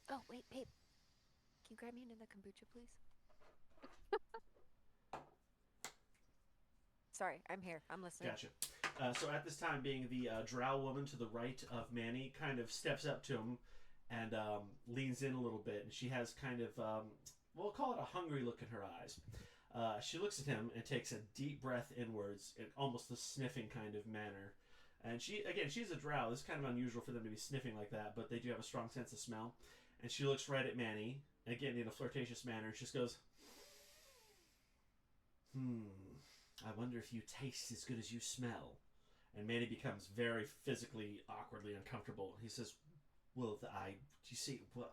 Oh, wait, babe. Can you grab me another kombucha, please? Sorry, I'm here. I'm listening. Gotcha. So at this time, being the drow woman to the right of Manny kind of steps up to him and leans in a little bit, and she has kind of, we'll call it a hungry look in her eyes. She looks at him and takes a deep breath inwards in almost a sniffing kind of manner. And she's a drow. This is kind of unusual for them to be sniffing like that, but they do have a strong sense of smell. And she looks right at Manny, again in a flirtatious manner. She just goes, I wonder if you taste as good as you smell. And Manny becomes very physically, awkwardly uncomfortable. He says, well, you see, well,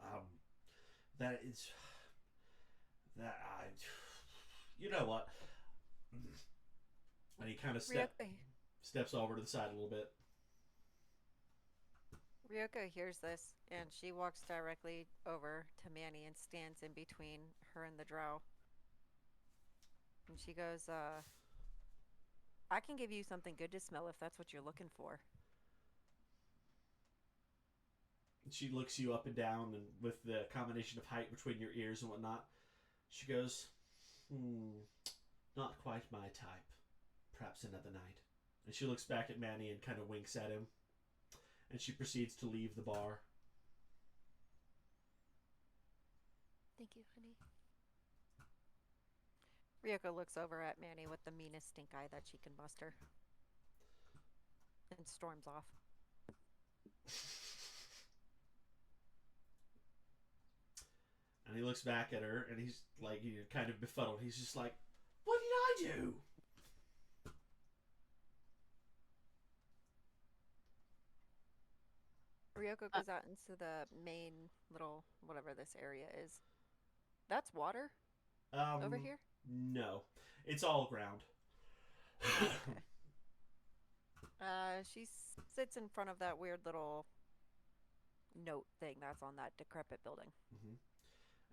that is, you know what? And he kind of steps over to the side a little bit. Ryoko hears this, and she walks directly over to Manny and stands in between her and the drow. And she goes, I can give you something good to smell if that's what you're looking for. She looks you up and down, and with the combination of height between your ears and whatnot, she goes, not quite my type. Perhaps another night. And she looks back at Manny and kind of winks at him. And she proceeds to leave the bar. Thank you, honey. Ryoko looks over at Manny with the meanest stink eye that she can muster. And storms off. And he looks back at her, and he's like, kind of befuddled. He's just like, what did I do? Ryoko goes out into the main little, whatever this area is. That's water? Over here? No. It's all ground. Okay. She sits in front of that weird little note thing that's on that decrepit building. Mm-hmm.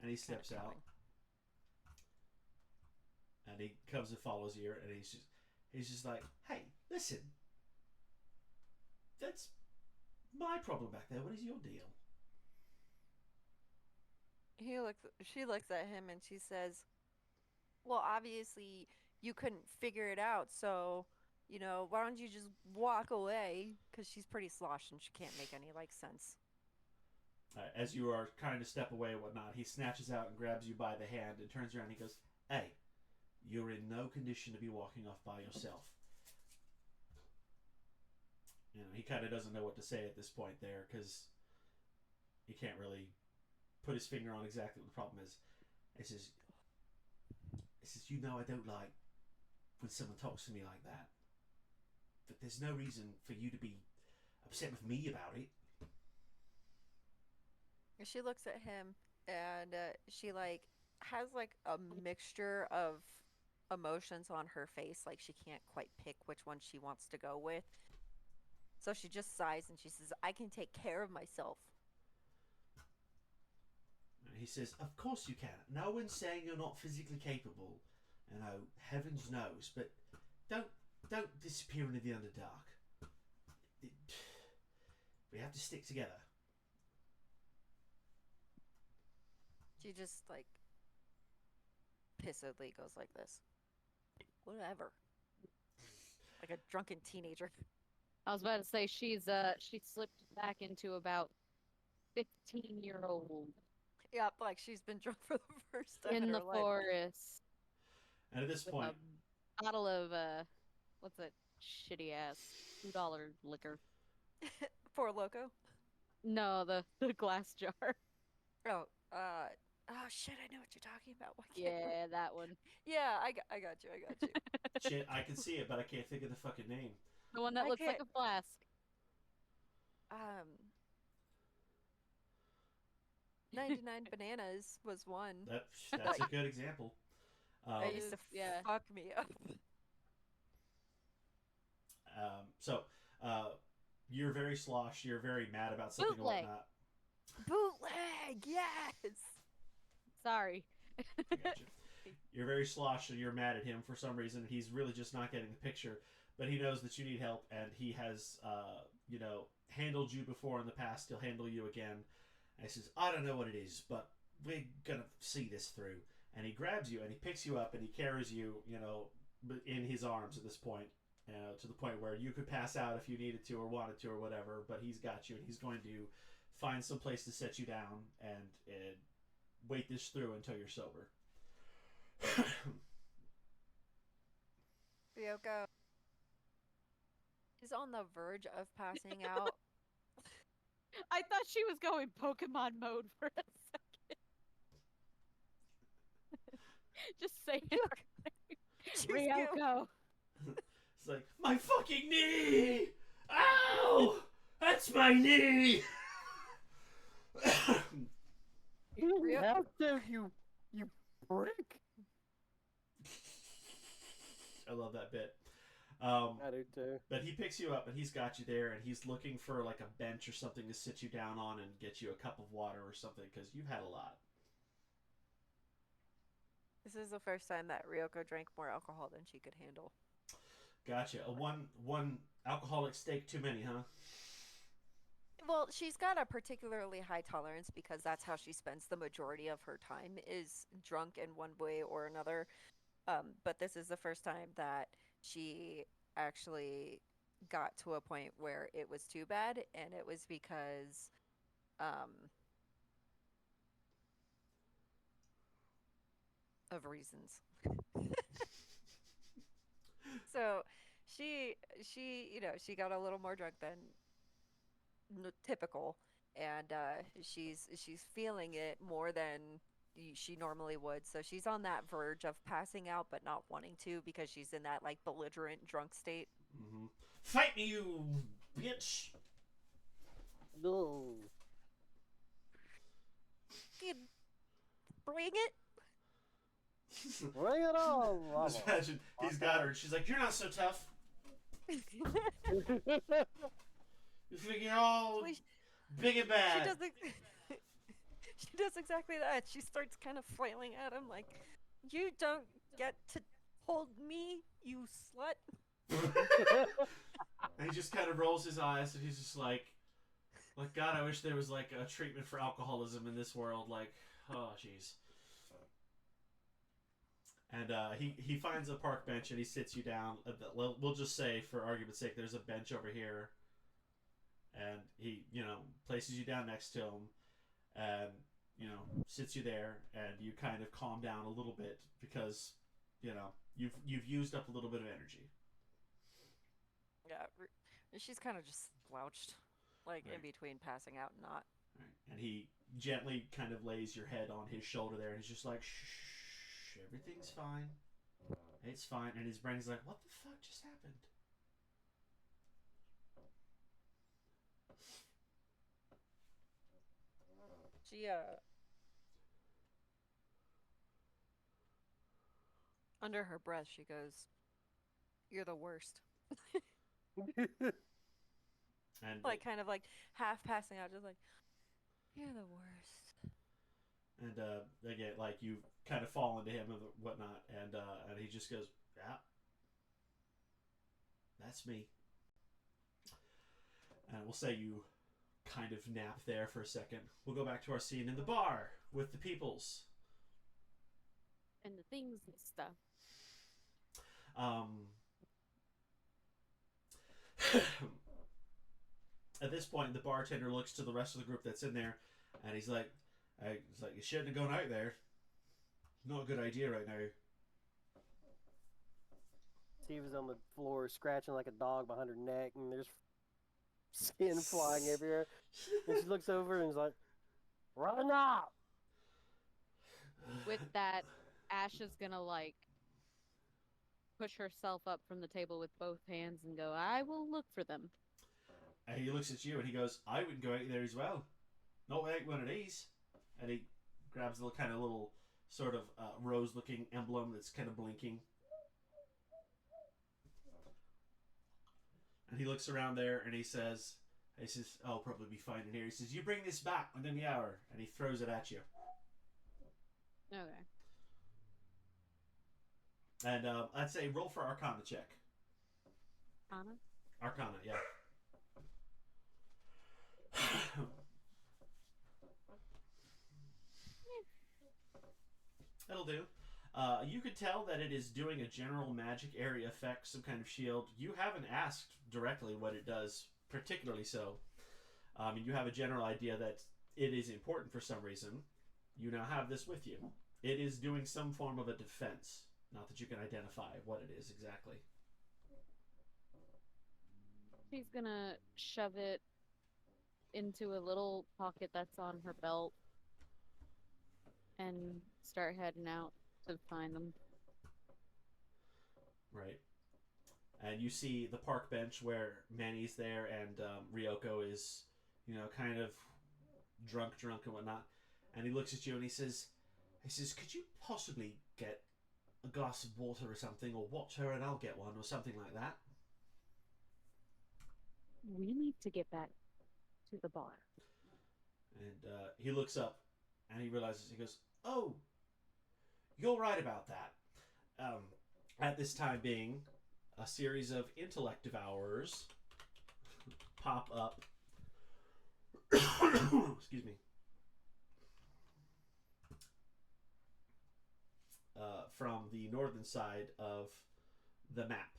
And he steps out. And he comes and follows you, and he's just like, hey, listen. That's my problem back there. What is your deal? She looks at him and she says, well, obviously you couldn't figure it out, so, why don't you just walk away? Because she's pretty sloshed and she can't make any, sense. As you are kind of step away and whatnot, he snatches out and grabs you by the hand and turns around and he goes, hey, you're in no condition to be walking off by yourself. He kind of doesn't know what to say at this point there because he can't really put his finger on exactly what the problem is. He says, I don't like when someone talks to me like that. But there's no reason for you to be upset with me about it. She looks at him and she has like a mixture of emotions on her face, like she can't quite pick which one she wants to go with. So she just sighs and she says, "I can take care of myself." And he says, "Of course you can. No one's saying you're not physically capable. And oh, heavens knows, but don't don't disappear into the underdark. It, we have to stick together." She just like pissedly goes like this. Whatever. Like a drunken teenager. I was about to say she slipped back into about 15-year-old Yep, like she's been drunk for the first time in in her the life. forest And at this with point, a bottle of what's that shitty ass $2 liquor? Poor Loco. No, the glass jar. Oh, oh shit! I know what you're talking about. Why can't I- Yeah, that one. Yeah, I got you. I got you. shit, I can see it, but I can't think of the fucking name. The one that I looks like can't- a flask. 99 Bananas was one. That's a good example. That used to Yeah. fuck me up. So, you're very sloshed. You're very mad about something Bootleg. or whatnot. Bootleg, yes. Sorry. I gotcha. You're very sloshed, and you're mad at him for some reason. He's really just not getting the picture, but he knows that you need help, and he has, handled you before in the past. He'll handle you again. And he says, "I don't know what it is, but we're gonna see this through." And he grabs you, and he picks you up, and he carries you, in his arms at this point. To the point where you could pass out if you needed to or wanted to or whatever, but he's got you, and he's going to find some place to set you down and wait this through until you're sober. Ryoko is on the verge of passing out. I thought she was going Pokemon mode for a second. Just saying. She's Ryoko. It's like, my fucking knee! Ow! That's my knee! You have to, you prick. I love that bit. I do too. But he picks you up and he's got you there and he's looking for like a bench or something to sit you down on and get you a cup of water or something because you've had a lot. This is the first time that Ryoko drank more alcohol than she could handle. Gotcha. A one alcoholic steak too many, huh? Well, she's got a particularly high tolerance because that's how she spends the majority of her time is drunk in one way or another. But this is the first time that she actually got to a point where it was too bad, and it was because of reasons. So she she got a little more drunk than typical, and she's feeling it more than she normally would. So she's on that verge of passing out, but not wanting to because she's in that like belligerent drunk state. Mm-hmm. Fight me, you bitch! No. Bring it. Bring it on, Just imagine he's got her and she's like, "You're not so tough. You think you're all big and bad." She does exactly that. She starts kind of flailing at him like, "You don't get to hold me, you slut." And he just kind of rolls his eyes and he's just like, God, I wish there was like a treatment for alcoholism in this world. Like, oh, jeez. And he finds a park bench and he sits you down. We'll just say, for argument's sake, there's a bench over here. And he, places you down next to him and, sits you there. And you kind of calm down a little bit because, you've used up a little bit of energy. Yeah, she's kind of just slouched, like Right. in between passing out and not. Right. And he gently kind of lays your head on his shoulder there, and he's just like, "Shh, everything's fine. It's fine." And his brain is like, "What the fuck just happened?" She Under her breath, she goes, "You're the worst." And Like kind of like half passing out, just like, "You're the worst." again, like you kind of fall into him and whatnot, and he just goes, "Yeah, that's me." And we'll say you kind of nap there for a second. We'll go back to our scene in the bar with the peoples. And the things and stuff. At this point, the bartender looks to the rest of the group that's in there, and he's like, "You shouldn't have gone out there. Not a good idea right now." She was on the floor scratching like a dog behind her neck, and there's skin flying everywhere. And she looks over and is like, "Run up!" With that, Ash is gonna like push herself up from the table with both hands and go, "I will look for them." And he looks at you and he goes, "I wouldn't go out there as well. Not like one of these." And he grabs the kind of little sort of rose-looking emblem that's kind of blinking. And he looks around there and he says, "I'll probably be fine in here." He says, "You bring this back within the hour." And he throws it at you. Okay. And I'd say roll for Arcana check. Anna? Arcana, yeah. That'll do. You could tell that it is doing a general magic area effect, some kind of shield. You haven't asked directly what it does, particularly so. You have a general idea that it is important for some reason. You now have this with you. It is doing some form of a defense. Not that you can identify what it is exactly. She's gonna shove it into a little pocket that's on her belt and start heading out to find them. Right. And you see the park bench where Manny's there and Ryoko is, kind of drunk and whatnot. And he looks at you and he says, "Could you possibly get a glass of water or something, or watch her and I'll get one, or something like that?" We need to get back to the bar. And he looks up and he realizes, he goes, "Oh, you're right about that." At this time being, a series of intellect devourers pop up. Excuse me. From the northern side of the map.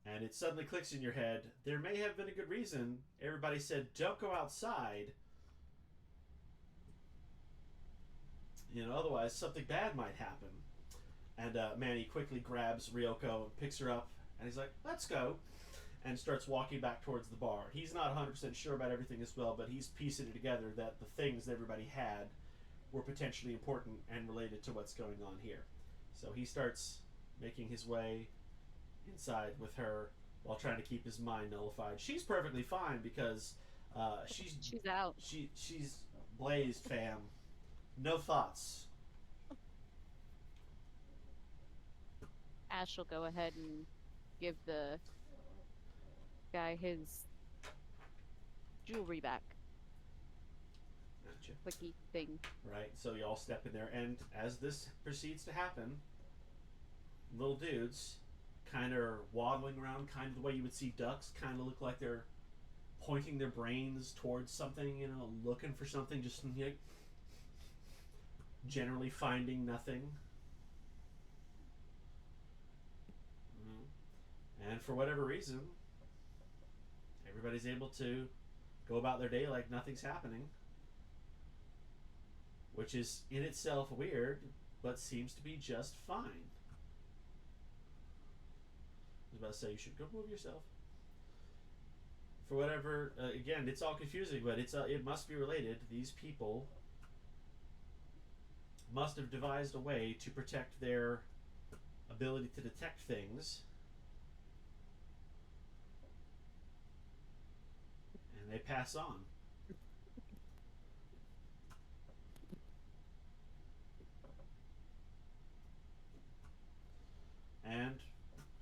And it suddenly clicks in your head, there may have been a good reason everybody said don't go outside. Otherwise something bad might happen. And Manny quickly grabs Ryoko and picks her up, and he's like, "Let's go," and starts walking back towards the bar. He's not 100% sure about everything as well, but he's piecing it together that the things that everybody had were potentially important and related to what's going on here. So he starts making his way inside with her while trying to keep his mind nullified. She's perfectly fine because She's out. She's blazed, fam. No thoughts. Ash will go ahead and give the guy his jewelry back. Gotcha. Clicky thing. Right, so you all step in there, and as this proceeds to happen, little dudes kind of waddling around, kind of the way you would see ducks, kind of look like they're pointing their brains towards something, looking for something, just generally finding nothing. And for whatever reason, everybody's able to go about their day like nothing's happening, which is in itself weird, but seems to be just fine. I was about to say, you should go move yourself. For whatever, again, it's all confusing, but it must be related. These people must have devised a way to protect their ability to detect things, and they pass on.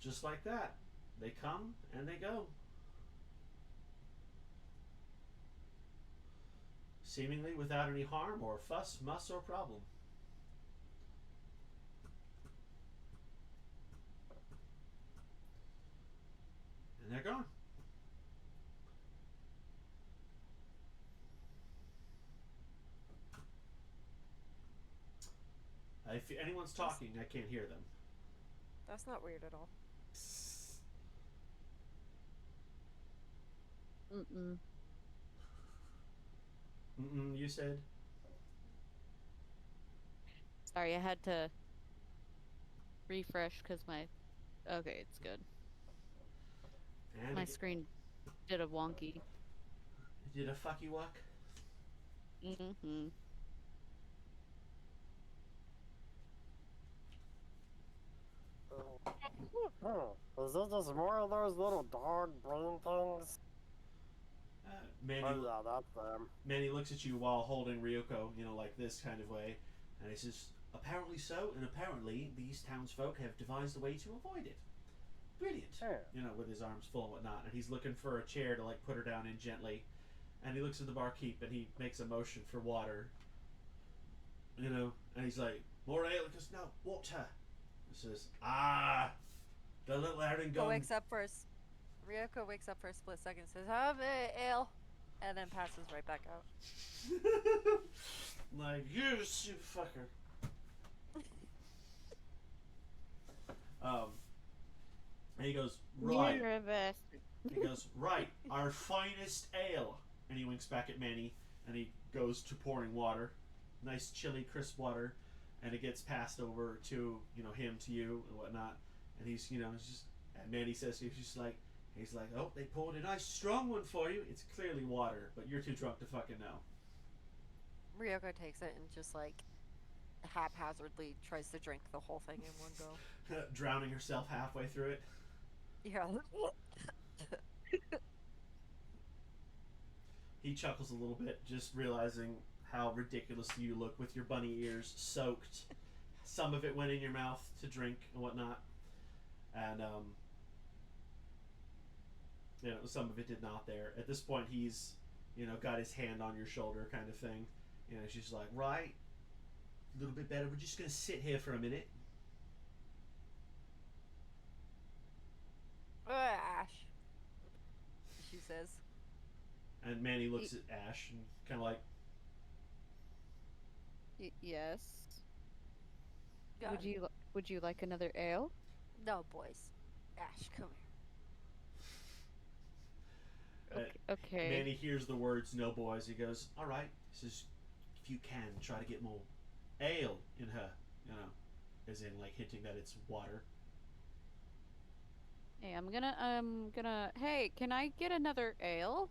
just like that, they come and they go. Seemingly without any harm or fuss, muss, or problem. And they're gone. If anyone's talking, I can't hear them. That's not weird at all. Mm-mm. Mm-mm, you said? Sorry, I had to refresh because my... Okay, it's good. And My screen did a wonky. did a fucky wuck? Mm-hmm. Is this just more of those little dog brain things? Manny, Oh, yeah, that's them. Manny looks at you while holding Ryoko, like this kind of way, and he says, apparently so, and apparently these townsfolk have devised a way to avoid it. Brilliant. Yeah. With his arms full and whatnot, and he's looking for a chair to, put her down in gently, and he looks at the barkeep, and he makes a motion for water, and he's like, more ale, because no, water. He says, the little Ryoko wakes up for a split second, says, have a ale, and then passes right back out. Like, you fucker. And he goes, right. You're a bastard. He goes, right, our finest ale. And he winks back at Manny, and he goes to pouring water. Nice, chilly, crisp water. And it gets passed over to, him, to you, and whatnot. And he's, he's just, and Manny says to you, he's like, oh, they poured a nice strong one for you. It's clearly water, but you're too drunk to fucking know. Ryoko takes it and just, haphazardly tries to drink the whole thing in one go. Drowning herself halfway through it. Yeah. He chuckles a little bit, just realizing how ridiculous you look with your bunny ears soaked. Some of it went in your mouth to drink and whatnot. And, some of it did not there. At this point, he's, got his hand on your shoulder kind of thing. She's like, right, a little bit better. We're just going to sit here for a minute. Ash, she says. And Manny looks at Ash and kind of like, yes. Got it. Would you like another ale? No, boys. Ash, come here. Okay. Manny hears the words, no boys. He goes, all right. He says, if you can, try to get more ale in her, as in, hinting that it's water. Hey, I'm gonna, hey, can I get another ale?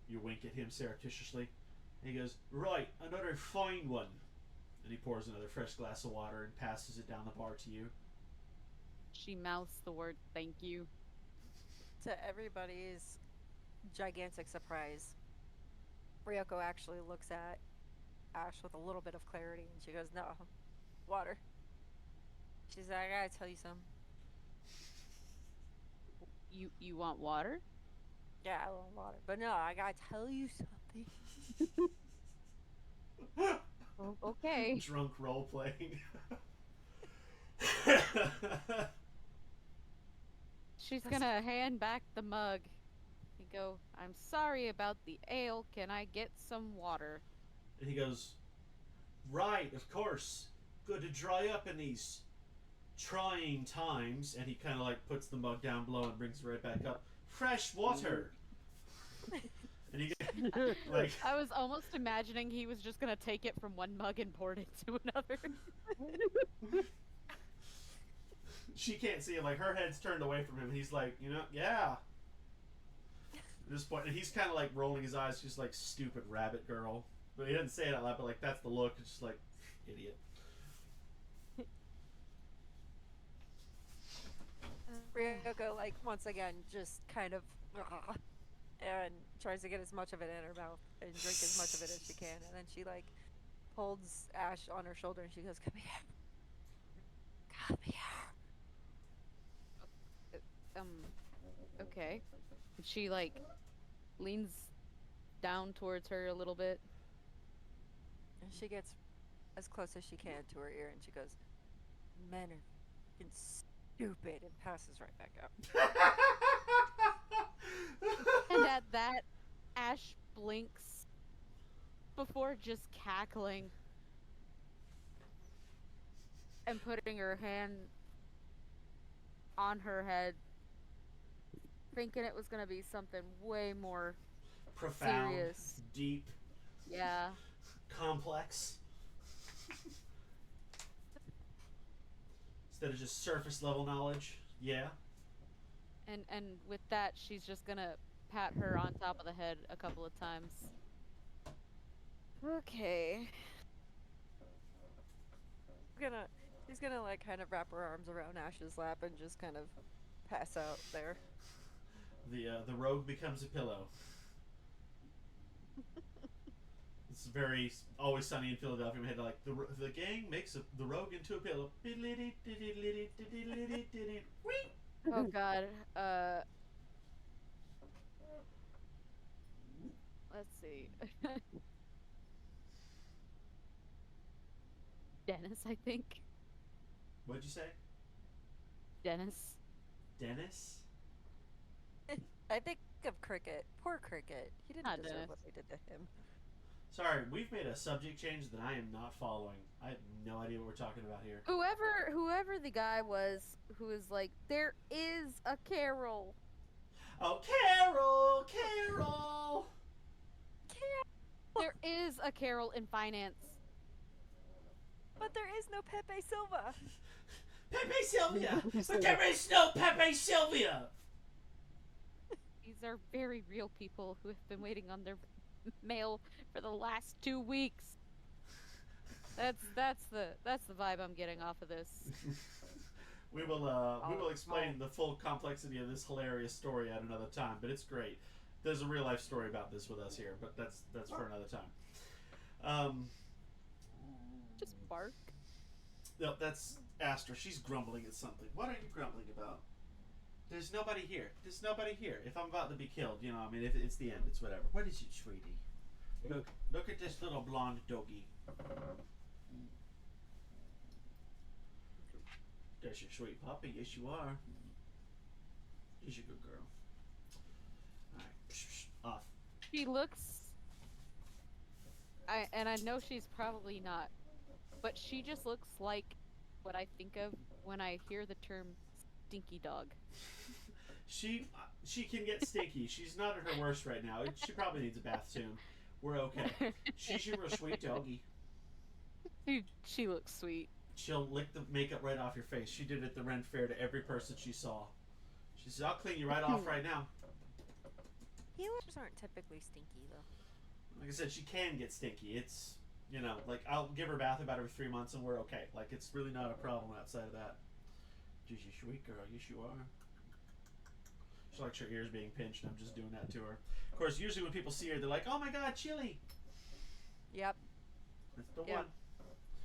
You wink at him surreptitiously. And he goes, right, another fine one. And he pours another fresh glass of water and passes it down the bar to you. She mouths the word thank you. To everybody's gigantic surprise, Ryoko actually looks at Ash with a little bit of clarity, and she goes, no, water. She's like, I gotta tell you something. You want water? Yeah, I want water. But no, I gotta tell you something. Okay. Drunk role playing. She's gonna hand back the mug and go, I'm sorry about the ale. Can I get some water? And he goes, right, of course. Good to dry up in these trying times. And he kind of puts the mug down below and brings it right back up. Fresh water. And he I was almost imagining he was just gonna take it from one mug and pour it into another. She can't see him. Her head's turned away from him. He's like, yeah. At this point, and he's kind of rolling his eyes, just stupid rabbit girl. But he doesn't say it out loud, but that's the look. It's just idiot. Ryoko, once again, just kind of, and tries to get as much of it in her mouth and drink as much of it as she can. And then she, holds Ash on her shoulder and she goes, come here. Come here. okay. And she like leans down towards her a little bit. And she gets as close as she can to her ear, and she goes, "Men are fucking stupid," and passes right back out. And at that, Ash blinks before just cackling and putting her hand on her head, thinking it was gonna be something way more Profound, serious. deep, Yeah. complex. Instead of just surface level knowledge. Yeah. And with that, she's just gonna pat her on top of the head a couple of times. Okay. She's gonna like kind of wrap her arms around Ash's lap and just kind of pass out there. The rogue becomes a pillow. It's very Always Sunny in Philadelphia. We had like the gang makes the rogue into a pillow. Oh god. Let's see. Dennis, I think. What'd you say? Dennis. Dennis? I think of Cricket. Poor Cricket. He didn't Not deserve Dennis. what they did to him. Sorry, we've made a subject change that I am not following. I have no idea what we're talking about here. Whoever the guy was who was like, there is a Carol. Oh, Carol! Carol! There is a Carol in finance. But there is no Pepe Silva. Pepe Sylvia! But there is no Pepe Sylvia! These are very real people who have been waiting on their mail for the last 2 weeks. That's the vibe I'm getting off of this. We will explain the full complexity of this hilarious story at another time, but it's great. There's a real life story about this with us here, but that's for another time. Just bark. No, that's Astra. She's grumbling at something. What are you grumbling about? There's nobody here. There's nobody here. If I'm about to be killed, you know, I mean, if it's the end, it's whatever. What is it, sweetie? Look at this little blonde doggy. That's your sweet puppy. Yes, you are. She's a good girl. Alright, off. She looks. I know she's probably not, but she just looks like what I think of when I hear the term stinky dog. She can get stinky. She's not at her worst right now. She probably needs a bath soon. We're okay. She's your real sweet doggy. She looks sweet. She'll lick the makeup right off your face. She did it at the Ren Fair to every person she saw. She said, "I'll clean you right off right now." Healers aren't typically stinky though. Like I said, she can get stinky. It's, you know, like I'll give her a bath about every 3 months and we're okay. Like it's really not a problem outside of that. She's a sweet girl. Yes, you are. She likes her ears being pinched, and I'm just doing that to her. Of course, usually when people see her, they're like, "Oh my God, Chili!" Yep. That's the Yep. one.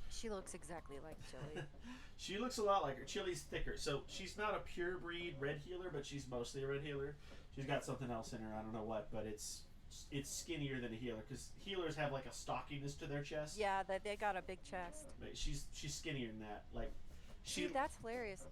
She looks exactly like Chili. She looks a lot like her. Chili's thicker, so she's not a pure breed red healer, but she's mostly a red healer. She's got something else in her. I don't know what, but it's skinnier than a healer because healers have like a stockiness to their chest. Yeah, they got a big chest. But she's skinnier than that. Like she. See, that's hilarious.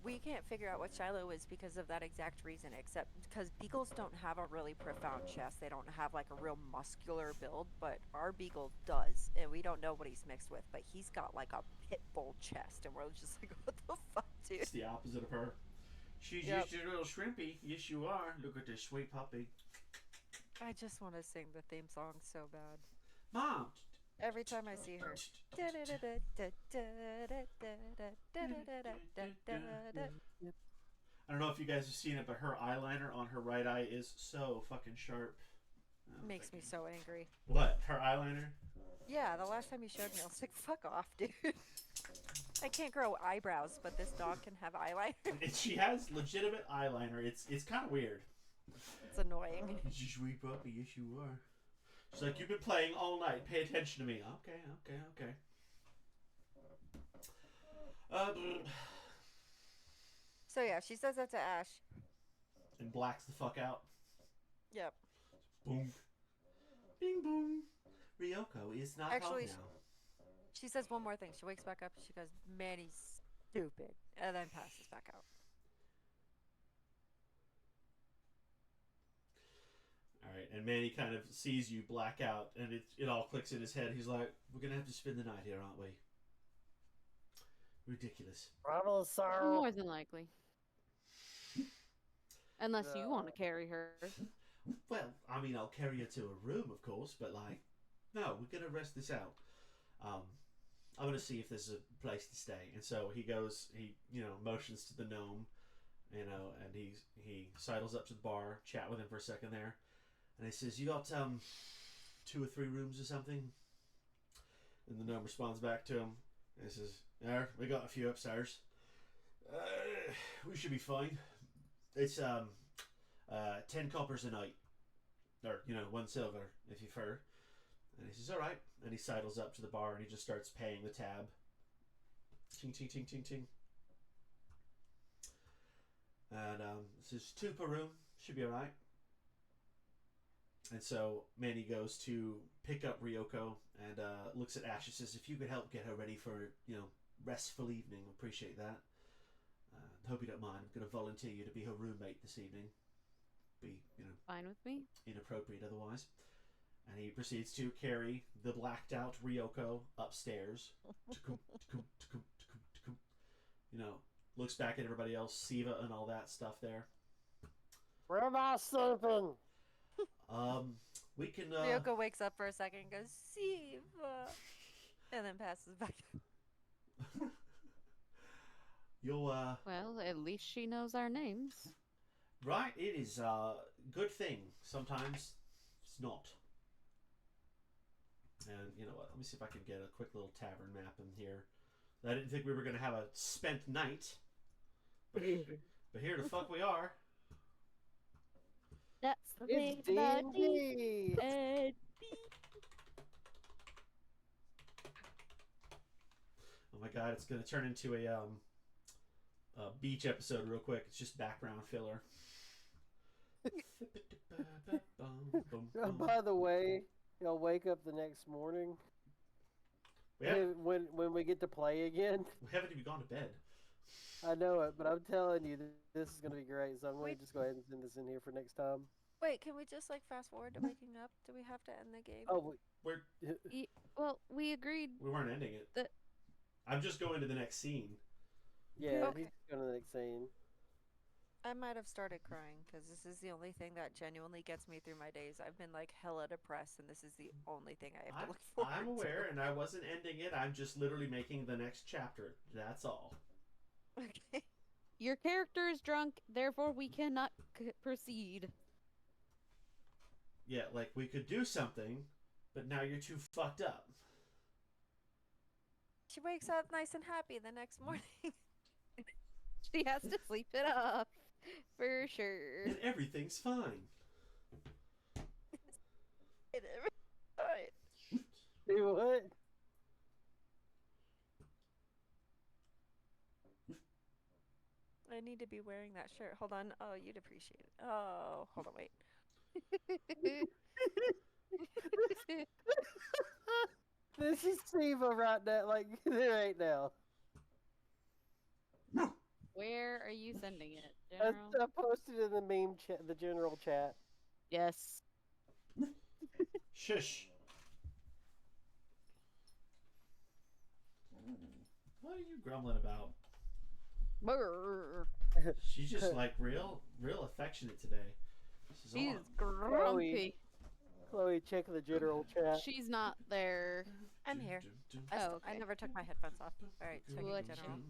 We can't figure out what Shiloh is because of that exact reason, except because beagles don't have a really profound chest. They don't have like a real muscular build, but our beagle does, and we don't know what he's mixed with, but he's got like a pit bull chest, and we're just like, what the fuck, dude? It's the opposite of her. She's Yep. just a little shrimpy. Yes, you are. Look at this sweet puppy. I just want to sing the theme song so bad. Mom. Every time I see her. I don't know if you guys have seen it, but her eyeliner on her right eye is so fucking sharp. Makes me so angry. What? Her eyeliner? Yeah, the last time you showed me, I was like, fuck off, dude. I can't grow eyebrows, but this dog can have eyeliner. She has legitimate eyeliner. It's kind of weird. It's annoying. It's a sweet puppy. Yes, you are. She's like, "You've been playing all night. Pay attention to me." Okay. So yeah, she says that to Ash. and blacks the fuck out. Yep. Boom. Bing boom. Ryoko is not Actually, home now. She says one more thing. She wakes back up. She goes, Manny's stupid. And then passes back out. Alright, and Manny kind of sees you black out, and it all clicks in his head. He's like, we're gonna have to spend the night here, aren't we? Ridiculous. Bravo, sir. More than likely. Unless you want to carry her. Well, I mean, I'll carry her to a room, of course, but like, no, we're gonna rest this out. I'm gonna see if there's a place to stay. And so he goes, he motions to the gnome, and he sidles up to the bar, chat with him for a second there, and he says, "You got 2 or 3 rooms or something?" And the gnome responds back to him, and he says, "Yeah, we got a few upstairs. We should be fine. It's 10 coppers a night, or 1 silver if you prefer." And he says, "All right." And he sidles up to the bar and he just starts paying the tab. Ching, ching, ching, ching, ching. And it says 2 per room. Should be all right. And so Manny goes to pick up Ryoko and looks at Ash and says, "If you could help get her ready for, restful evening, appreciate that. Hope you don't mind. I'm going to volunteer you to be her roommate this evening. Be, Fine with me. inappropriate otherwise." And he proceeds to carry the blacked out Ryoko upstairs. Looks back at everybody else, Siva and all that stuff there. Where am I sleeping? We can. Ryoko wakes up for a second and goes, Siva. And then passes back. You'll Well, at least she knows our names. right. It is a good thing. Sometimes it's not. And you know what? Let me see if I can get a quick little tavern map in here. I didn't think we were going to have a spent night. But here the fuck we are. That's the It's thing about D&D. Oh my god, it's going to turn into a beach episode real quick. It's just background filler. By the way, you'll wake up the next morning when we get to play again. We haven't even gone to bed. I know it, but I'm telling you, this is going to be great. So I'm going Wait. to just go ahead and send this in here for next time. Wait, can we just fast forward to waking up? Do we have to end the game? Oh, Well, we agreed. We weren't ending it. I'm just going to the next scene. yeah, Okay. he's going to the next scene. I might have started crying because this is the only thing that genuinely gets me through my days. I've been hella depressed, and this is the only thing I have to look forward I'm to. aware, and I wasn't ending it. I'm just literally making the next chapter. That's all. Okay. Your character is drunk, therefore we cannot proceed. Yeah, like we could do something, but now you're too fucked up. She wakes up nice and happy the next morning. She has to sleep it off, for sure. And everything's fine. Do what? I need to be wearing that shirt. Hold on. Oh, you'd appreciate it. Oh, hold on, wait. This is Siva right now, like right now. Where are you sending it, I General? posted in the meme chat, the general chat. Yes. Shush. What are you grumbling about? Brr. She's just like real affectionate today. She's She's on. grumpy. Chloe, check the general chat. She's not there. I'm here. Oh, I okay. never took my headphones off. All right, check What it, General. you-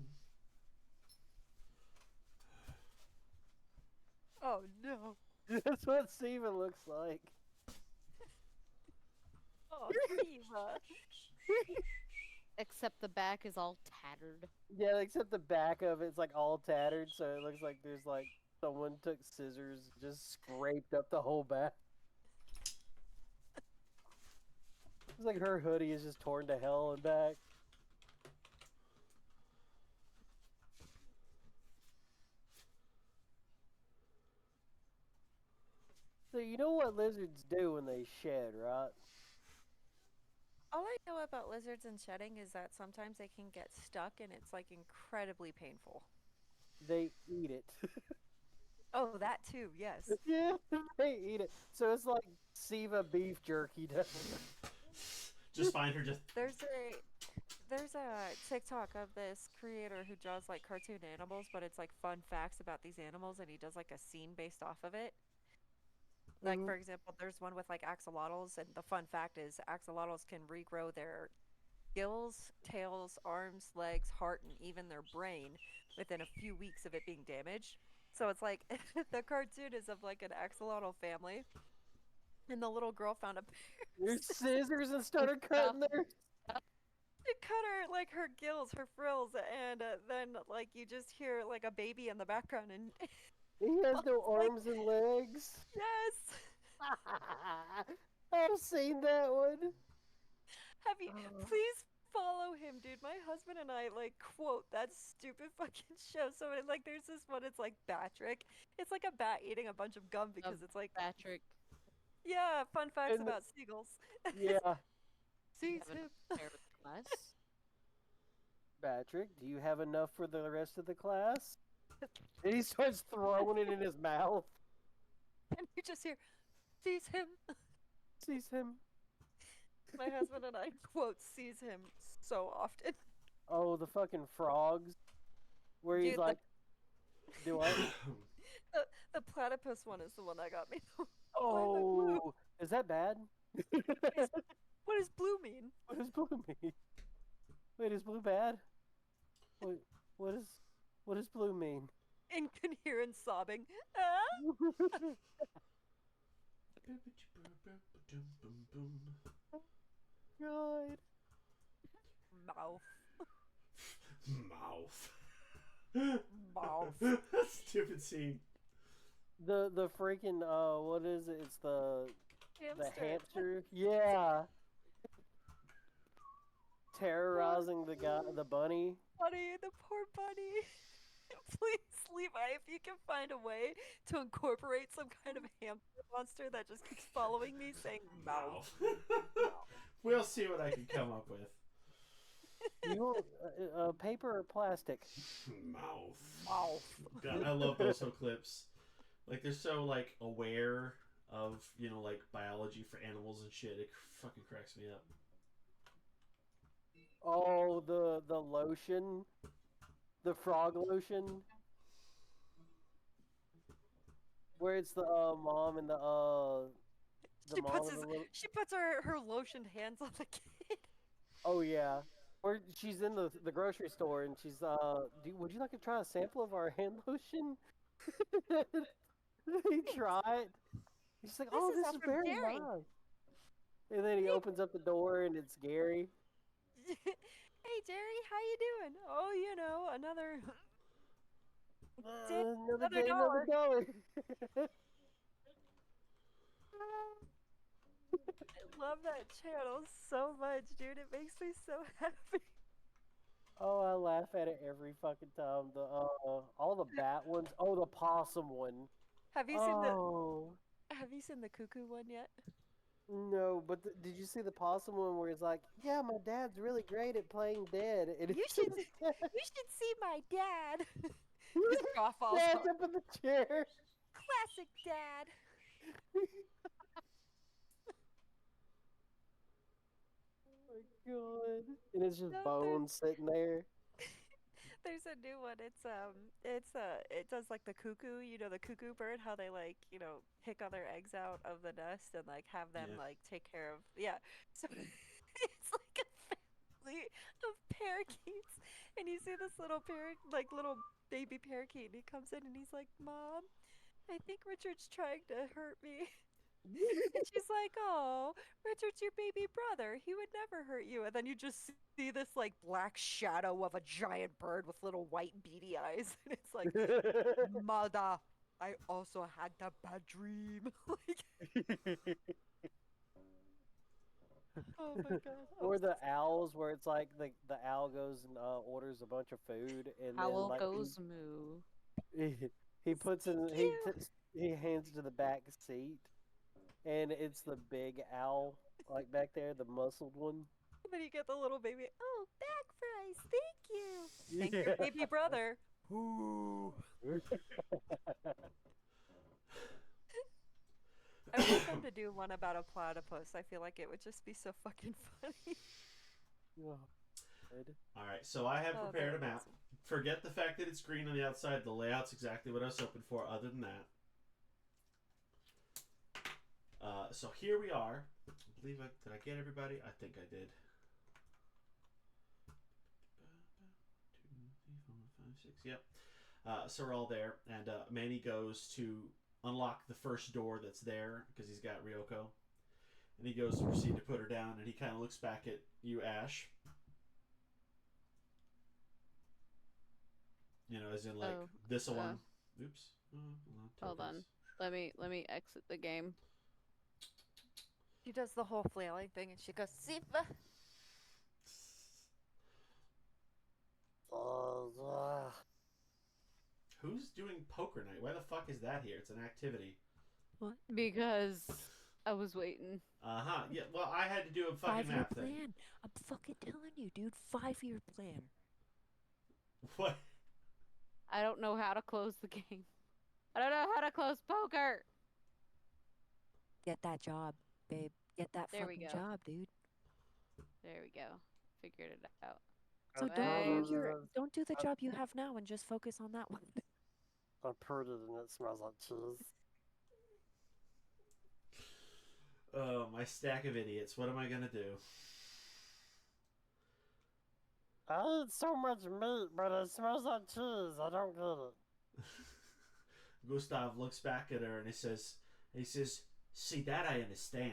Oh, no. That's what Siva looks like. Oh, Siva. Except the back is all tattered. Yeah, except the back of it's like all tattered, so it looks like there's like someone took scissors and just scraped up the whole back. It's like her hoodie is just torn to hell and back. So you know what lizards do when they shed, right? All I know about lizards and shedding is that sometimes they can get stuck and it's like incredibly painful. They eat it. Oh, that too, yes. Yeah, they eat it. So it's like Siva beef jerky. Just find her just. There's a TikTok of this creator who draws like cartoon animals, but it's like fun facts about these animals and he does like a scene based off of it. Like Mhm. for example, there's one with like axolotls and the fun fact is axolotls can regrow their gills, tails, arms, legs, heart, and even their brain within a few weeks of it being damaged. So it's like the cartoon is of like an axolotl family, and the little girl found a pair of There's scissors scissors and started cutting their. to cut her like her gills, her frills, and then like you just hear like a baby in the background, and He has no Mom's like, arms and legs. yes. I've seen that one. Have you? Oh. Please follow him, dude. My husband and I like quote that stupid fucking show. So like, there's this one. It's like Patrick. It's like a bat eating a bunch of gum because it's like, Patrick. yeah, fun facts And- about seagulls. Yeah, Sees Have him. a pair of class. Patrick, do you have enough for the rest of the class? And he starts throwing it in his mouth. And you just hear, sees him. Sees him. My husband and I quote sees him so often. Oh, the fucking frogs. Where he's Dude, like, do I? The platypus one is the one that got me. Oh, is that bad? What does blue mean? What does blue mean? Wait, is blue bad? Wait, what does blue mean? Incoherent sobbing. Ah! God. Mouth. Mouth. Mouth. Stupid scene. The freaking what is it? It's the Hamster. hamster. Yeah. Terrorizing the bunny. Bunny, the poor bunny. Please, Levi, if you can find a way to incorporate some kind of hamster monster that just keeps following me saying mouth. We'll see what I can come up with. You paper or plastic? Mouth. Mouth. God, I love those whole clips. Like they're so like aware of like biology for animals and shit. It fucking cracks me up. Oh, the lotion, the frog lotion, where it's the mom and the She mom puts and the little. she puts her lotioned hands on the kid. Oh yeah, or she's in the grocery store and she's would you like to try a sample of our hand lotion? He try it. He's like, oh, This is this all is from very Gary." nice. And then he opens up the door and it's Gary. Hey Jerry, how you doing? Oh, another Day, Another another day, another dollar. I love that channel so much, dude. It makes me so happy. Oh, I laugh at it every fucking time. The all the bat ones. Oh, the possum one. Have you Oh seen the cuckoo one yet? no, but did you see the possum one where it's like, yeah, my dad's really great at playing dead. And You it's should just- you should see my dad. His His jaw falls dad's off. up in the chair. Classic dad. Oh my god! And it's just No, bones sitting there. There's a new one. It does like the cuckoo, the cuckoo bird, how they like, pick other eggs out of the nest and like have them Yeah. like take care of, yeah. So it's like a family of parakeets, and you see this little little baby parakeet, and he comes in and he's like, "Mom, I think Richard's trying to hurt me." And she's like, "Oh, Richard's your baby brother. He would never hurt you." And then you just see this like black shadow of a giant bird with little white beady eyes, and it's like, "Mother, I also had a bad dream." Like, oh my god. Or the owls, where it's like the owl goes and orders a bunch of food, and Owl then like goes moo. he puts in Cute. he hands it to the back seat. and it's the big owl, like back there, the muscled one. And then you get the little baby. Oh, back fries. Thank you. Thank Yeah. your baby brother. I want them to do one about a platypus. I feel like it would just be so fucking funny. Oh, good. All right, so I have Oh, prepared a they're map. awesome. Forget the fact that it's green on the outside. The layout's exactly what I was hoping for. Other than that, so here we are. I believe did I get everybody? I think I did. 2, 3, 4, 5, 6. Yep. So we're all there, and Manny goes to unlock the first door that's there because he's got Ryoko, and he goes to proceed to put her down, and he kind of looks back at you, Ash. You know, as in like this one. Oops. Hold on. Let me exit the game. She does the whole flailing thing and she goes, Sifa. Who's doing poker night? Why the fuck is that here? It's an activity. What? Because I was waiting. Yeah, well, I had to do a fucking 5-year map plan. thing. I'm fucking telling you, dude. 5-year plan. What? I don't know how to close the game. I don't know how to close poker. Get that job, babe. Get that There we fucking go. job, dude. There we go. Figured it out. So don't do the job you have now and just focus on that one. I purred it and it smells like cheese. Oh, my stack of idiots. What am I gonna do? I eat so much meat, but it smells like cheese. I don't get it. Gustav looks back at her and he says, see, that I understand.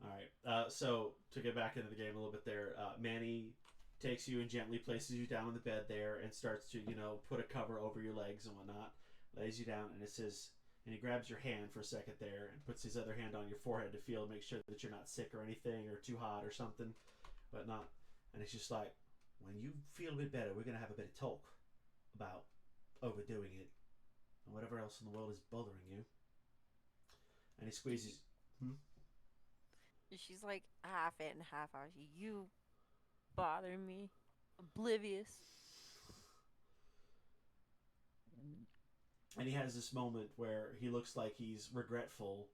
Alright, so to get back into the game a little bit there, Manny takes you and gently places you down on the bed there and starts to, put a cover over your legs and whatnot. Lays you down and it says, and he grabs your hand for a second there and puts his other hand on your forehead to feel, make sure that you're not sick or anything or too hot or something, whatnot. And it's just like, when you feel a bit better, we're going to have a bit of talk about overdoing it and whatever else in the world is bothering you. And he squeezes. She's like half in, half out. You bother me. Oblivious. And he has this moment where he looks like he's regretful,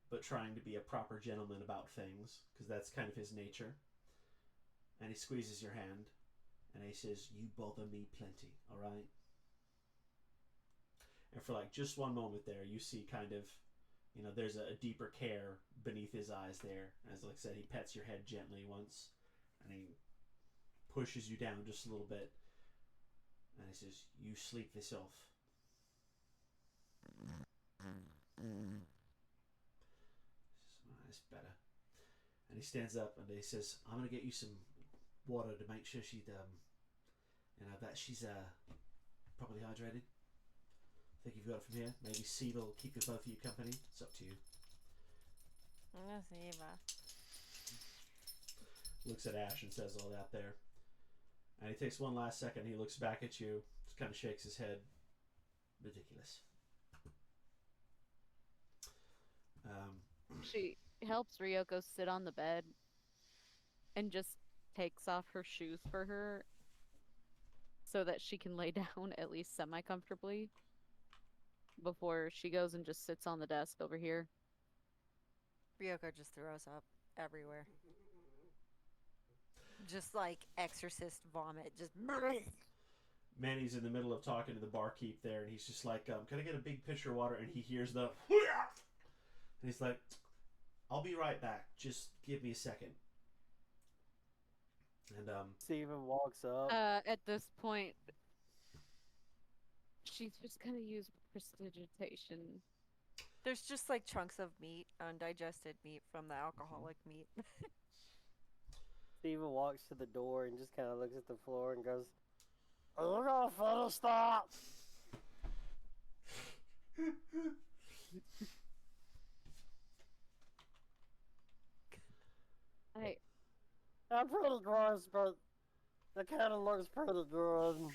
but trying to be a proper gentleman about things, because that's kind of his nature. And he squeezes your hand, and he says, you bother me plenty, alright? And for like just one moment there, you see kind of, there's a deeper care beneath his eyes there. As like I said, he pets your head gently once, and he pushes you down just a little bit. And he says, you sleep this off. It's better. And he stands up and he says, I'm going to get you some water to make sure she's properly hydrated. I think you've got it from here. Maybe Siva will keep you both of you company. It's up to you. Looks at Ash and says all that there. And he takes one last second. He looks back at you. Just kind of shakes his head. Ridiculous. She helps Ryoko sit on the bed and just takes off her shoes for her so that she can lay down at least semi-comfortably before she goes and just sits on the desk over here. Ryoko just throws up everywhere. Just like exorcist vomit. Just. Manny's in the middle of talking to the barkeep there, and he's just like, can I get a big pitcher of water? And he hears the... And he's like, I'll be right back. Just give me a second. And, Steven walks up. At this point, she's just gonna use prestidigitation. There's just like chunks of meat, undigested meat from the alcoholic meat. Steven walks to the door and just kind of looks at the floor and goes, are you gonna finish that? I'm pretty gross, but it kind of looks pretty good.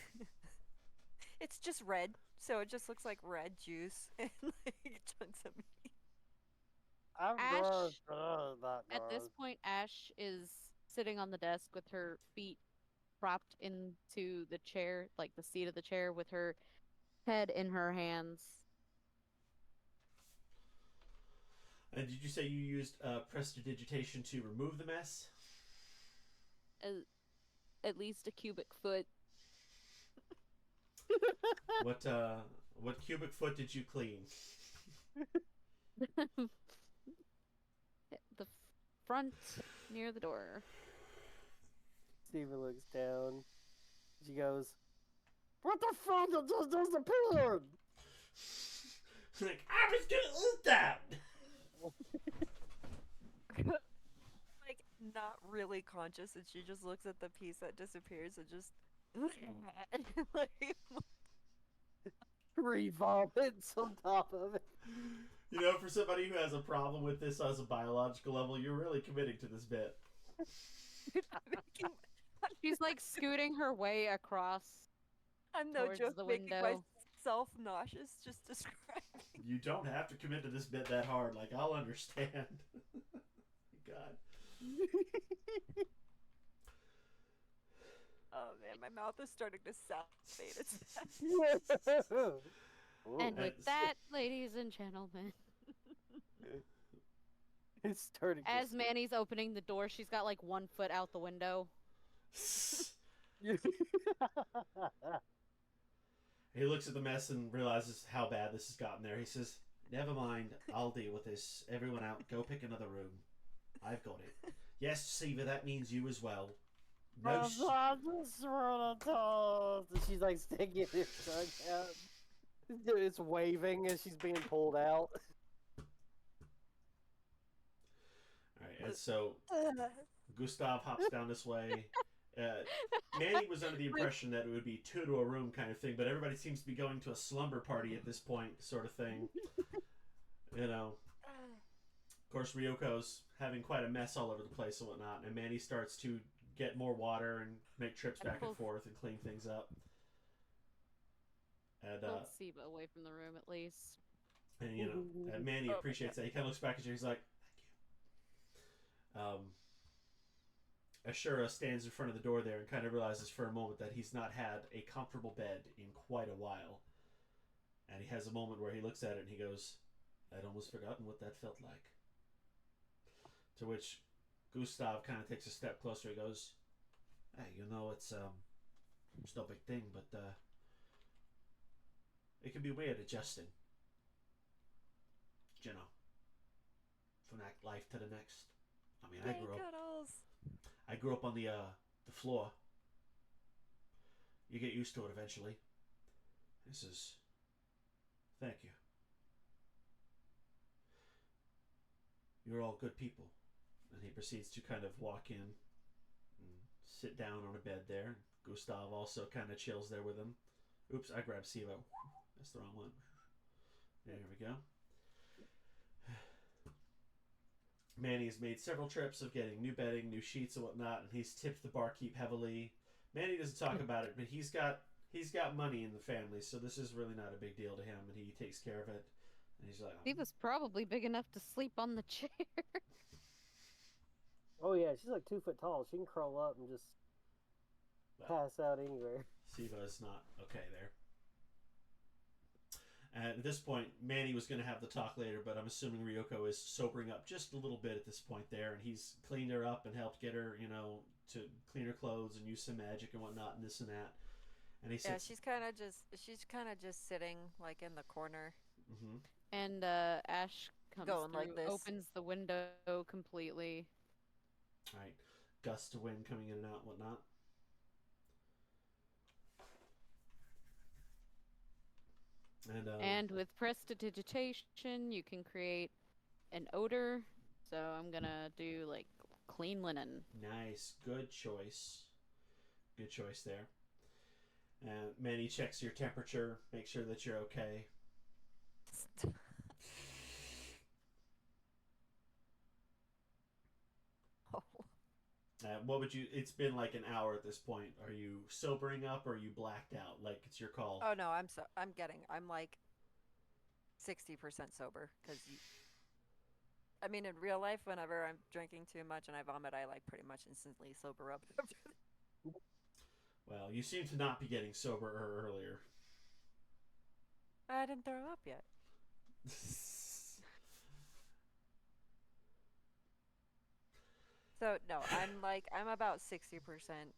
It's just red, so it just looks like red juice and like chunks of meat. I'm Ash, gross. Ugh, not at this gross. point, Ash is sitting on the desk with her feet propped into the chair, like the seat of the chair, with her head in her hands. And did you say you used prestidigitation to remove the mess? At least a cubic foot. What cubic foot did you clean? The front near the door. Steven looks down. She goes, "What the fuck just disappeared?" Like, I was gonna eat that! Like not really conscious, and she just looks at the piece that disappears and just like Three vomits on top of it. You know, for somebody who has a problem with this as a biological level, you're really committing to this bit. She's like scooting her way across. I'm no Towards joke the making window. myself nauseous just describing. You don't have to commit to this bit that hard. Like, I'll understand. God. Oh man, my mouth is starting to salivate. It's And with That's- that, ladies and gentlemen, It's starting as Manny's opening the door, she's got like 1 foot out the window. He looks at the mess and realizes how bad this has gotten there. He says, "Never mind, I'll deal with this. Everyone out, go pick another room. I've got it. Yes, Siva, that means you as well. No, She's like sticking her tongue out. It's waving as she's being pulled out. Alright, and so Gustav hops down this way. Manny was under the impression that it would be 2 to a room kind of thing, but everybody seems to be going to a slumber party at this point, sort of thing. You know. Of course, Ryoko's having quite a mess all over the place and whatnot, and Manny starts to get more water and make trips back and forth and clean things up. And Pulled Siva away from the room at least. and you know, Manny appreciates that. He kind of looks back at you. He's like, "Thank you." Ashura stands in front of the door there and kind of realizes for a moment that he's not had a comfortable bed in quite a while. And he has a moment where he looks at it and he goes, "I'd almost forgotten what that felt like." To which Gustav kind of takes a step closer. He goes, "Hey, you know, it's no big thing, but it can be weird adjusting. You know, from that life to the next. I mean, I grew up on the floor. You get used to it eventually." He says, "Thank you. You're all good people." And he proceeds to kind of walk in and sit down on a bed there. Gustav also kind of chills there with him. Oops, I grabbed Siva. That's the wrong one. There we go. Manny has made several trips of getting new bedding, new sheets and whatnot, and he's tipped the barkeep heavily. Manny doesn't talk about it, but he's got money in the family, so this is really not a big deal to him, and he takes care of it. And he's like, Siva's probably big enough to sleep on the chair. Oh yeah, she's like 2 foot tall. She can crawl up and just pass out anywhere. Siva's not okay there. And at this point, Manny was going to have the talk later, but I'm assuming Ryoko is sobering up just a little bit at this point there, and he's cleaned her up and helped get her, you know, to clean her clothes and use some magic and whatnot and this and that. And he yeah, sits, she's kind of just sitting like in the corner. mm-hmm. And Ash comes Going through, like this. opens the window completely. All right, gusts of wind coming in and out and whatnot. And with prestidigitation, you can create an odor. So I'm gonna do like clean linen. Nice, good choice. Good choice there. And Manny checks your temperature, make sure that you're okay. Oh. What would you? It's been like an hour at this point. Are you sobering up or are you blacked out? Like it's your call. Oh no, I'm like 60% sober because I mean, in real life, whenever I'm drinking too much and I vomit, I like pretty much instantly sober up. Well, you seem to not be getting sober earlier. I didn't throw up yet. So no, I'm about 60%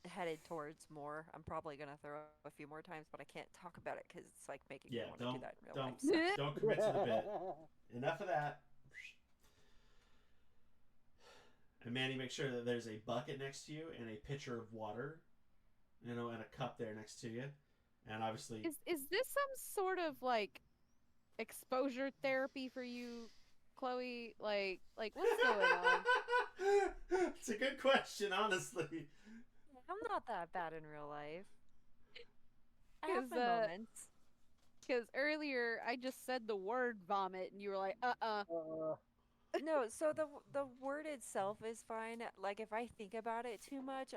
headed towards more. I'm probably gonna throw up a few more times, but I can't talk about it because it's like making me want to do that in real life. So. Don't commit to the bit. Enough of that. And Manny, make sure that there's a bucket next to you and a pitcher of water, and a cup there next to you, and obviously. Is this some sort of like exposure therapy for you, Chloe? Like what's going on? It's a good question, honestly. I'm not that bad in real life. I have my moments. Because earlier I just said the word vomit and you were like, No, so the word itself is fine. Like if I think about it too much,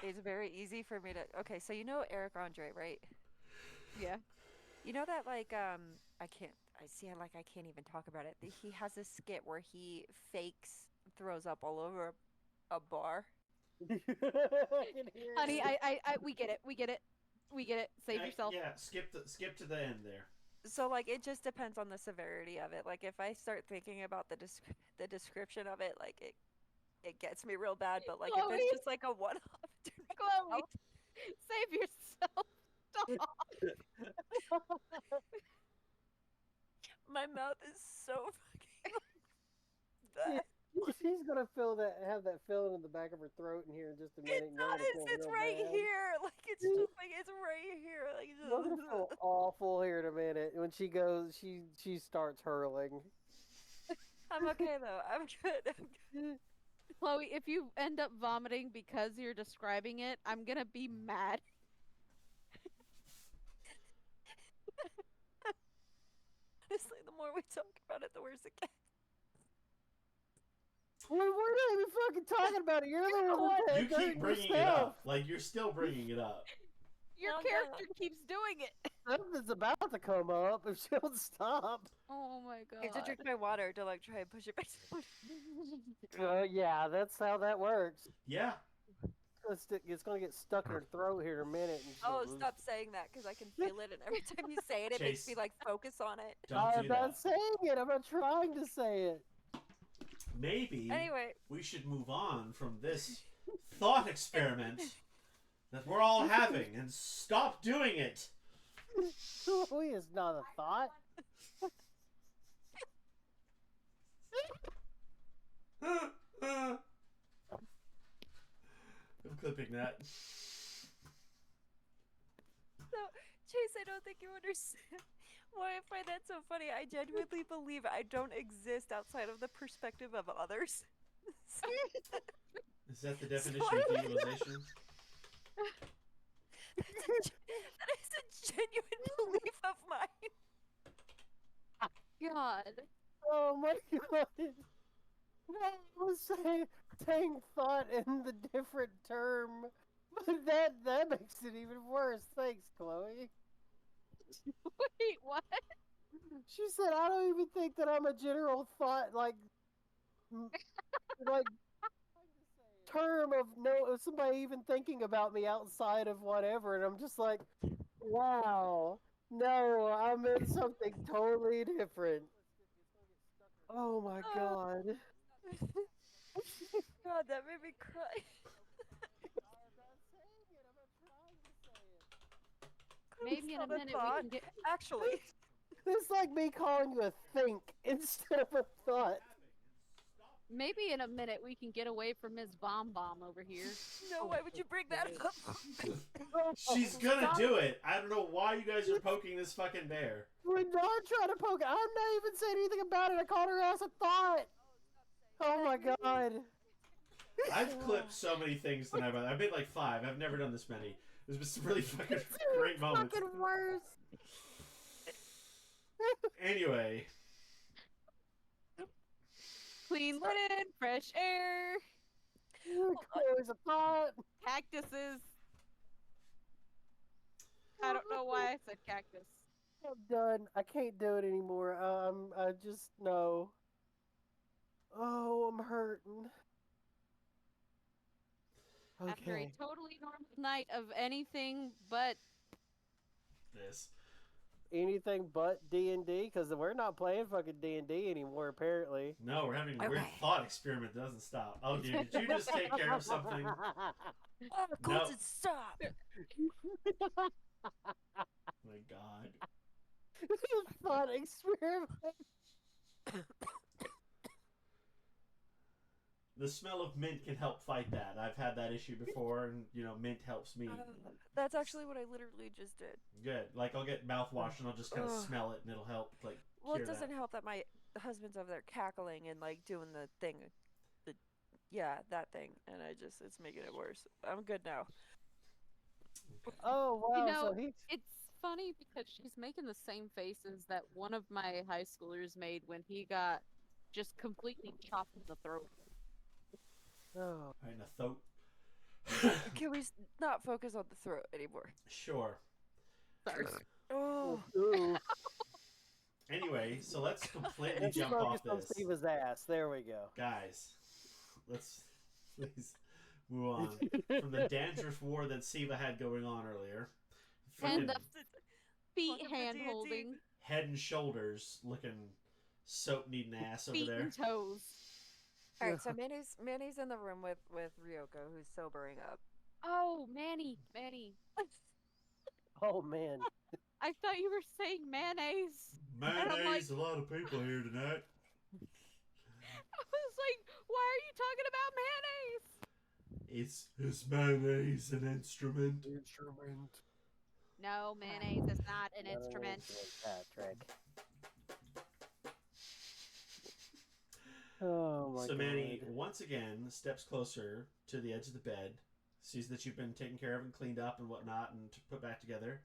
it's very easy for me to. Okay, so you know Eric Andre, right? Yeah. You know that like I can't even talk about it. He has a skit where he fakes throws up all over a bar. Honey, we get it. Save yourself. Yeah, skip to the end there. So like it just depends on the severity of it. Like if I start thinking about the description of it, like it gets me real bad. But like Chloe? if it's just like a one-off, Chloe, save yourself. Stop. My mouth is so fucking bad. She's gonna have that feeling in the back of her throat in here in just a minute. It does. It's right here. Like it's just like it's right here. Like you're gonna feel awful here in a minute when she goes. She starts hurling. I'm okay though. I'm good. Chloe, if you end up vomiting because you're describing it, I'm gonna be mad. Honestly, the more we talk about it, the worse it gets. We're not even fucking talking about it. You're the one You keep bringing it up. Like you're still bringing it up. Your character keeps doing it. Something's about to come up if she don't stop. Oh my god. I have to drink my water to like try and push it back down. Yeah, that's how that works. Yeah. It's gonna get stuck in her throat here in a minute. And Oh, stop saying that because I can feel it, and every time you say it, it makes me like focus on it. I'm not saying it. I'm not trying to say it. Maybe anyway, we should move on from this thought experiment that we're all having and stop doing it. Chloe is not a thought. I'm clipping that. So, Chase, I don't think you understand why I find that so funny. I genuinely believe I don't exist outside of the perspective of others. Is that the definition of dehumanization? That is a genuine belief of mine. God. Oh my god. I was saying thought in the different term. But that makes it even worse. Thanks, Chloe. Wait, what? She said, I don't even think that I'm a general thought, like term of somebody even thinking about me outside of whatever, and I'm just like, wow, no, I meant something totally different. Oh my god. God, that made me cry. Maybe in a minute we can get. Actually, it's like me calling you a think instead of a thought. Maybe in a minute we can get away from Ms. Bomb over here. No, why would you bring that up? She's gonna do it. I don't know why you guys are poking this fucking bear. We're not trying to poke it. I'm not even saying anything about it. I called her ass a thought. Oh my god. I've clipped so many things tonight. I've made like 5. I've never done this many. There's been some really fucking great moments. Fucking worse. Anyway. Clean linen, fresh air. There's a pot. Cactuses. I don't know why I said cactus. I'm done. I can't do it anymore. I just no. Oh, I'm hurting. After a Okay. totally normal night of anything but This. Anything but D&D, because we're not playing fucking D&D anymore. Apparently. No, we're having a weird Okay. thought experiment that doesn't stop. Oh, dude, did you just take care of something? Oh, No. Colton, stop! My God. Thought experiment. The smell of mint can help fight that. I've had that issue before, and mint helps me. That's actually what I literally just did. Good. Like I'll get mouthwash and I'll just kind of Ugh. smell it, and it'll help. Like Well, cure it doesn't that. help that my husband's over there cackling and like doing the thing, that thing, and it's making it worse. I'm good now. Oh wow! You know, So he. it's funny because she's making the same faces that one of my high schoolers made when he got just completely chopped in the throat. Oh. Right in a throat. Can we not focus on the throat anymore? Sure. Sorry. Oh, Ooh. Anyway, so let's completely Let's jump focus off on this, Steve's ass. There we go. guys. Let's please move on from the dandruff war that Siva had going on earlier. And Freaking the feet Welcome to hand D&D. holding, head and shoulders looking soap needing ass over feet there. and toes. all right. So Manny's in the room with Ryoko, who's sobering up. Oh, Manny. Oh man. I thought you were saying mayonnaise. Mayonnaise, a lot of people here tonight. I was like, why are you talking about mayonnaise? Is mayonnaise an instrument? Instrument. No, mayonnaise is not an instrument. Patrick. Oh my So god. Manny once again steps closer to the edge of the bed, sees that you've been taken care of and cleaned up and whatnot and put back together,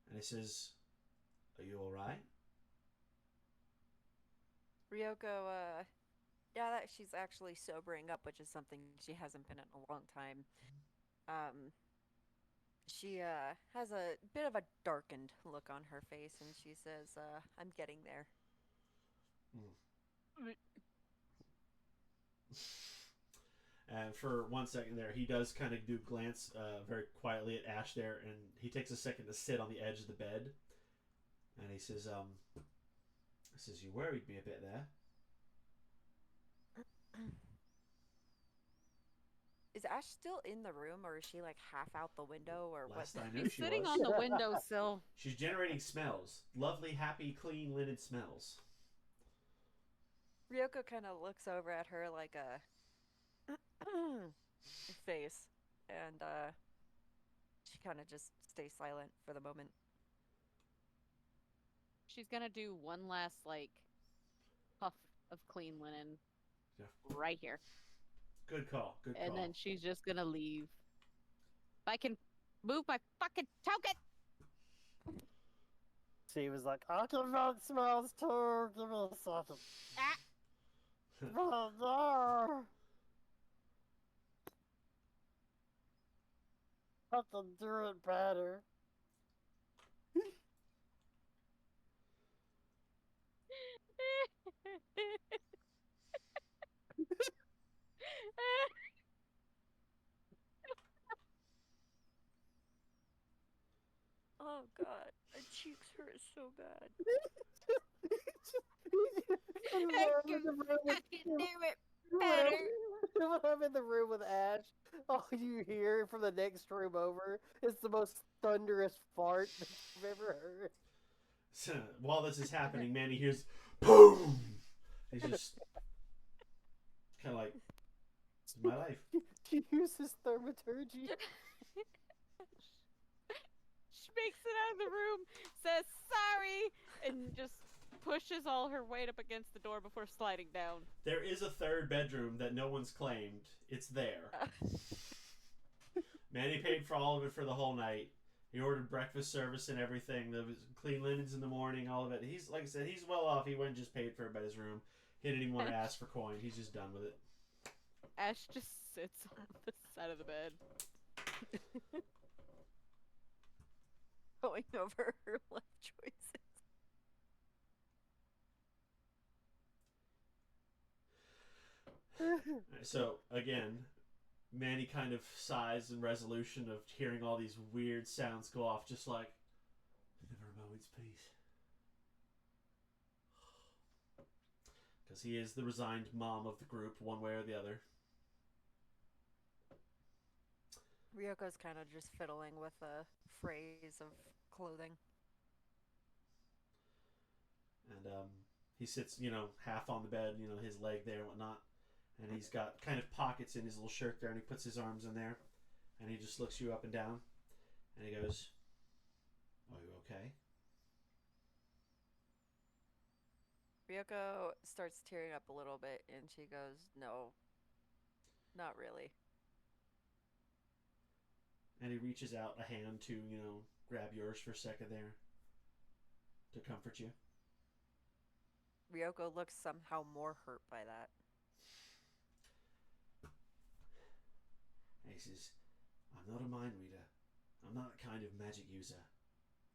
and he says, "Are you all right?" Ryoko, yeah, that she's actually sobering up, which is something she hasn't been in a long time. She has a bit of a darkened look on her face, and she says, "I'm getting there." And for 1 second there, he does kind of do glance very quietly at Ash there, and he takes a second to sit on the edge of the bed, and he says, "You worried me a bit there." Is Ash still in the room, or is she like half out the window, or Last what? I knew, She's she sitting was. on the windowsill. She's generating smells, lovely, happy, clean, linen smells. Ryoko kind of looks over at her like a face, and she kind of just stays silent for the moment. She's gonna do one last like puff of clean linen right here, Good call. Good call. and then she's just gonna leave. If I can move my fucking token. She was like, I can run smells too. Give me a second. Oh, no. Have to do it better. Oh god, my cheeks hurt so bad. When I'm in the room with Ash, all you hear from the next room over is the most thunderous fart that you've ever heard. So, while this is happening, Manny hears boom. He's just kind of like, "This is my life." She uses thaumaturgy. She makes it out of the room, says sorry, and just pushes all her weight up against the door before sliding down. There is a third bedroom that no one's claimed. It's there. Manny paid for all of it for the whole night. He ordered breakfast service and everything. There was clean linens in the morning, all of it. He's, like I said, he's well off. He went and just paid for everybody's room. He didn't even want to ask for coin. He's just done with it. Ash just sits on the side of the bed. Going over her life choices. So again, Manny kind of sighs in resolution of hearing all these weird sounds go off, just like never a moment's peace. Because he is the resigned mom of the group, one way or the other. Ryoko's kind of just fiddling with a phrase of clothing. And he sits, half on the bed, his leg there and whatnot. And he's got kind of pockets in his little shirt there, and he puts his arms in there. And he just looks you up and down. And he goes, "Are you okay?" Ryoko starts tearing up a little bit, and she goes, "No, not really." And he reaches out a hand to, grab yours for a second there to comfort you. Ryoko looks somehow more hurt by that. And he says, "I'm not a mind reader. I'm not a kind of magic user.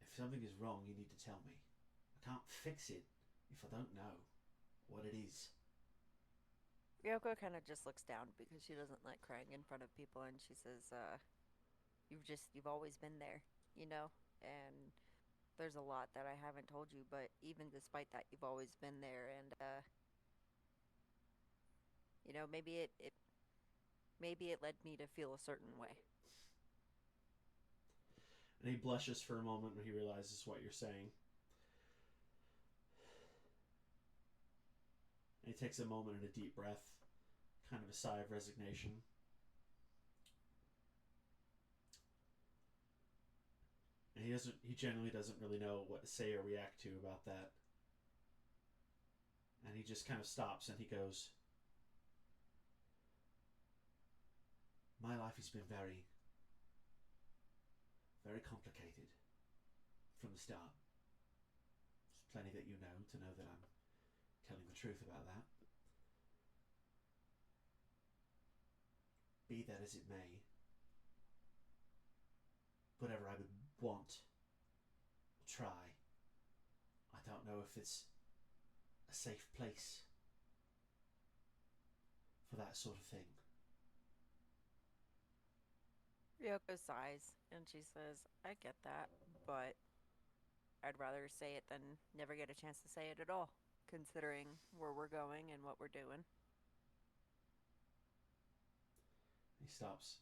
If something is wrong, you need to tell me. I can't fix it if I don't know what it is." Ryoko kind of just looks down because she doesn't like crying in front of people, and she says, you've always been there, and there's a lot that I haven't told you, but even despite that, you've always been there, and, maybe it led me to feel a certain way." And he blushes for a moment when he realizes what you're saying. And he takes a moment and a deep breath, kind of a sigh of resignation. And he generally doesn't really know what to say or react to about that. And he just kind of stops and he goes, "My life has been very, very complicated from the start. There's plenty that you know to know that I'm telling the truth about that. Be that as it may, whatever I would want or try, I don't know if it's a safe place for that sort of thing." Ryoko sighs, and she says, "I get that, but I'd rather say it than never get a chance to say it at all, considering where we're going and what we're doing." He stops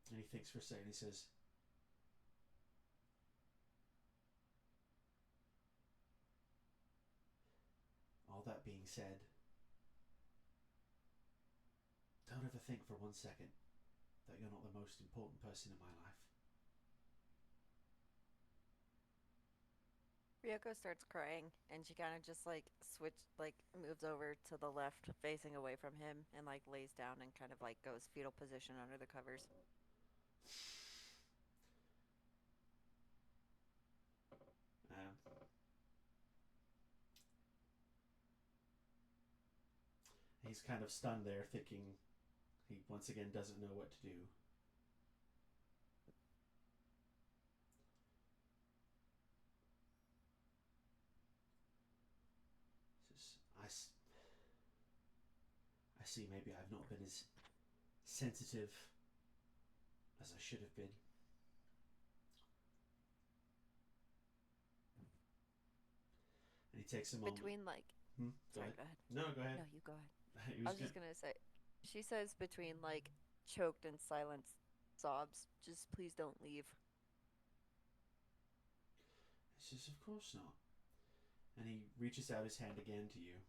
and he thinks for a second. He says, "All that being said, don't ever think for 1 second that you're not the most important person in my life." Ryoko starts crying, and she kind of just moves over to the left, facing away from him, and lays down and kind of goes fetal position under the covers. He's kind of stunned there, thinking he once again doesn't know what to do. He says, I see maybe I've not been as sensitive as I should have been. And he takes a moment. Between Go ahead. go ahead. No, go ahead. No, you go ahead. He I was just gonna say, she says between choked and silent sobs, "Just please don't leave." He says, "Of course not." And he reaches out his hand again to you.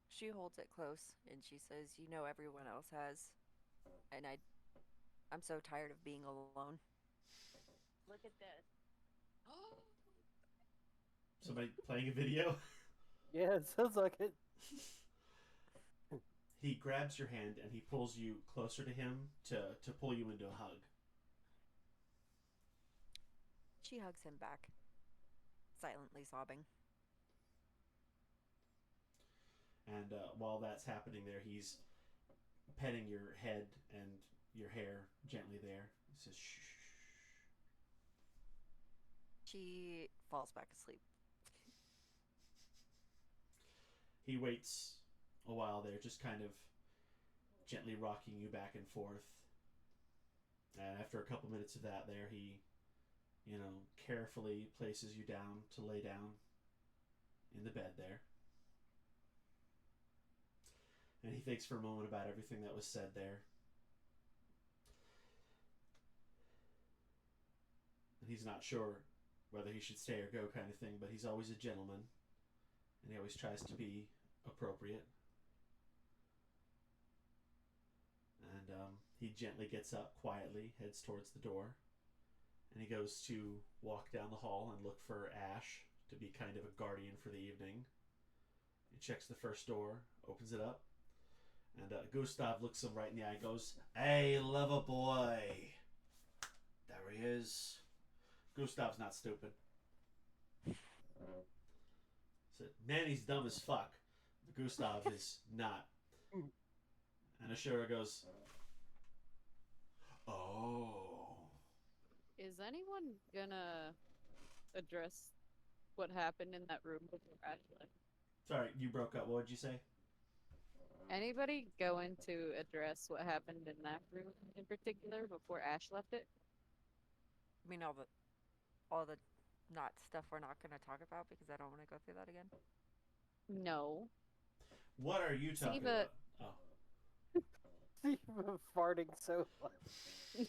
She holds it close, and she says, "Everyone else has, and I'm so tired of being alone." Look at this. Somebody playing a video? Yeah, it sounds like it. He grabs your hand and he pulls you closer to him to pull you into a hug. She hugs him back, silently sobbing. And while that's happening there, he's petting your head and your hair gently there. He says, shh. She falls back asleep. He waits a while there, just kind of gently rocking you back and forth. And after a couple minutes of that there, he, carefully places you down to lay down in the bed there. And he thinks for a moment about everything that was said there. And he's not sure whether he should stay or go kind of thing, but he's always a gentleman. And he always tries to be appropriate. And he gently gets up quietly, heads towards the door. And he goes to walk down the hall and look for Ash to be kind of a guardian for the evening. He checks the first door, opens it up. And Gustav looks him right in the eye and goes, "Hey, lover boy." There he is. Gustav's not stupid. So, Manny's dumb as fuck. But Gustav is not. And Ashura goes, "Oh." Is anyone gonna address what happened in that room before Ash left? Sorry, you broke up. What would you say? Anybody going to address what happened in that room in particular before Ash left it? I mean, all the not stuff we're not going to talk about because I don't want to go through that again. No. What are you talking Siva- about? Oh. Farting so much.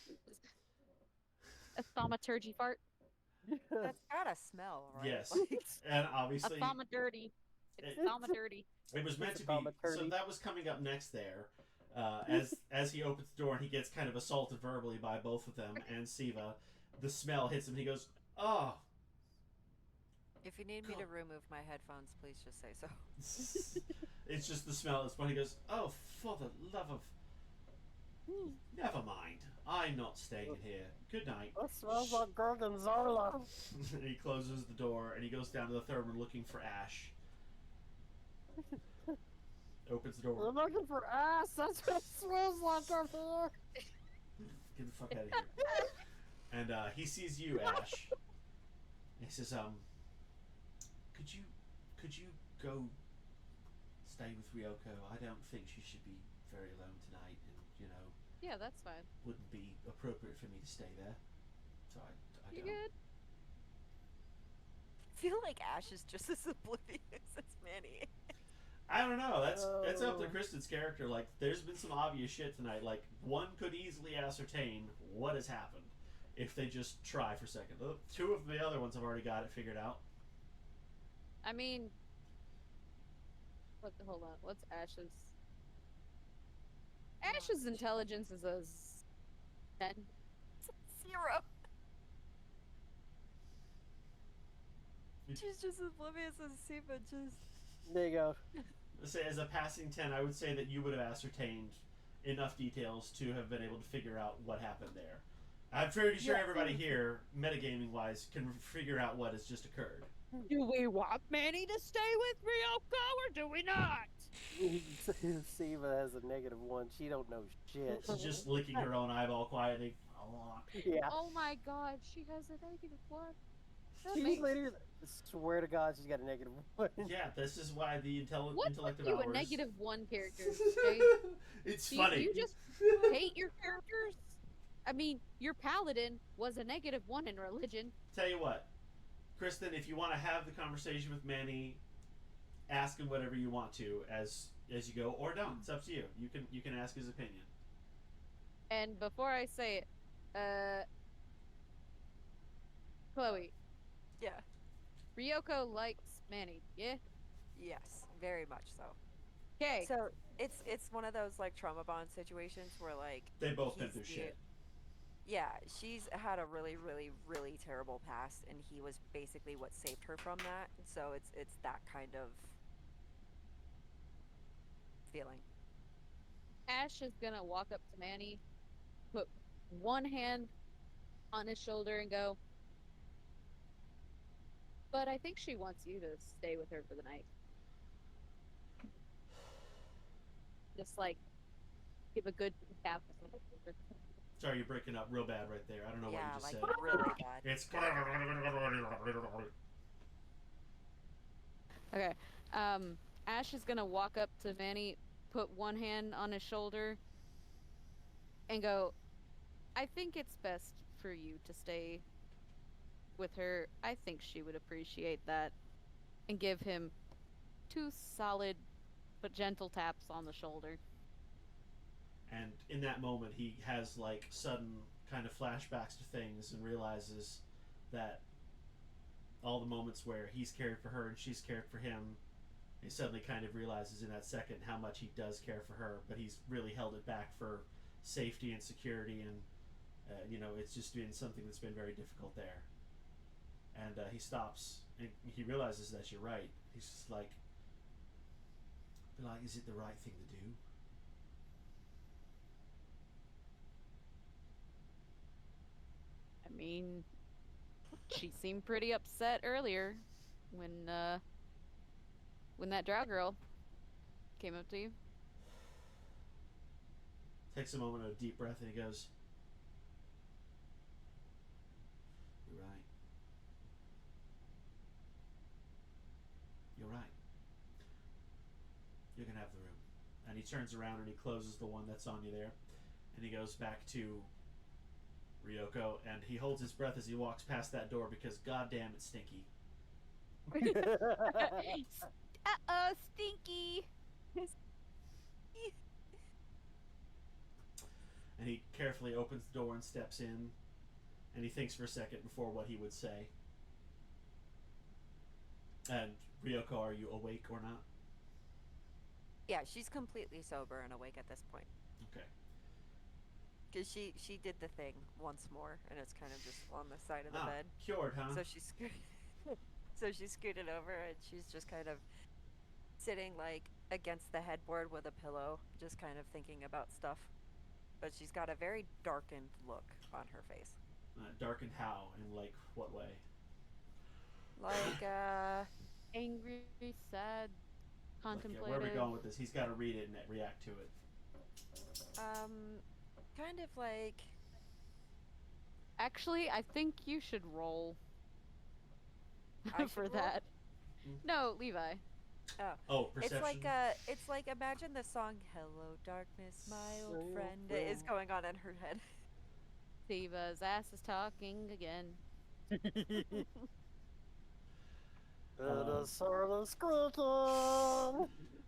A thaumaturgy fart? That's gotta smell, right? Yes. Like, And A obviously, thaumadirty. It's It- thaumadirty. it was meant It's to a be. So thaumaturgy. that was coming up next there. As he opens the door and he gets kind of assaulted verbally by both of them and Siva, the smell hits him and he goes, "Oh." if you need me to remove my headphones, please just say so. It's just the smell. It's funny. He goes, "Oh, for the love of..." Never mind. I'm not staying here. Good night. That smells like Gorgonzola. And he closes the door and he goes down to the third one looking for Ash. Opens the door. I'm looking for ass. That's what it smells like up here. Get the fuck out of here. And he sees you, Ash. And he says, could you go stay with Ryoko? I don't think she should be very alone tonight, and Yeah, that's fine. wouldn't be appropriate for me to stay there. So I You don't. good? I feel like Ash is just as oblivious as Manny. I don't know. That's up to Oh. Kristen's character. Like, there's been some obvious shit tonight. Like, one could easily ascertain what has happened if they just try for a second. Two of the other ones have already got it figured out. I mean, hold on. What's Ash's? Ash's intelligence is a 10. 0. She's just as oblivious as Siva, just... There you go. Say, as a passing 10, I would say that you would have ascertained enough details to have been able to figure out what happened there. I'm pretty sure everybody here, metagaming-wise, can figure out what has just occurred. Do we want Manny to stay with Ryoko or do we not? Siva has a -1. She don't know shit. She's just licking her own eyeball quietly. Yeah. Oh my god, she has a -1. That She makes- literally, swear to God, she's got a -1. Yeah, this is why the What intellect took you a hours. -1 character? Jay? It's Do funny. you just hate your characters? I mean, your paladin was a -1 in religion. Tell you what, Kristen, if you want to have the conversation with Manny, ask him whatever you want to as you go, or don't. It's up to you. You can ask his opinion. And before I say it, Chloe, Yeah. Ryoko likes Manny, yeah? Yes, very much so. Okay. So it's one of those like trauma bond situations where like They both been he's through the- shit. Yeah, she's had a really, really, really terrible past, and he was basically what saved her from that. So it's that kind of feeling. Ash is gonna walk up to Manny, put one hand on his shoulder and go, but I think she wants you to stay with her for the night. Just like give a good tap. Sorry, you're breaking up real bad right there. I don't know what Yeah, you just like said. really bad. It's Okay. Ash is gonna walk up to Vanny, put one hand on his shoulder, and go, I think it's best for you to stay with her. I think she would appreciate that. And give him 2 solid but gentle taps on the shoulder. and in that moment, he has like sudden kind of flashbacks to things and realizes that all the moments where he's cared for her and she's cared for him, he suddenly kind of realizes in that second how much he does care for her, but he's really held it back for safety and security, and it's just been something that's been very difficult there. And he stops and he realizes that you're right. He's just like, is it the right thing to do? I mean, she seemed pretty upset earlier when that drow girl came up to you. Takes a moment of a deep breath and he goes, "You're right. You're right. You can have the room." And he turns around and he closes the one that's on you there. And he goes back to Ryoko and he holds his breath as he walks past that door because goddamn it's stinky. Stinky! And he carefully opens the door and steps in. And he thinks for a second before what he would say. And Ryoko, are you awake or not? Yeah, she's completely sober and awake at this point. Okay. Because she did the thing once more, and it's kind of just on the side of the bed. Cured, huh? So she scooted over, and she's just kind of sitting like against the headboard with a pillow, just kind of thinking about stuff. But she's got a very darkened look on her face. Darkened how? In like what way? Like angry, sad, contemplative. Where are we going with this? He's got to read it and react to it. Kind of like. Actually, I think you should roll for roll? that. No, Levi. Oh, perception. It's like imagine the song "Hello Darkness, My Old Friend" is going on in her head. Siva's ass is talking again.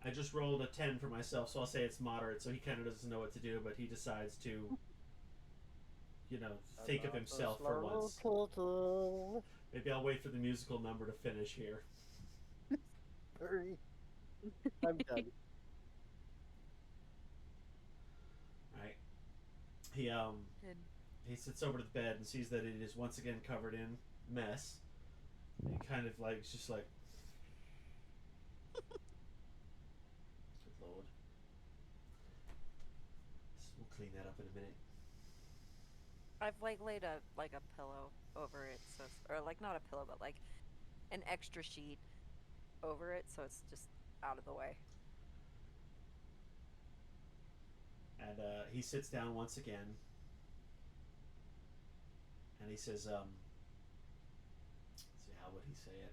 I just rolled a 10 for myself, so I'll say it's moderate, so he kind of doesn't know what to do, but he decides to, think of himself for once. Maybe I'll wait for the musical number to finish here. Hurry. I'm done. Right. He sits over to the bed and sees that it is once again covered in mess. And kind of like, it's just like, good lord. We'll clean that up in a minute. I've like laid a pillow over it, so or like not a pillow, but like an extra sheet over it, so it's just out of the way. And he sits down once again, and he says, let's see, how would he say it?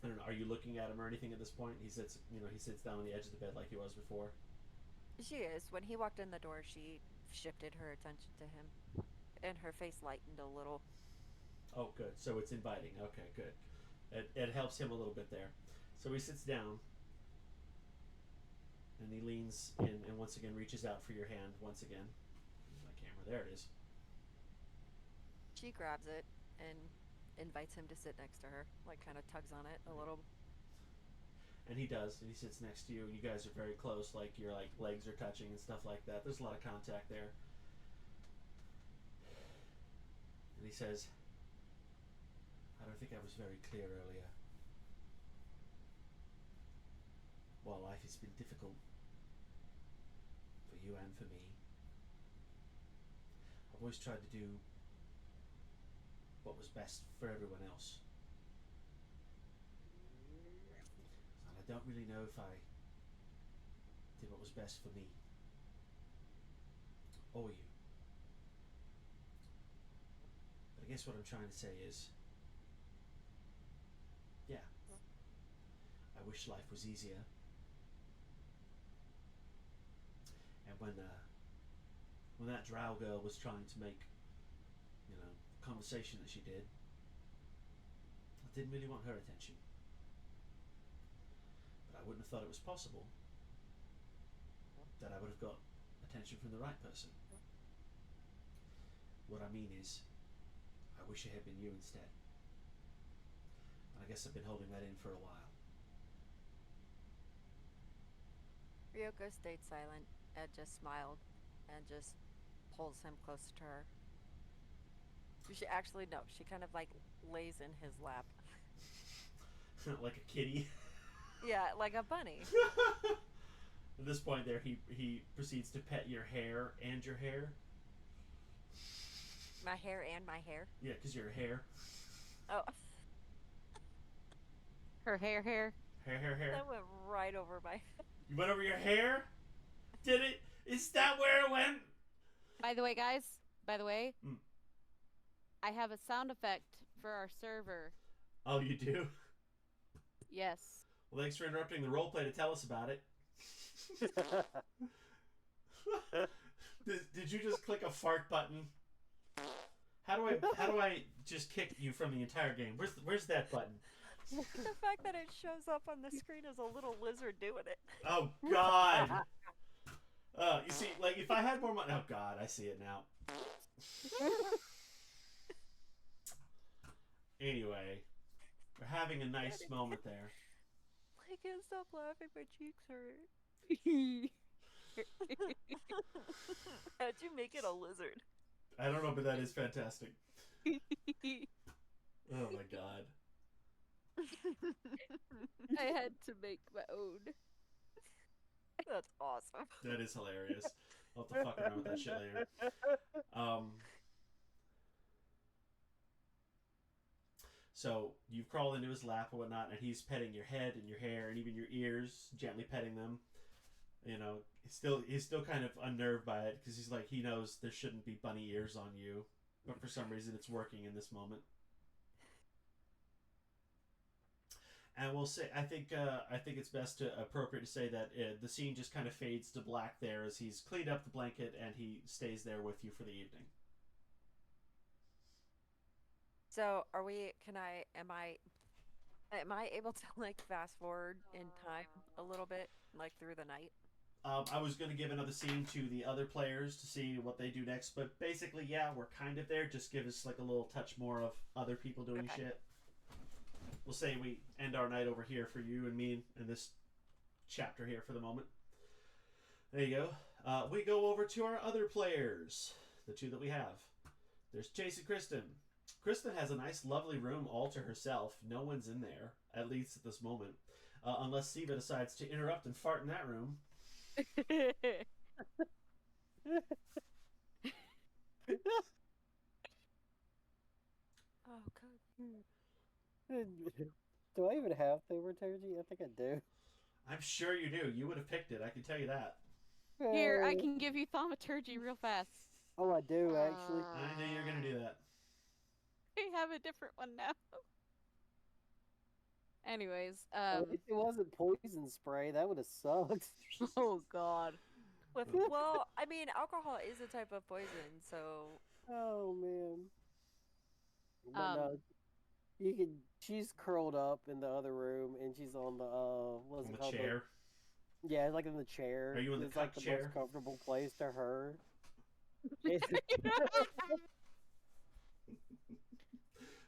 I don't know. Are you looking at him or anything at this point? He sits down on the edge of the bed like he was before. She is. When he walked in the door, she shifted her attention to him, and her face lightened a little. Oh, good. So it's inviting. Okay, good. It helps him a little bit there. So he sits down, and he leans in and once again reaches out for your hand once again. My camera. There it is. She grabs it and invites him to sit next to her, like kind of tugs on it a little. And he does, and he sits next to you, and you guys are very close, like your legs are touching and stuff like that. There's a lot of contact there. And he says, I don't think I was very clear earlier. While life has been difficult for you and for me, I've always tried to do what was best for everyone else. And I don't really know if I did what was best for me or you. But I guess what I'm trying to say is, yeah, I wish life was easier. And when that drow girl was trying to make, conversation that she did, I didn't really want her attention. But I wouldn't have thought it was possible that I would have got attention from the right person. What I mean is, I wish it had been you instead. And I guess I've been holding that in for a while. Ryoko stayed silent and just smiled and just pulls him close to her. She actually, no, she kind of like lays in his lap. Like a kitty. Yeah, like a bunny. At this point there, he proceeds to pet your hair and your hair. My hair and my hair? Yeah, because you're a hair. Oh. Her hair. Hair. That went right over my head. You went over your hair? Did it? Is that where it went? By the way, guys, Mm. I have a sound effect for our server. Oh, you do? Yes. Well, thanks for interrupting the roleplay to tell us about it. Did you just click a fart button? How do I just kick you from the entire game? Where's that button? The fact that it shows up on the screen is a little lizard doing it. Oh God! You see, like if I had more money. Oh God, I see it now. Anyway, we're having a nice moment there. I can't stop laughing. My cheeks hurt. How'd you make it a lizard? I don't know, but that is fantastic. Oh my God. I had to make my own. That's awesome. That is hilarious. I'll have to fuck around with that shit later. So you've crawled into his lap and whatnot, and he's petting your head and your hair and even your ears, gently petting them. He's still kind of unnerved by it because he knows there shouldn't be bunny ears on you, but for some reason it's working in this moment. And we'll say, I think it's best to appropriate to say that the scene just kind of fades to black there as he's cleaned up the blanket and he stays there with you for the evening. So, am I able to like fast forward in time a little bit, like through the night? I was going to give another scene to the other players to see what they do next, but basically, yeah, we're kind of there. Just give us like a little touch more of other people doing shit. We'll say we end our night over here for you and me in this chapter here for the moment. There you go. We go over to our other players, the two that we have. There's Chase and Kristen. Kristen has a nice, lovely room all to herself. No one's in there, at least at this moment. Unless Siva decides to interrupt and fart in that room. Oh, God. Do I even have thaumaturgy? I think I do. I'm sure you do. You would have picked it. I can tell you that. Here, I can give you thaumaturgy real fast. Oh, I do, actually. I knew you were going to do that. I have a different one now. Anyways, Well, if it wasn't poison spray, that would have sucked. oh God. Well, I mean, alcohol is a type of poison, so. Oh man. But no, you can. She's curled up in the other room, and she's on the what's On it the called? chair. Yeah, like in the chair. Are you in the It's like cup the chair? most comfortable place to her.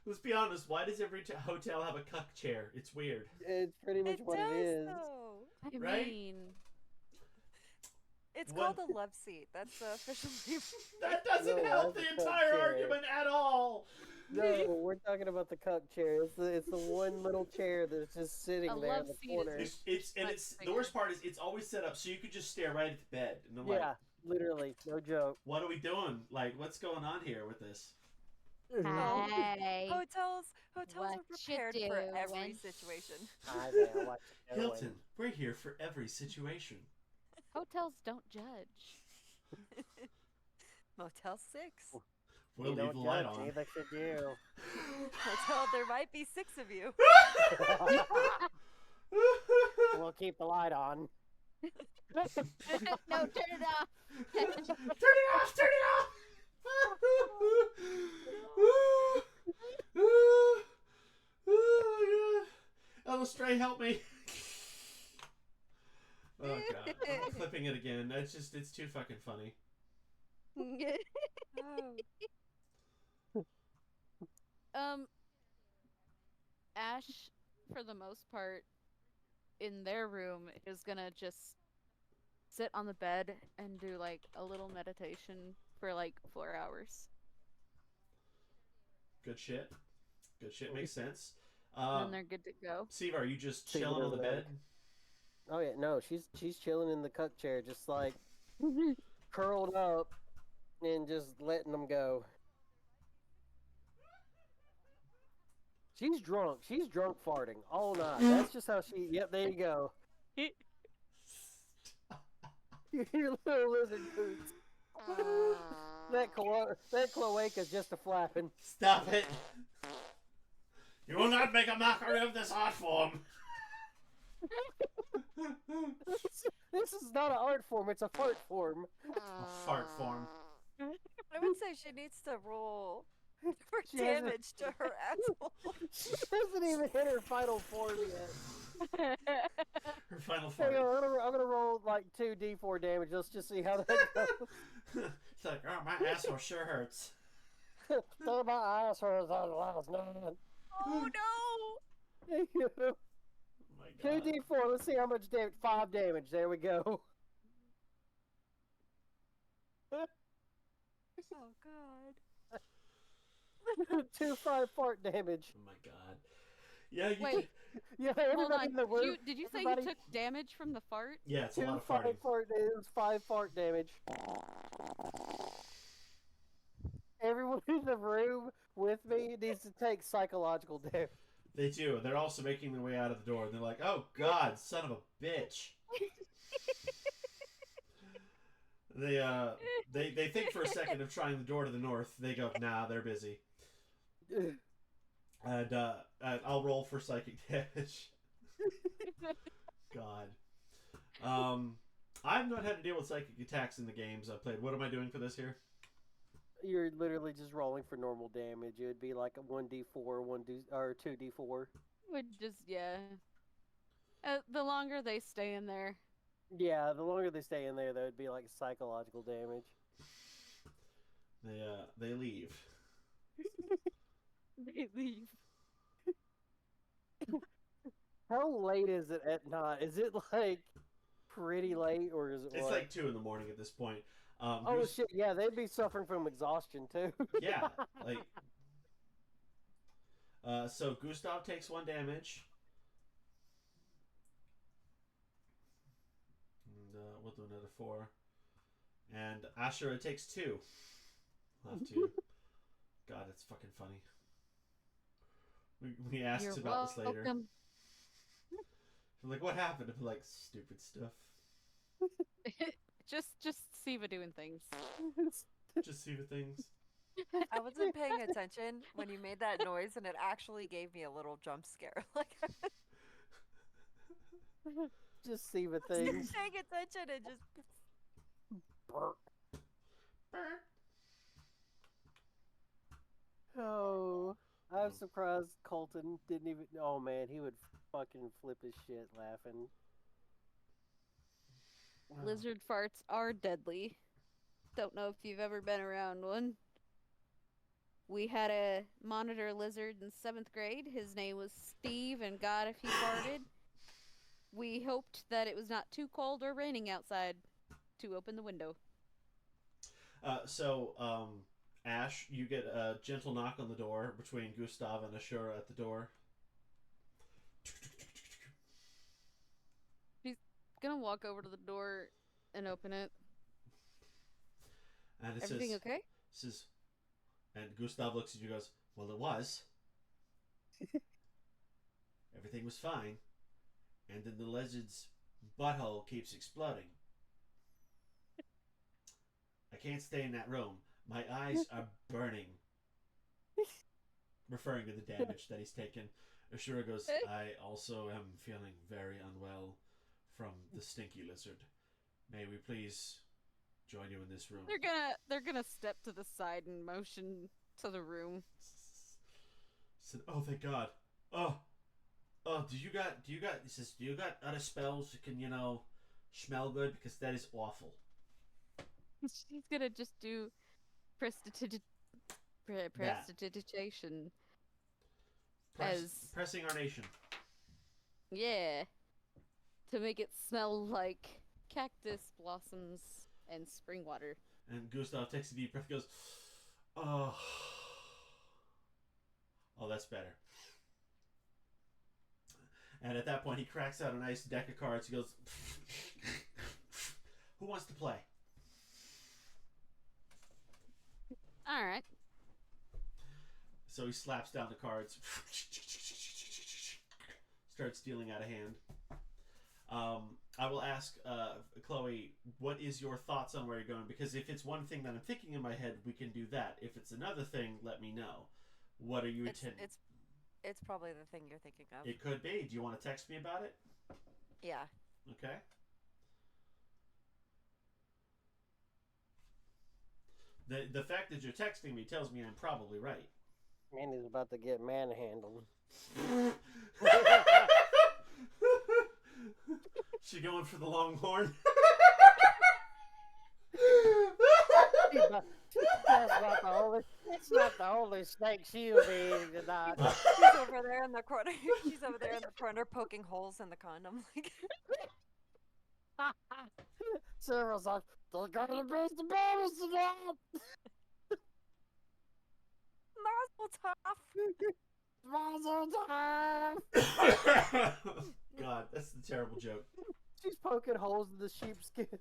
Let's be honest. Why does every hotel have a cuck chair? It's weird. It's pretty much what does, it is. though. I Right? mean, It's What? called a love seat. That's the official name. That doesn't No, help that's the a cuck entire chair. argument at all. No, we're talking about the cuck chair. It's the one little chair that's just sitting A there love in the seat is corner. It's the worst part is it's always set up so you could just stare right at the bed. And I'm like, Yeah, literally, no joke. what are we doing? Like, what's going on here with this? Hey, Hotels what are you prepared for every doing? situation. Hi there, what you doing? Hilton, we're here for every situation. Hotels don't judge. Motel 6. We'll You leave don't the light judge, on. neither should you. Motel, there might be 6 of you. We'll keep the light on. No, turn it off. Turn it off! Turn it off! Oh my god. Stray, help me. Oh god. I'm clipping it again. It's too fucking funny. Oh. Ash, for the most part, in their room, is gonna just sit on the bed and do like a little meditation for like 4 hours. Good shit. Good shit makes sense. Then they're good to go. Siva, are you just Siva chilling on the doesn't have bed? Oh yeah, no, she's chilling in the cuck chair, just like curled up and just letting them go. She's drunk. She's drunk farting all night. That's just how she. Yep, there you go. You little lizard boots. That cloaca's just a flapping. Stop it! You will not make a mockery of this art form. This is not an art form. It's a fart form. A fart form. I would say she needs to roll for She hasn't- damage to her asshole. She hasn't even hit her final form yet. Her final Hang fart. on, I'm gonna roll like 2d4 damage. Let's just see how that goes. It's like, oh, my asshole sure hurts. So my ass hurts on the last nine. Oh no! Oh my god. 2d4. Let's see how much damage. 5 damage. There we go. Oh god. 2-5 fart damage. Oh my god. Yeah, you Wait, Yeah, hold everybody on. in the room. Did you say everybody- you took damage from the fart? Yeah, it's a lot of 5 farting. fart damage. 5 fart damage. Everyone in the room with me needs to take psychological damage. They do. They're also making their way out of the door. And they're like, oh god, son of a bitch. They think for a second of trying the door to the north. They go, nah, they're busy. And I'll roll for psychic damage. God. I've not had to deal with psychic attacks in the games I've played. What am I doing for this here? You're literally just rolling for normal damage. It would be like a 1d4, or 2d4. Would just, yeah. The longer they stay in there. Yeah, the longer they stay in there, that would be like psychological damage. They leave. They leave. How late is it at night? Is it like pretty late, or is it? It's what? like 2 in the morning at this point. Oh shit! Yeah, they'd be suffering from exhaustion too. Yeah, like. So Gustav takes 1 damage. And we'll do another 4. And Ashura takes 2. I'll have to. God, it's fucking funny. We asked You're about this later. welcome. I'm like, what happened? I'm like, stupid stuff. Just Siva doing things. Just see the things. I wasn't paying attention when you made that noise, and it actually gave me a little jump scare. Like, Just see the I wasn't things. paying attention and just. Burp. Oh, I'm surprised Colton didn't even. Oh man, he would fucking flip his shit laughing. Lizard farts are deadly. Don't know if you've ever been around one. We had a monitor lizard in 7th grade. His name was Steve, and God, if he farted, we hoped that it was not too cold or raining outside to open the window. Ash, you get a gentle knock on the door between Gustav and Ashura at the door. Gonna walk over to the door and open it. And it Everything says, okay? says, And Gustav looks at you and goes, well, it was. Everything was fine. And then the lizard's butthole keeps exploding. I can't stay in that room. My eyes are burning. Referring to the damage that he's taken. Ashura goes, I also am feeling very unwell from the stinky lizard. May we please join you in this room? They're gonna step to the side and motion to the room. Said, oh, thank God. Oh, do you got? He says, do you got other spells that can, smell good? Because that is awful. She's gonna just do prestidigitation. Pressing our nation. Yeah. To make it smell like cactus blossoms and spring water. And Gustav takes a deep breath and goes, oh. Oh, that's better. And at that point, he cracks out a nice deck of cards. He goes, who wants to play? All right. So he slaps down the cards. Starts dealing out of hand. I will ask Chloe, what is your thoughts on where you're going? Because if it's one thing that I'm thinking in my head, we can do that. If it's another thing, let me know. What are you intending? It's probably the thing you're thinking of. It could be. Do you want to text me about it? Yeah. Okay. The fact that you're texting me tells me I'm probably right. Mandy's about to get manhandled. She going for the longhorn? It's not the only snake she'll be eating tonight. She's over there in the corner. She's over there in the corner poking holes in the condom. Cyril's like, they're gonna beat the babies again! Mazel tov! Mazel tov! God, that's a terrible joke. She's poking holes in the sheepskin.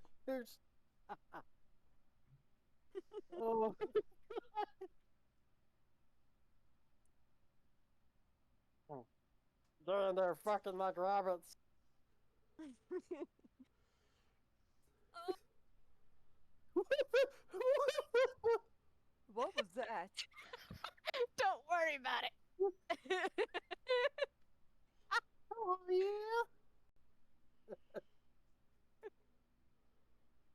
Oh. They're in there fucking like rabbits. What was that? Don't worry about it. Oh, yeah.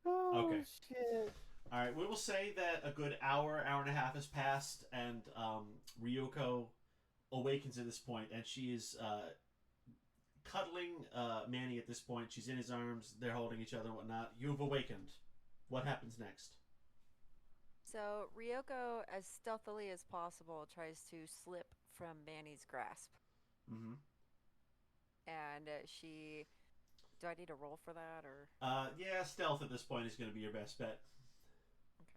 Oh, Okay. shit. All right, we will say that a good hour and a half has passed, and Ryoko awakens at this point, and she is cuddling Manny at this point. She's in his arms. They're holding each other and whatnot. You've awakened. What happens next? So Ryoko, as stealthily as possible, tries to slip from Manny's grasp. Mm-hmm. And she... Do I need to roll for that, or...? Yeah, stealth at this point is going to be your best bet.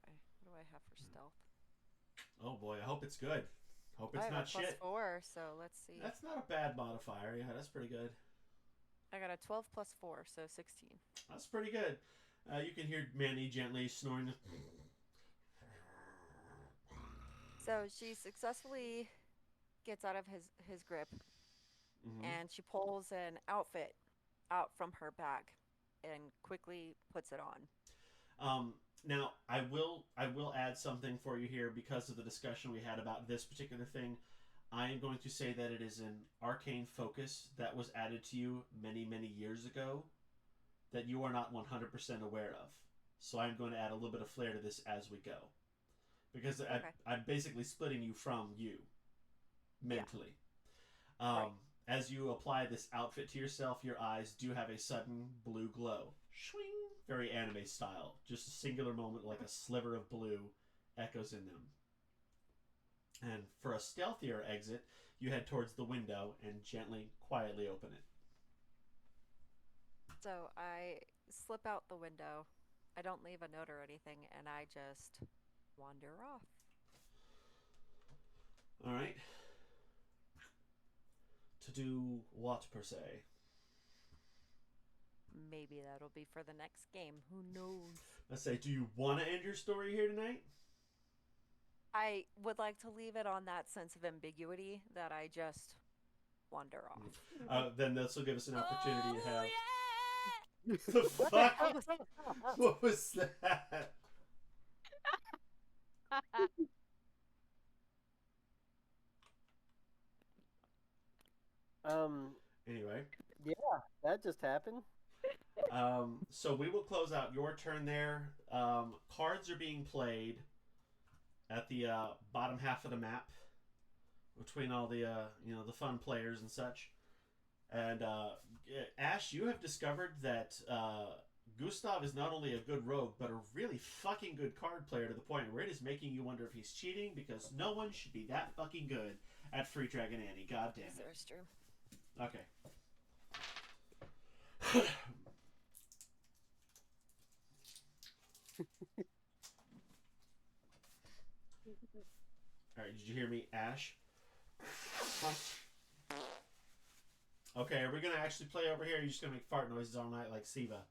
Okay. What do I have for stealth? Oh, boy. I hope it's good. Hope it's I have not a plus shit. 4, so let's see. That's not a bad modifier. Yeah, that's pretty good. I got a 12 plus 4, so 16. That's pretty good. You can hear Manny gently snoring. So she successfully gets out of his grip, and she pulls an outfit out from her bag and quickly puts it on. Now, I will add something for you here because of the discussion we had about this particular thing. I am going to say that it is an arcane focus that was added to you many, many years ago that you are not 100% aware of. So I'm going to add a little bit of flair to this as we go. Because I'm basically splitting you from you mentally. Yeah. Right. As you apply this outfit to yourself, your eyes do have a sudden blue glow. Shwing! Very anime style. Just a singular moment, like a sliver of blue echoes in them. And for a stealthier exit, you head towards the window and gently, quietly open it. So I slip out the window. I don't leave a note or anything, and I just wander off. All right. To do what, per se? Maybe that'll be for the next game. Who knows? Let's say, do you want to end your story here tonight? I would like to leave it on that sense of ambiguity that I just wander off. Then this will give us an opportunity to have. Yeah! The fuck? What was that? Anyway, Yeah, that just happened. so we will close out your turn there. Cards are being played at the bottom half of the map between all the the fun players and such. And Ash, you have discovered that Gustav is not only a good rogue, but a really fucking good card player to the point where it is making you wonder if he's cheating, because no one should be that fucking good at Free Dragon Annie. God damn it. That's true. Okay. Alright, did you hear me, Ash? Okay, are we gonna actually play over here, or are you just gonna make fart noises all night like Siva?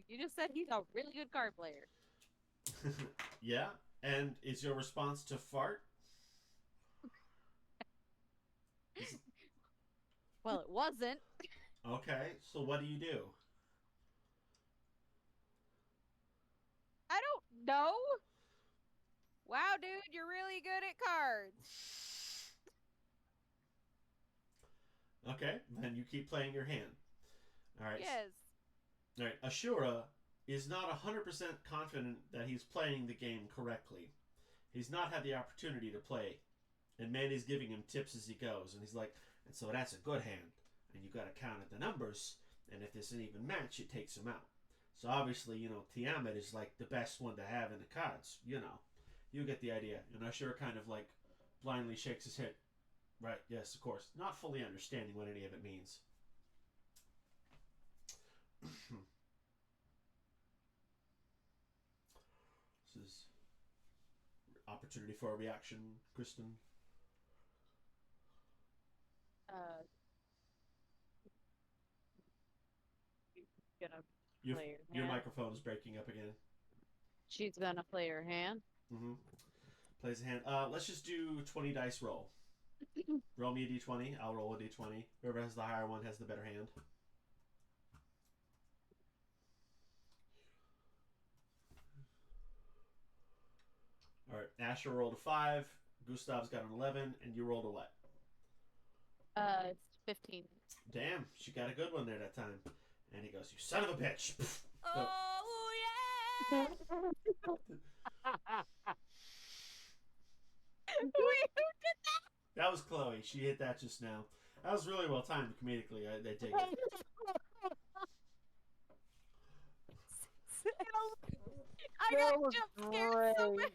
You just said he's a really good card player. Yeah? And is your response to fart? Well, it wasn't. Okay, so what do you do? I don't know. Wow, dude, you're really good at cards. Okay, then you keep playing your hand. Alright. Yes. Alright, Ashura is not 100% confident that he's playing the game correctly. He's not had the opportunity to play. And Manny's giving him tips as he goes. And he's like, and so that's a good hand. And you gotta count at the numbers. And if there's an even match, it takes him out. So obviously, Tiamat is like the best one to have in the cards. You get the idea. And Ashura kind of like blindly shakes his head. Right, yes, of course. Not fully understanding what any of it means. This is opportunity for a reaction, Kristen. Gonna Your, play her your hand. microphone is breaking up again. She's gonna play her hand. Mm-hmm. Plays a hand. Let's just do 20 dice roll. Roll me a d20. I'll roll a d20. Whoever has the higher one has the better hand. Alright, Asher rolled a 5. Gustav's got an 11. And you rolled a what? It's 15. Damn, she got a good one there that time. And he goes, you son of a bitch. Oh, yeah! Wait, who did that? That was Chloe. She hit that just now. That was really well timed comedically. I dig it. I got jump scared so bad.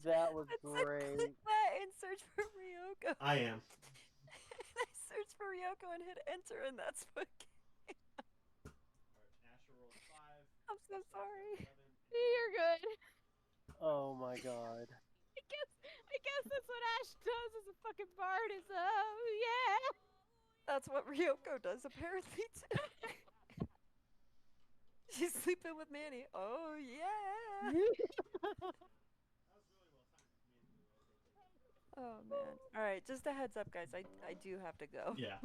That was I said, great. click that and search for Ryoko. I am. I searched for Ryoko and hit enter, and that's what came. Asher rolled a 5. I'm so sorry. You're good. Oh my god. I guess that's what Ash does as a fucking bard is, oh, yeah. That's what Ryoko does apparently too. She's sleeping with Manny. Oh yeah. Oh man. All right, just a heads up, guys. I do have to go. Yeah.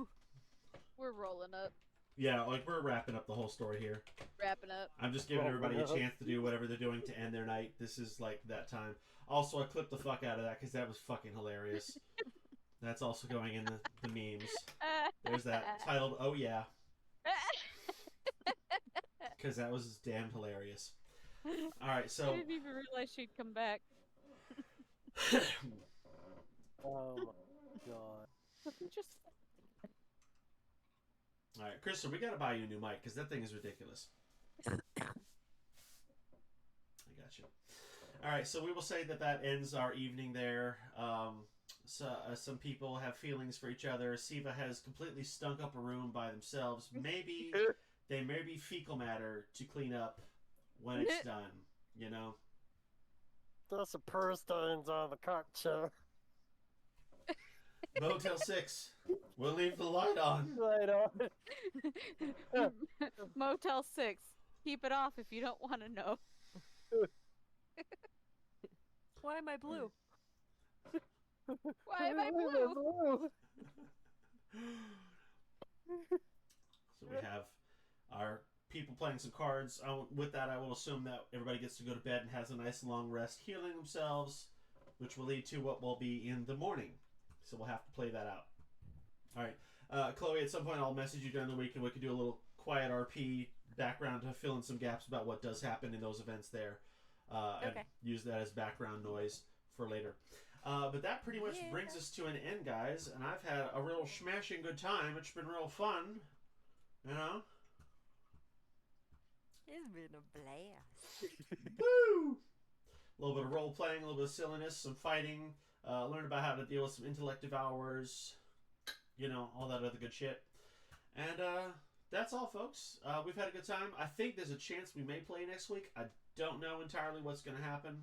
We're rolling up, Yeah, like we're wrapping up the whole story here. wrapping up. I'm just giving everybody a Wrapping up. chance to do whatever they're doing to end their night. This is like that time. Also, I clipped the fuck out of that because that was fucking hilarious. That's also going in the memes. There's that titled, oh yeah, because that was damn hilarious. Alright, I so... didn't even realize she'd come back. Oh my god. Just Alright, Kristen, we gotta buy you a new mic because that thing is ridiculous. I got you. Alright, so we will say that ends our evening there. Some people have feelings for each other. Siva has completely stunk up a room by themselves. Maybe they may be fecal matter to clean up when it's done, you know? There's some purr stains on the cocktail. Motel 6. We'll leave the light on. Right on. Motel 6. Keep it off if you don't want to know. Why am I blue? Why am I blue? So we have our people playing some cards. With that, I will assume that everybody gets to go to bed and has a nice long rest, healing themselves, which will lead to what will be in the morning. So we'll have to play that out. All right. Chloe, at some point I'll message you during the week and we can do a little quiet RP background to fill in some gaps about what does happen in those events there. And use that as background noise for later. But that pretty much brings us to an end, guys. And I've had a real smashing good time. It's been real fun. You know? It's been a blast. Woo! A little bit of role playing, a little bit of silliness, some fighting. Learn about how to deal with some intellect devourers. You know, all that other good shit. And that's all, folks. We've had a good time. I think there's a chance we may play next week. I don't know entirely what's going to happen.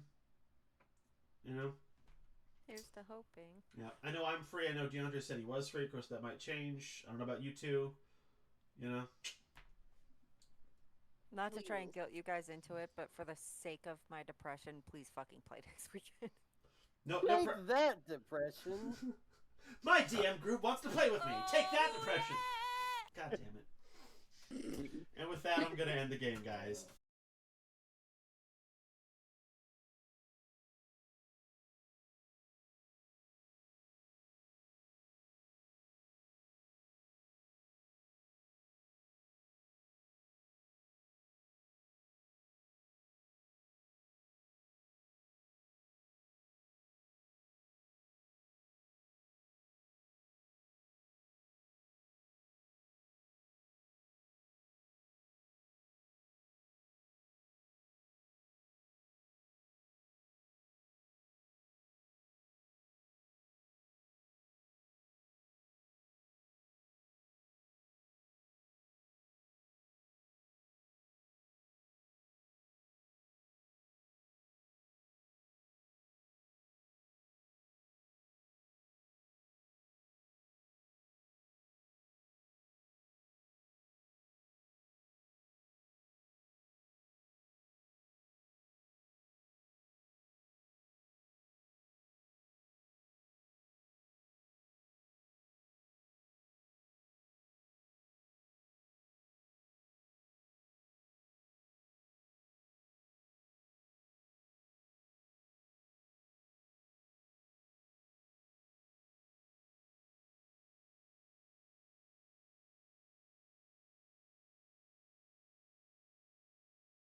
You know? Here's to hoping. Yeah, I know I'm free. I know DeAndre said he was free. Of course, that might change. I don't know about you two. You know? Not to try and guilt you guys into it, but for the sake of my depression, please fucking play next weekend. No Take that, depression. My DM group wants to play with me. Take that, depression. God damn it. And with that, I'm going to end the game, guys.